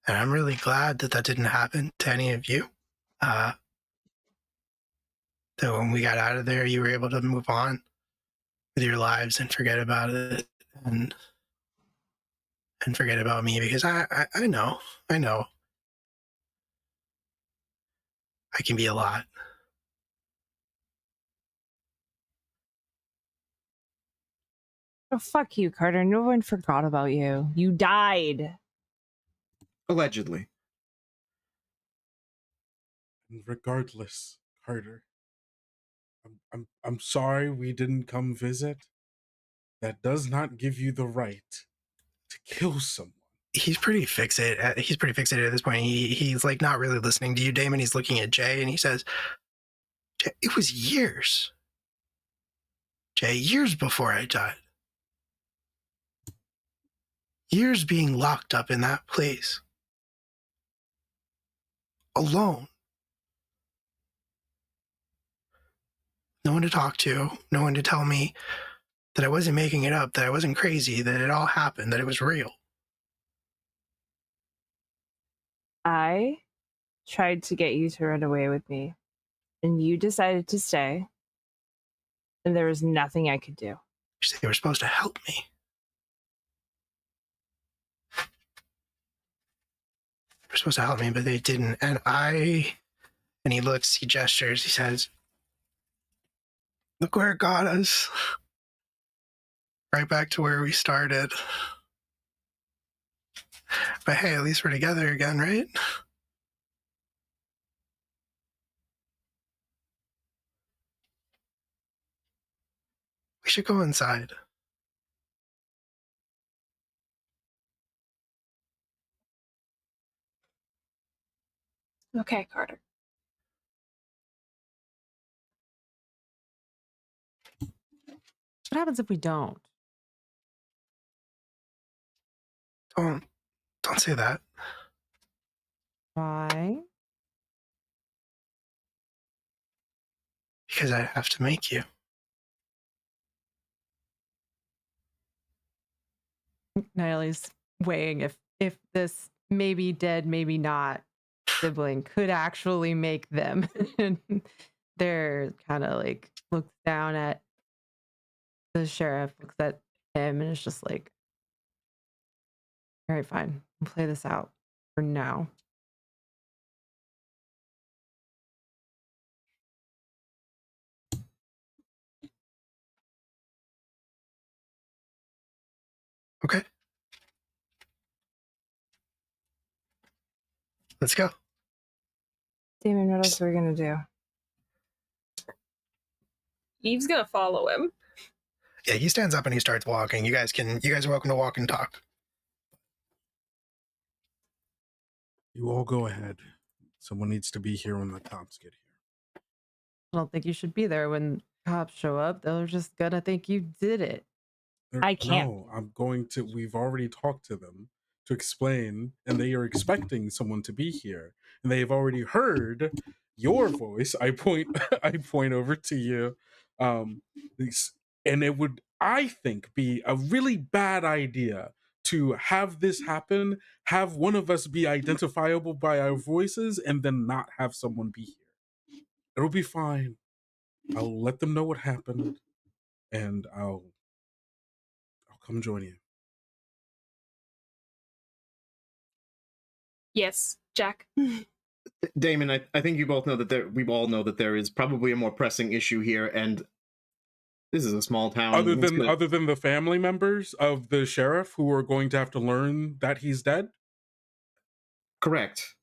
And I'm really glad that that didn't happen to any of you. That when we got out of there, you were able to move on with your lives and forget about it and forget about me, because I know I can be a lot. Oh, fuck you, Carter. No one forgot about you. You died. Allegedly. And regardless, Carter, I'm sorry we didn't come visit. That does not give you the right to kill someone. He's pretty fixated. He's pretty fixated at this point. He's like not really listening to you, Damon. He's looking at Jay and he says, Jay, it was years. Jay, years before I died. years being locked up in that place. Alone. No one to talk to, no one to tell me that I wasn't making it up, that I wasn't crazy, that it all happened, that it was real. I tried to get you to run away with me, and you decided to stay, and there was nothing I could do. They were supposed to help me. They were supposed to help me, but they didn't. And he looks, he gestures, he says, look where it got us. Right back to where we started. But hey, at least we're together again, right? We should go inside. Okay, Carter. What happens if we don't? Don't say that. Why? Because I have to make you. Niley's weighing if this maybe dead, maybe not sibling could actually make them. And they're kind of like looks down at the sheriff, looks at him, and is just like, all right, fine. We'll play this out for now. Okay. Let's go. Damon, what else are we gonna do? Eve's gonna follow him. Yeah, he stands up and he starts walking. You guys are welcome to walk and talk. You all go ahead. Someone needs to be here when the cops get here. I don't think you should be there when cops show up. They're just gonna think you did it. I can't. No, I'm going to. We've already talked to them to explain, and they are expecting someone to be here, and they have already heard your voice. I point over to you, and it would, I think, be a really bad idea to have this happen, have one of us be identifiable by our voices, and then not have someone be here. It'll be fine. I'll let them know what happened, and I'll come join you. Yes, Jack. Damon, I think you both know that we all know that there is probably a more pressing issue here, and this is a small town. Other than the family members of the sheriff who are going to have to learn that he's dead? Correct.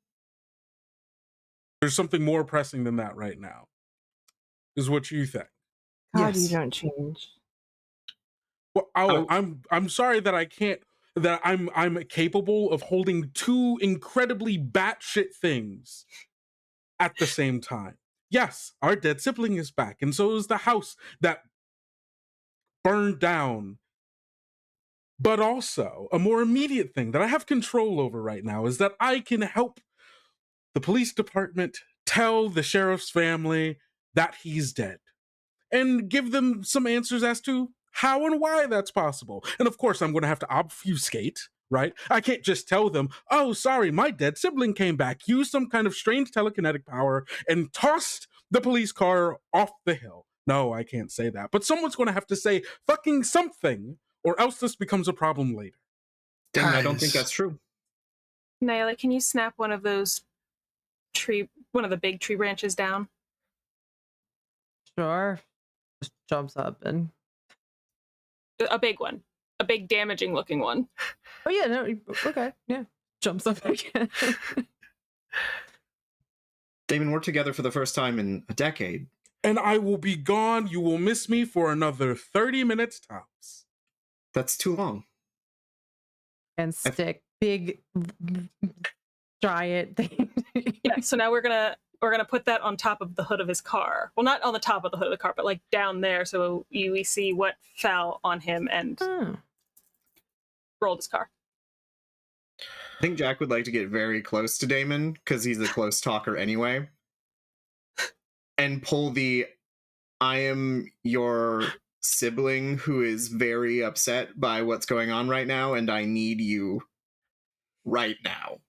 There's something more pressing than that right now, is what you think. God, Yes. you don't change. Well, I'm sorry that I can't. That I'm capable of holding two incredibly batshit things at the same time. Yes, our dead sibling is back, and so is the house that burned down. But also, a more immediate thing that I have control over right now is that I can help the police department tell the sheriff's family that he's dead and give them some answers as to how and why that's possible. And of course, I'm going to have to obfuscate, right? I can't just tell them, oh, sorry, my dead sibling came back, used some kind of strange telekinetic power, and tossed the police car off the hill. No, I can't say that. But someone's going to have to say fucking something, or else this becomes a problem later. Damon, I don't think that's true. Nyla, can you snap one of the big tree branches down? Sure. Just jumps up and A big one. A big damaging looking one. oh yeah, no, okay, yeah. Jumps up again. Damon, we're together for the first time in a decade. And I will be gone. You will miss me for another 30 minutes tops. That's too long. And stick big giant thing. Yeah, so now we're gonna put that on top of the hood of his car. Well, not on the top of the hood of the car, but like down there, so we see what fell on him and rolled his car. I think Jack would like to get very close to Damon because he's a close talker anyway, and pull the "I am your sibling who is very upset by what's going on right now, and I need you right now.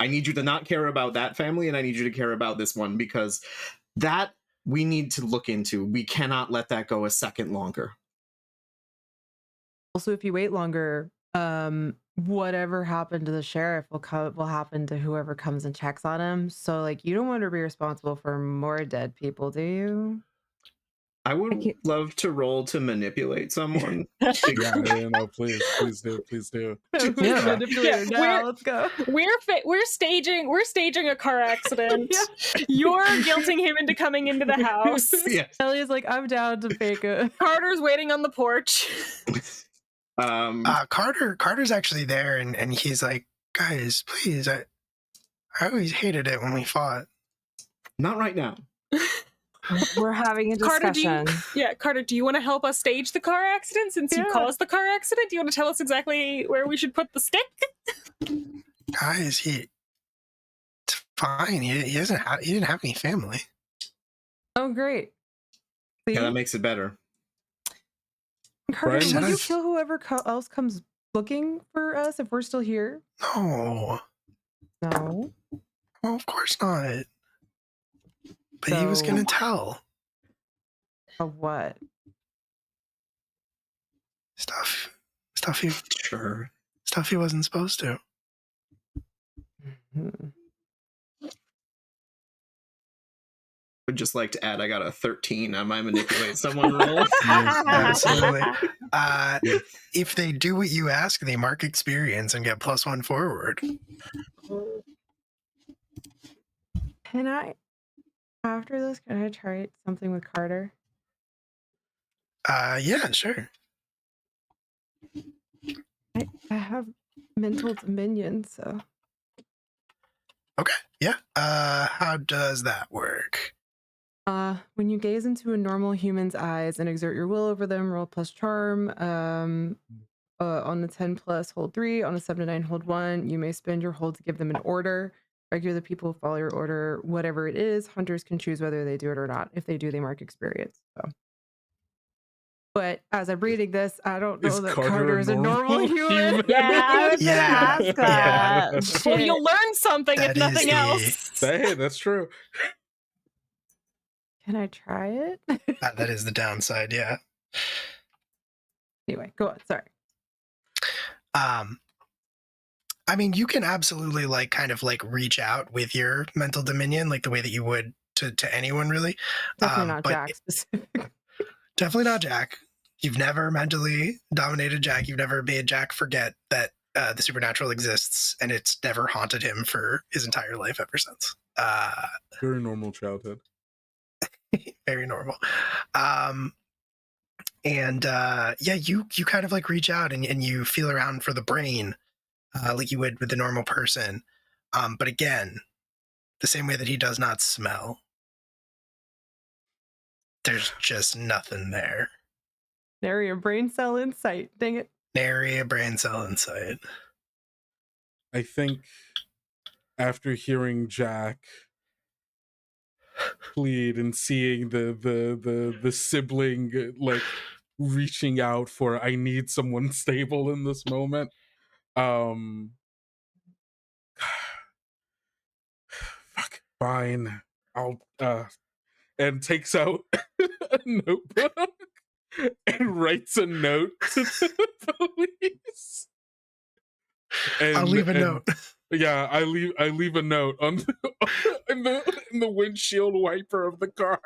I need you to not care about that family, and I need you to care about this one, because that we need to look into. We cannot let that go a second longer." Also, if you wait longer, whatever happened to the sheriff will happen to whoever comes and checks on him. So, like, you don't want to be responsible for more dead people, do you? I would love to roll to manipulate someone. No, please do. Manipulator now. Let's go. We're staging a car accident. You're guilting him into coming into the house. Yes. Ellie's like, I'm down to fake it. Carter's waiting on the porch. Carter's actually there, and he's like, guys, please, I always hated it when we fought. Not right now. We're having a discussion. Carter, do you want to help us stage the car accident since you caused the car accident? Do you want to tell us exactly where we should put the stick? Guys, it's fine. He didn't have any family. Oh, great. See? Yeah, that makes it better. Carter, will you kill whoever else comes looking for us if we're still here? No. No. Well, of course not. But he was gonna tell. Of what? Stuff he wasn't supposed to. Mm-hmm. Would just like to add, I got a 13 on my manipulate someone roll. Absolutely. If they do what you ask, they mark experience and get +1 forward. Can I, after this, can I try something with Carter? Yeah, sure. I have mental dominion, so. Okay, yeah. How does that work? When you gaze into a normal human's eyes and exert your will over them, roll plus charm. On the 10+, hold 3. On a 7 to 9, hold 1. You may spend your hold to give them an order. Regular people follow your order, whatever it is. Hunters can choose whether they do it or not. If they do, they mark experience. So. But as I'm reading this, I don't know that Carter is a normal human. Yeah, I was gonna ask that. Yeah. Well, you'll learn something if nothing else. Hey, that's true. Can I try it? That is the downside, yeah. Anyway, go on. Sorry. I mean, you can absolutely kind of reach out with your mental dominion, like the way that you would to anyone, really. Definitely not Jack specific. Definitely not Jack. You've never mentally dominated Jack. You've never made Jack forget that the supernatural exists, and it's never haunted him for his entire life ever since. Very normal childhood. Very normal. You kind of reach out and you feel around for the brain, like you would with the normal person. But again, the same way that he does not smell. There's just nothing there. Nary a brain cell in sight. Dang it. Nary a brain cell in sight. I think after hearing Jack plead and seeing the sibling reaching out for, I need someone stable in this moment. Fuck, fine. I'll and takes out a notebook and writes a note to the police. I'll leave a note. Yeah, I leave a note on in the windshield wiper of the car.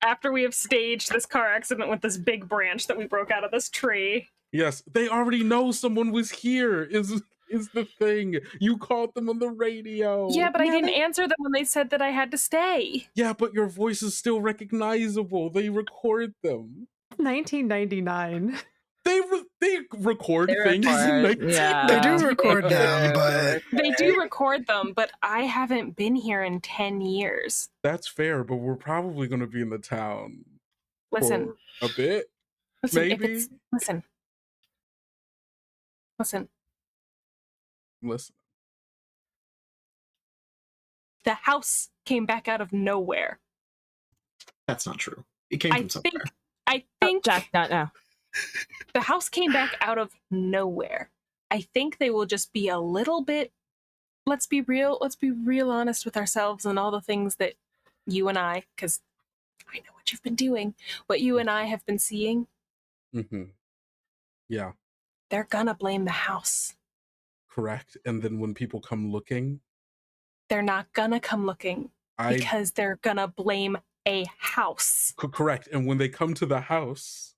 After we have staged this car accident with this big branch that we broke out of this tree. Yes, they already know someone was here. Is the thing. You called them on the radio. Yeah, but I didn't answer them when they said that I had to stay. Yeah, but your voice is still recognizable. They record them. 1999. They record things in 1999. Yeah. They do record them, but They do record them, but I haven't been here in 10 years. That's fair, but we're probably going to be in the town. Listen. For a bit. Listen, maybe. Listen. Listen. The house came back out of nowhere. That's not true. It came from somewhere. I think Jack, not now. the house came back out of nowhere. I think they will just be a little bit, let's be real honest with ourselves and all the things that you and I, because I know what you've been doing, what you and I have been seeing. Mm-hmm. Yeah. They're gonna blame the house. Correct. And then when people come looking, they're not gonna come looking because they're gonna blame a house. Correct. And when they come to the house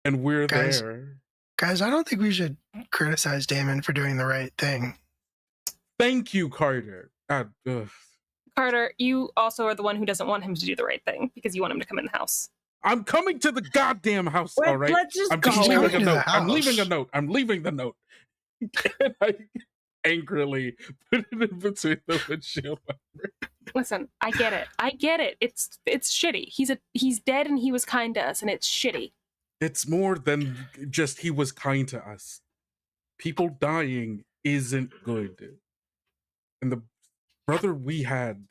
and we're there. Guys, I don't think we should criticize Damon for doing the right thing. Thank you, Carter. Carter, you also are the one who doesn't want him to do the right thing because you want him to come in the house. I'm coming to the goddamn house, all right? Let's just I'm go. just leaving a note. I'm I'm leaving the note. And I angrily put it in between the windshield. Listen, I get it. It's shitty. He's dead and he was kind to us, and it's shitty. It's more than just he was kind to us. People dying isn't good. And the brother we had,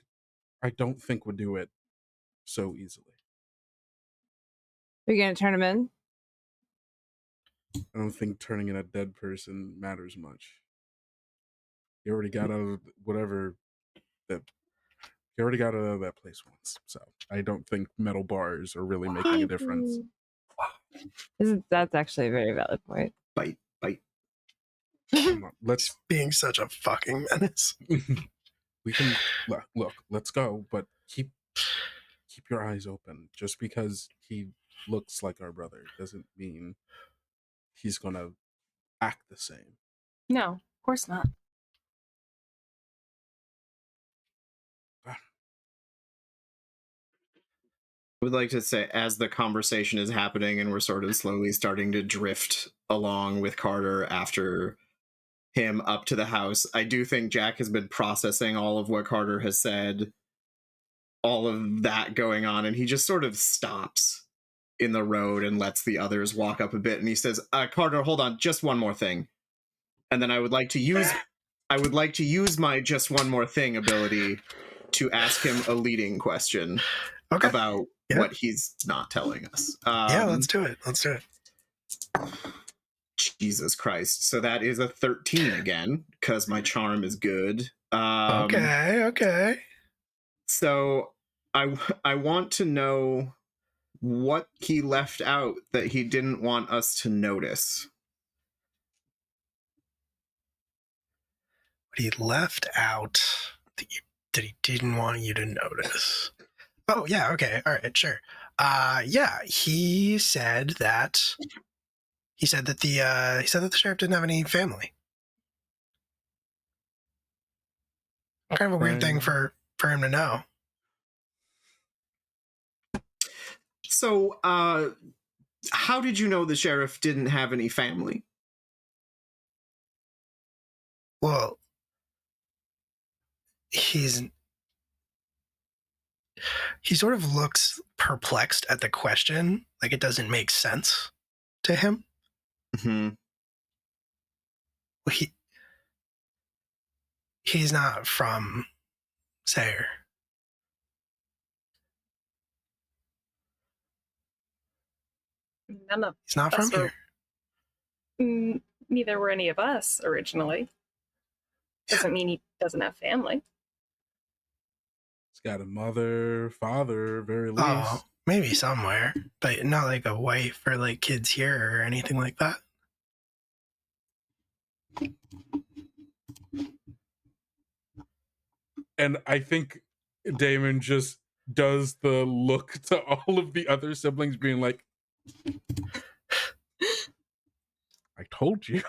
I don't think would do it so easily. Are you gonna turn him in? I don't think turning in a dead person matters much. He already got out of whatever that. He already got out of that place once, so I don't think metal bars are really making a difference. That's actually a very valid point. Bite. Let's being such a fucking menace. We can look. Let's go, but keep your eyes open. Just because he looks like our brother doesn't mean he's gonna act the same. No, of course not. I would like to say, as the conversation is happening and we're sort of slowly starting to drift along with Carter after him up to the house, I do think Jack has been processing all of what Carter has said, all of that going on, and he just sort of stops in the road and lets the others walk up a bit, and he says, Carter, hold on, just one more thing. And then I would like to use my just one more thing ability to ask him a leading question about what he's not telling us. Yeah, let's do it. Jesus Christ. So that is a 13 again, because my charm is good. Okay. So I want to know what he left out that he didn't want us to notice. What he left out that he didn't want you to notice. Oh, yeah, okay. All right, sure. He said that the sheriff didn't have any family. Kind of a weird thing for him to know. So, how did you know the sheriff didn't have any family? Well, he sort of looks perplexed at the question, like it doesn't make sense to him. Mm-hmm. Well, he's not from Sayre. He's not from here. Neither were any of us originally. Doesn't mean he doesn't have family. He's got a mother, father, very least. Oh, maybe somewhere, but not like a wife or like kids here or anything like that. And I think Damon just does the look to all of the other siblings being like, I told you.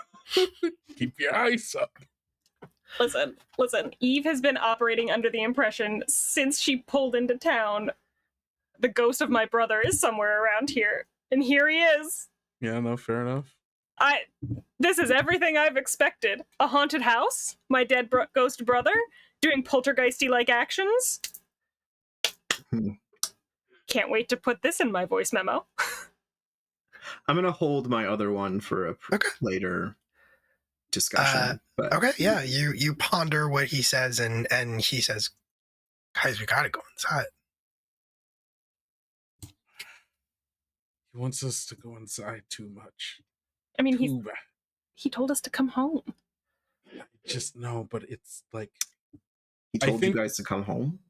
Keep your eyes up. Listen. Eve has been operating under the impression since she pulled into town the ghost of my brother is somewhere around here. And here he is. Yeah, no, fair enough. This is everything I've expected. A haunted house, my dead ghost brother, doing poltergeisty-like actions. Can't wait to put this in my voice memo. I'm going to hold my other one for later. discussion. But Okay, yeah, you ponder what he says, and he says, "Guys, we gotta go inside." He wants us to go inside too much. I mean, Too bad. he told us to come home. Just no, but it's like he told you guys to come home.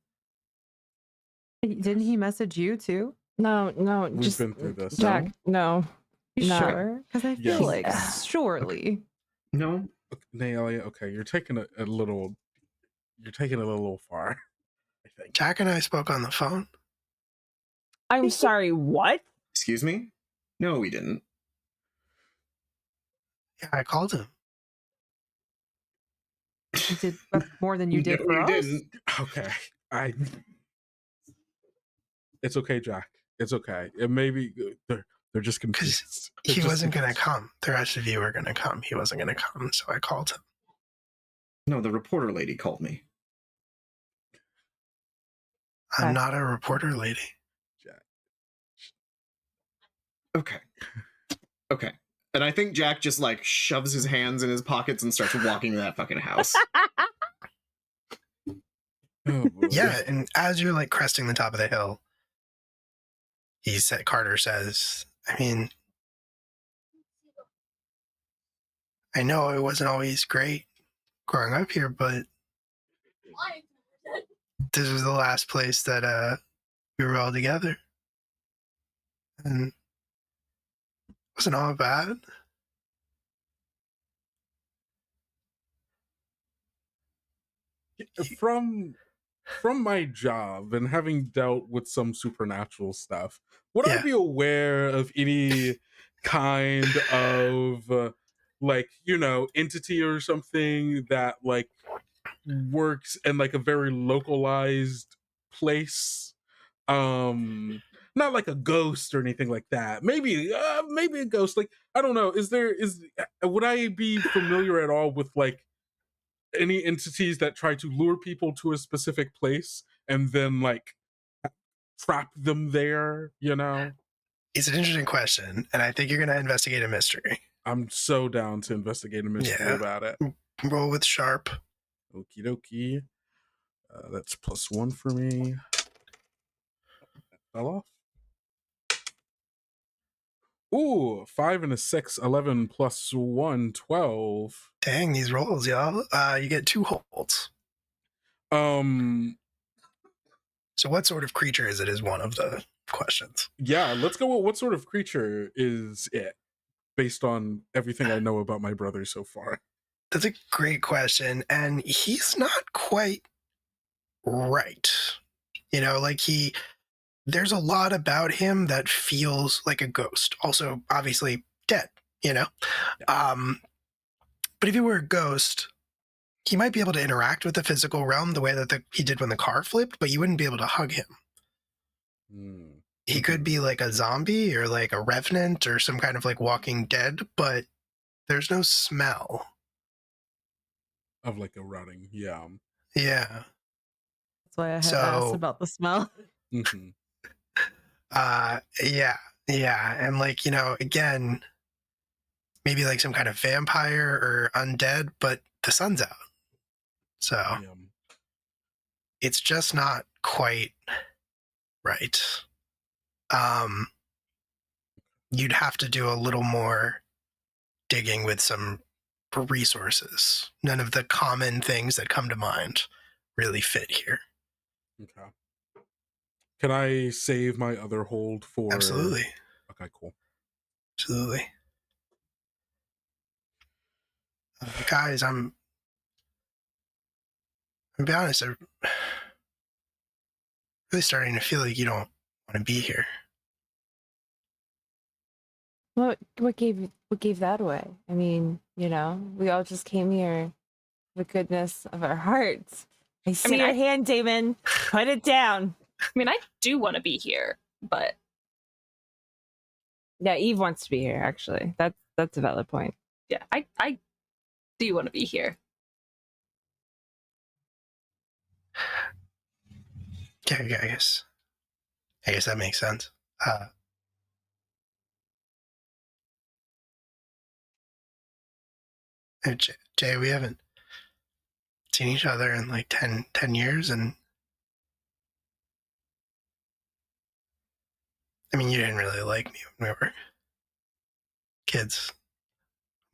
Didn't he message you too? No, we've just been through this. Jack. No, You No. sure? Because I feel Yes. like surely. No, Naelia, okay, you're taking a little far. I think. Jack and I spoke on the phone. I'm sorry. What? excuse me. No, we didn't. Yeah, I called him. You did more than you did No, for we us. didn't. Okay, it's okay, Jack. It's okay. It maybe they're just confused. They're He just wasn't gonna confused. come. The rest of you were gonna come. He wasn't gonna come, so I called him. No, the reporter lady called me. I'm not a reporter lady. Okay. Okay. And I think Jack just like shoves his hands in his pockets and starts walking to that fucking house. Oh, boy. Yeah, and as you're like cresting the top of the hill, Carter says, I mean, I know it wasn't always great growing up here, but this was the last place that we were all together. And it wasn't all bad. From my job and having dealt with some supernatural stuff, would I Yeah. be aware of any kind of like, you know, entity or something that like works in like a very localized place? Not like a ghost or anything like that. Maybe a ghost. Like, I don't know. Would I be familiar at all with like any entities that try to lure people to a specific place and then like trap them there, you know? It's an interesting question, and I think you're going to investigate a mystery. I'm so down to investigate a mystery Yeah. about it. Roll with sharp. Okie dokie. That's +1 for me. Fell off. Ooh, 5 and a 6, 11 plus 1, 12. Dang, these rolls, y'all. You get 2 holds. So what sort of creature is it is one of the questions. Yeah, let's go with what sort of creature is it, based on everything I know about my brother so far. That's a great question, and he's not quite right. You know, like there's a lot about him that feels like a ghost. Also, obviously dead, you know? But if he were a ghost, he might be able to interact with the physical realm the way that he did when the car flipped, but you wouldn't be able to hug him. He could be like a zombie or like a revenant or some kind of like Walking Dead, but there's no smell. Of like a rotting, yeah. Yeah. That's why I had asked about the smell. Mm-hmm. Yeah. And like, you know, again, maybe like some kind of vampire or undead, but the sun's out. So it's just not quite right. You'd have to do a little more digging with some resources. None of the common things that come to mind really fit here. Okay. Can I save my other hold for... Absolutely. Okay, cool. Absolutely. Guys, I'm gonna be honest, I'm really starting to feel like you don't want to be here. What gave that away? I mean, you know, we all just came here for the goodness of our hearts. I see your hand, Damon. Put it down. I mean, I do want to be here, but yeah, Eve wants to be here. Actually, that's a valid point. Yeah, I do want to be here. Yeah, I guess that makes sense. Jay, we haven't seen each other in like 10 years, and I mean, you didn't really like me when we were kids.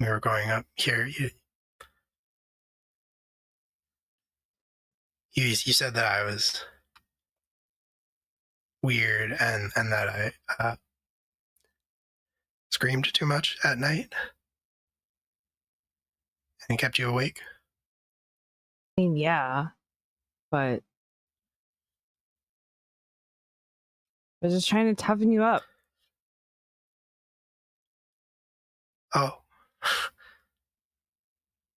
We were growing up here. You said that I was weird and that I screamed too much at night and kept you awake. I mean, yeah, but I was just trying to toughen you up. Oh.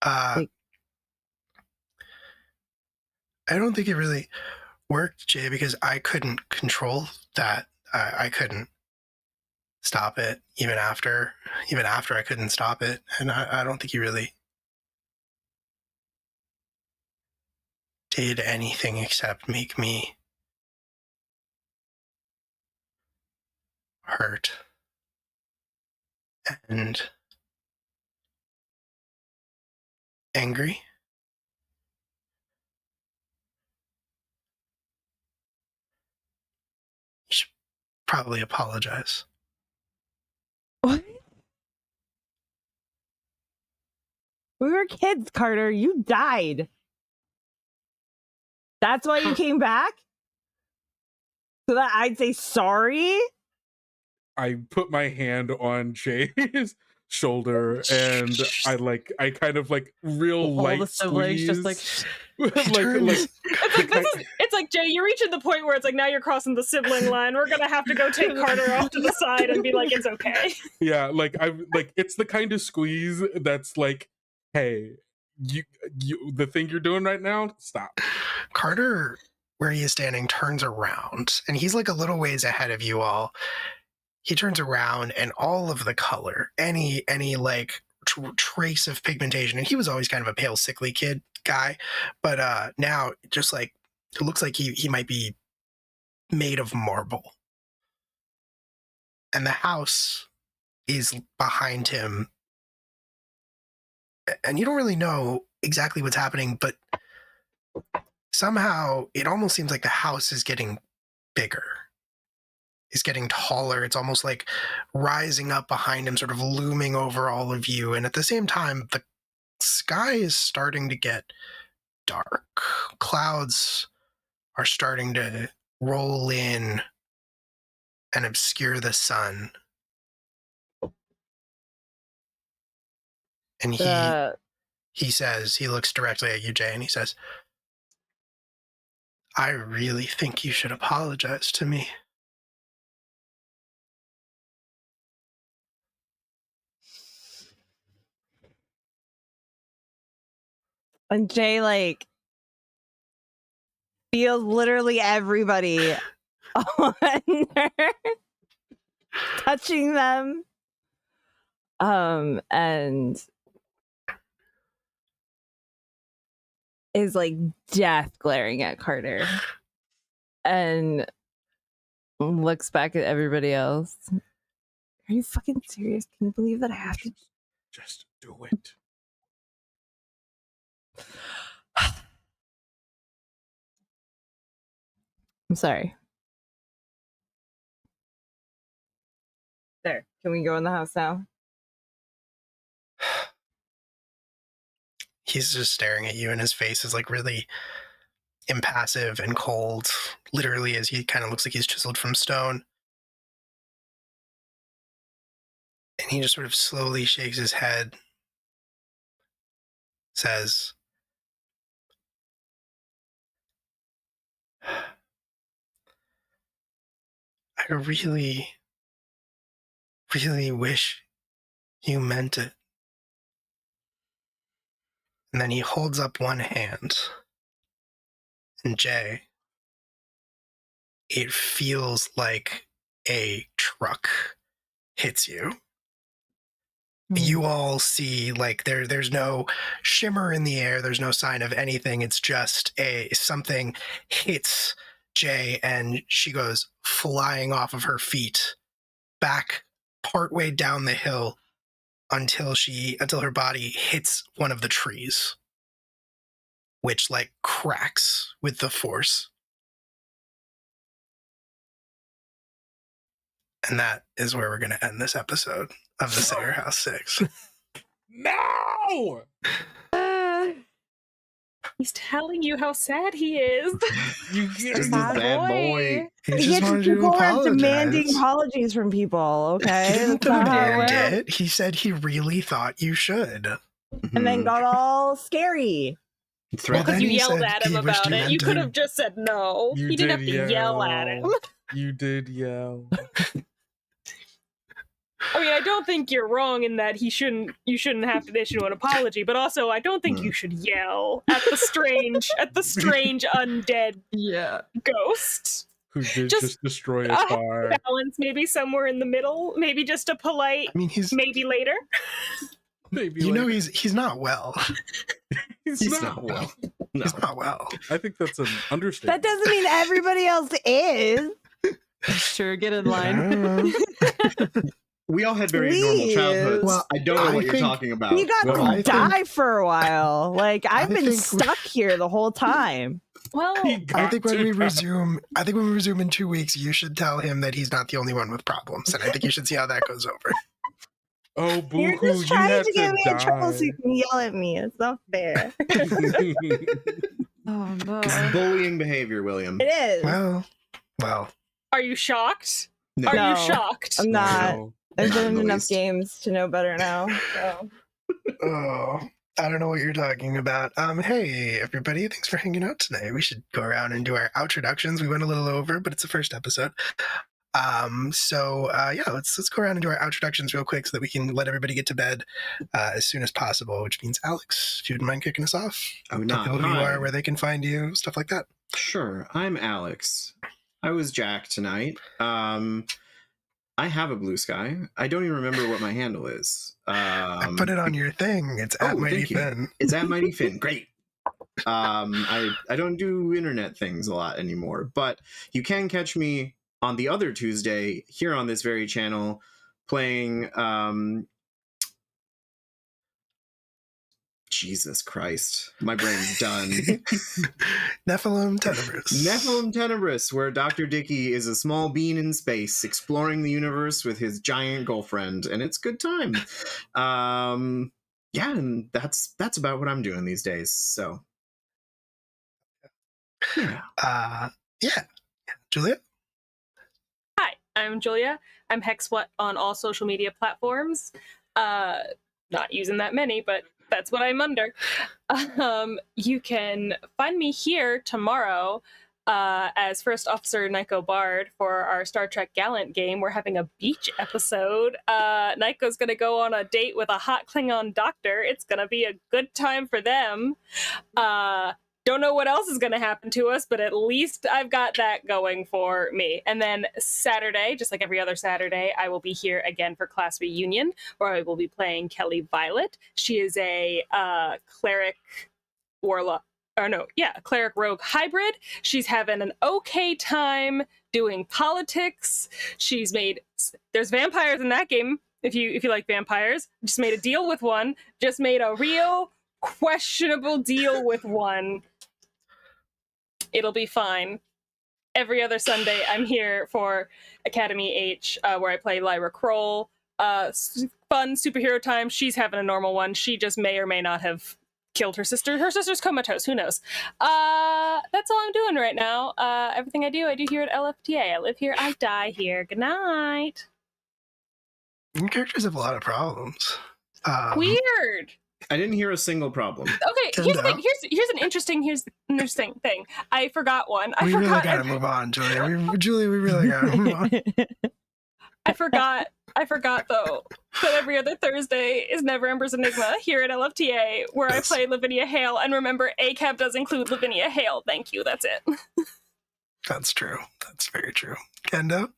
I don't think it really worked, Jay, because I couldn't control that. I couldn't stop it even after I couldn't stop it, and I don't think you really did anything except make me hurt and angry. You should probably apologize. What? We were kids, Carter. You died. That's why you came back? So that I'd say sorry? I put my hand on Jay's shoulder and I kind of like real all light the siblings squeeze. just like It's like Jay, you're reaching the point where it's like now you're crossing the sibling line. We're gonna have to go take Carter off to the side and be like, it's okay. Yeah, like I'm like it's the kind of squeeze that's like, hey, you the thing you're doing right now, stop. Carter, where he is standing, turns around, and he's like a little ways ahead of you all. He turns around, and all of the color, any like trace of pigmentation, and he was always kind of a pale, sickly kid guy, but now just like it looks like he might be made of marble. And the house is behind him, and you don't really know exactly what's happening, but somehow it almost seems like the house is getting bigger. It's getting taller. It's almost like rising up behind him, sort of looming over all of you. And at the same time, the sky is starting to get dark. Clouds are starting to roll in and obscure the sun. And he says, he looks directly at you, Jay, and he says, I really think you should apologize to me. And Jay, like, feels literally everybody on her, touching them. And is like death glaring at Carter. And looks back at everybody else. Are you fucking serious? Can you believe that I have to just do it? I'm sorry. There. Can we go in the house now? He's just staring at you, and his face is like really impassive and cold, literally, as he kind of looks like he's chiseled from stone. And he just sort of slowly shakes his head, says, I really, really wish you meant it. And then he holds up one hand. And Jay, it feels like a truck hits you. You all see, like, there's no shimmer in the air. There's no sign of anything. It's just something hits Jay, and she goes flying off of her feet back partway down the hill until her body hits one of the trees, which like cracks with the force. And that is where we're going to end this episode of the Sayer House 6. No! He's telling you how sad he is. He's a sad boy. He just wanted you to people are apologize. demanding apologies from people, okay? He didn't That's not how it demand works. it. He said he really thought you should. And then got all scary. Well, Because then you he yelled said at him he wished about you it. meant You could to. have just said no. You didn't have to yell at him. You did yell. I mean, I don't think you're wrong in that you shouldn't have to issue an apology, but also I don't think you should yell at the strange undead ghost. Who did just destroy a car. Balance maybe somewhere in the middle, maybe just a polite maybe later. Maybe you know he's not well. He's not well. No. He's not well. I think that's an understatement. That doesn't mean everybody else is. Sure, get in line. We all had very normal childhoods. Well, I don't know what you're talking about. You got to die for a while. Like I've been stuck here the whole time. Well, I think when we resume in 2 weeks, you should tell him that he's not the only one with problems, and I think you should see how that goes over. Oh, boo-hoo, You're just trying to get me in trouble die. so you can yell at me. It's not fair. Oh no. It's bullying behavior, William. It is. Well. Are you shocked? No. Are you shocked? I'm not. No. I've Not in been in the enough least. games to know better now. So. Oh, I don't know what you're talking about. Hey everybody, thanks for hanging out tonight. We should go around and do our outroductions. We went a little over, but it's the first episode. Let's go around and do our outroductions real quick so that we can let everybody get to bed as soon as possible, which means Alex, if you wouldn't mind kicking us off. Oh, Tell not people who you mine. are, where they can find you, stuff like that. Sure, I'm Alex. I was Jack tonight. I have a blue sky. I don't even remember what my handle is. I put it on your thing. It's at Mighty thank you. Finn. It's at Mighty Finn. Great. I don't do internet things a lot anymore, but you can catch me on the other Tuesday here on this very channel playing Jesus Christ, my brain's done. Nephilim Tenebris. Nephilim Tenebris, where Dr. Dickey is a small bean in space exploring the universe with his giant girlfriend, and it's good time. And that's about what I'm doing these days. So Julia? Hi, I'm Julia. I'm Hexwhat on all social media platforms. Not using that many, but that's what I'm under. You can find me here tomorrow as First Officer Nyko Bard for our Star Trek Gallant game. We're having a beach episode. Nyko's going to go on a date with a hot Klingon doctor. It's going to be a good time for them. Don't know what else is going to happen to us, but at least I've got that going for me. And then Saturday, just like every other Saturday, I will be here again for class reunion, where I will be playing Kelly Violet. She is a cleric warlock. Cleric rogue hybrid. She's having an okay time doing politics. There's vampires in that game. If you like vampires, just made a deal with one. Just made a real questionable deal with one. It'll be fine. Every other Sunday, I'm here for Academy H, where I play Lyra Kroll. Fun superhero time. She's having a normal one. She just may or may not have killed her sister. Her sister's comatose. Who knows? That's all I'm doing right now. Everything I do here at LFTA. I live here. I die here. Good night. Your characters have a lot of problems. Weird. I didn't hear a single problem. Okay, here's the thing. Here's an interesting thing. I forgot one. We really gotta move on, Julia. We really gotta move on. I forgot though that every other Thursday is Never Ember's Enigma here at LFTA, where I play Lavinia Hale. And remember, ACAB does include Lavinia Hale. Thank you. That's it. That's true. That's very true. Kendo?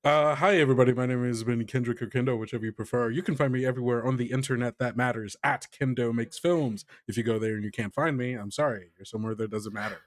Hi, everybody. My name is Ben Kendrick or Kendo, whichever you prefer. You can find me everywhere on the internet that matters at Kendo Makes Films. If you go there and you can't find me, I'm sorry. You're somewhere that doesn't matter.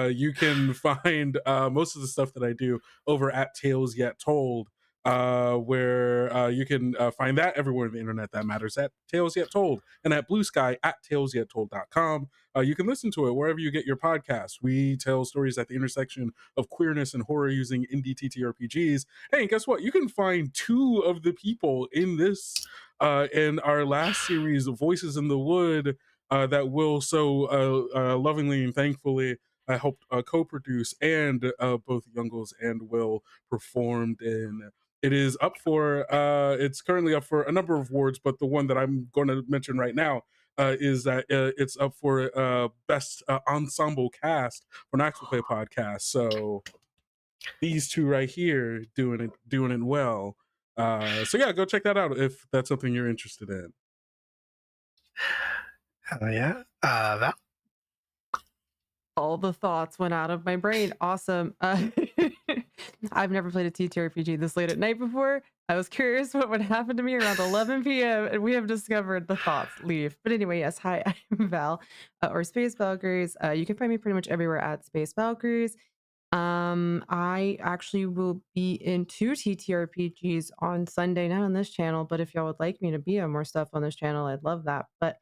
You can find most of the stuff that I do over at Tales Yet Told. where you can find that everywhere on the internet that matters at Tales Yet Told, and at Blue Sky at talesyettold.com. You can listen to it wherever you get your podcasts. We tell stories at the intersection of queerness and horror using indie TTRPGs. Hey, and guess what? You can find 2 of the people in this, in our last series, Voices in the Wood, that Will so lovingly and thankfully helped co-produce, and both Youngles and Will performed in. It is up for, it's currently up for a number of awards, but the one that I'm going to mention right now is that it's up for best ensemble cast for an actual play podcast. So these 2 right here doing it well. So yeah, go check that out if that's something you're interested in. Hell yeah. Val? All the thoughts went out of my brain. Awesome. I've never played a TTRPG this late at night before. I was curious what would happen to me around 11 p.m. and we have discovered the thoughts leave. But anyway, yes, hi, I'm Val, or Space Valkyries. You can find me pretty much everywhere at Space Valkyries. I actually will be in 2 TTRPGs on Sunday, not on this channel, but if y'all would like me to be on more stuff on this channel, I'd love that. But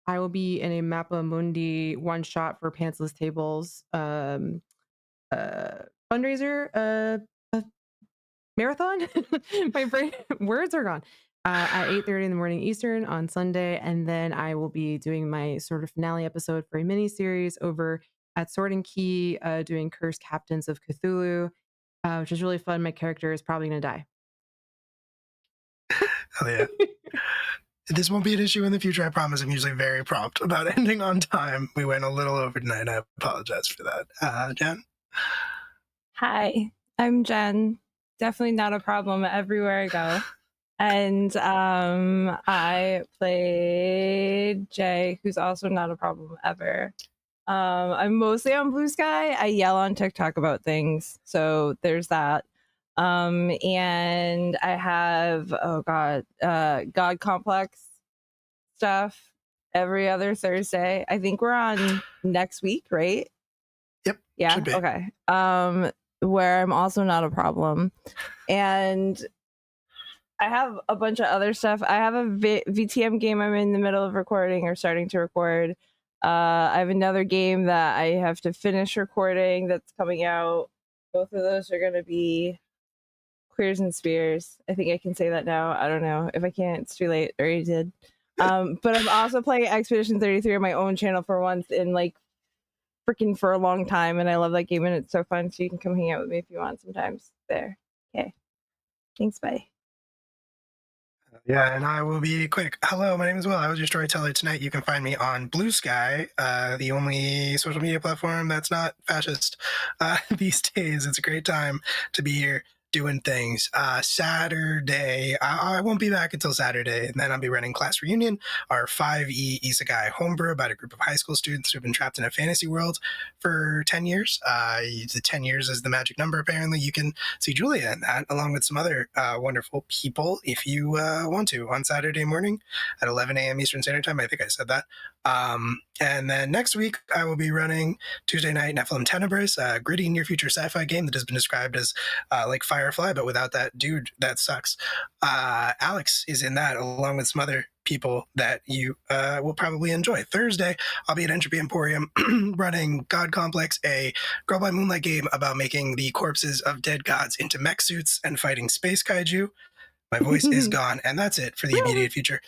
I will be in a Mappa Mundi one shot for Pantsless Tables fundraiser marathon. My brain words are gone. At 8:30 in the morning Eastern on Sunday, and then I will be doing my sort of finale episode for a mini series over at Sword and Key, doing Cursed Captains of Cthulhu, which is really fun. My character is probably gonna die. Oh yeah. This won't be an issue in the future, I promise. I'm usually very prompt about ending on time. We went a little over tonight. I apologize for that. Jen? Hi, I'm Jen. Definitely not a problem everywhere I go. And I played Jay, who's also not a problem ever. I'm mostly on Blue Sky. I yell on TikTok about things, so there's that. And I have God Complex stuff every other Thursday. I think we're on next week, right? Yep. Yeah. Okay. Where I'm also not a problem, and I have a bunch of other stuff. I have a VTM game I'm in the middle of recording or starting to record. I have another game that I have to finish recording that's coming out. Both of those are going to be Queers and Spears. I think I can say that now. I don't know. If I can't, it's too late. I already did. But I'm also playing Expedition 33 on my own channel for once in like freaking for a long time, and I love that game and it's so fun. So you can come hang out with me if you want sometimes there. Okay. Thanks, bye. Yeah, and I will be quick. Hello, my name is Will. I was your storyteller tonight. You can find me on Blue Sky, the only social media platform that's not fascist these days. It's a great time to be here doing things. Saturday, I won't be back until Saturday, and then I'll be running Class Reunion, our 5e isekai homebrew about a group of high school students who've been trapped in a fantasy world for 10 years. The 10 years is the magic number, apparently. You can see Julia in that, along with some other wonderful people, if you want to, on Saturday morning at 11 a.m. Eastern Standard Time. I think I said that. And then next week, I will be running Tuesday night Nephilim Tenebris, a gritty near future sci-fi game that has been described as like Firefly, but without that dude that sucks. Alex is in that, along with some other people that you will probably enjoy. Thursday, I'll be at Entropy Emporium running God Complex, a Girl by Moonlight game about making the corpses of dead gods into mech suits and fighting space kaiju. My voice is gone, and that's it for the immediate future.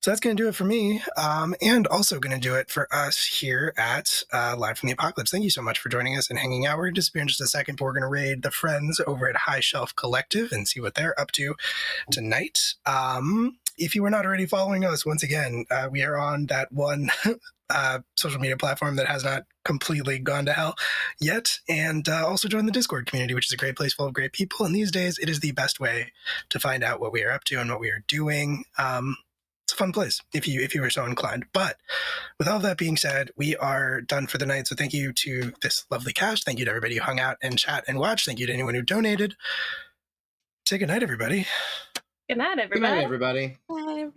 So that's going to do it for me, and also going to do it for us here at Live from the Apocalypse. Thank you so much for joining us and hanging out. We're going to disappear in just a second, but we're going to raid the friends over at High Shelf Collective and see what they're up to tonight. If you were not already following us, once again, we are on that one social media platform that has not completely gone to hell yet, and also join the Discord community, which is a great place full of great people. And these days, it is the best way to find out what we are up to and what we are doing. It's a fun place if you were so inclined. But with all that being said, we are done for the night. So thank you to this lovely cast. Thank you to everybody who hung out and chat and watched. Thank you to anyone who donated. Say good night, everybody. Good night, everybody. Good night, everybody. Bye.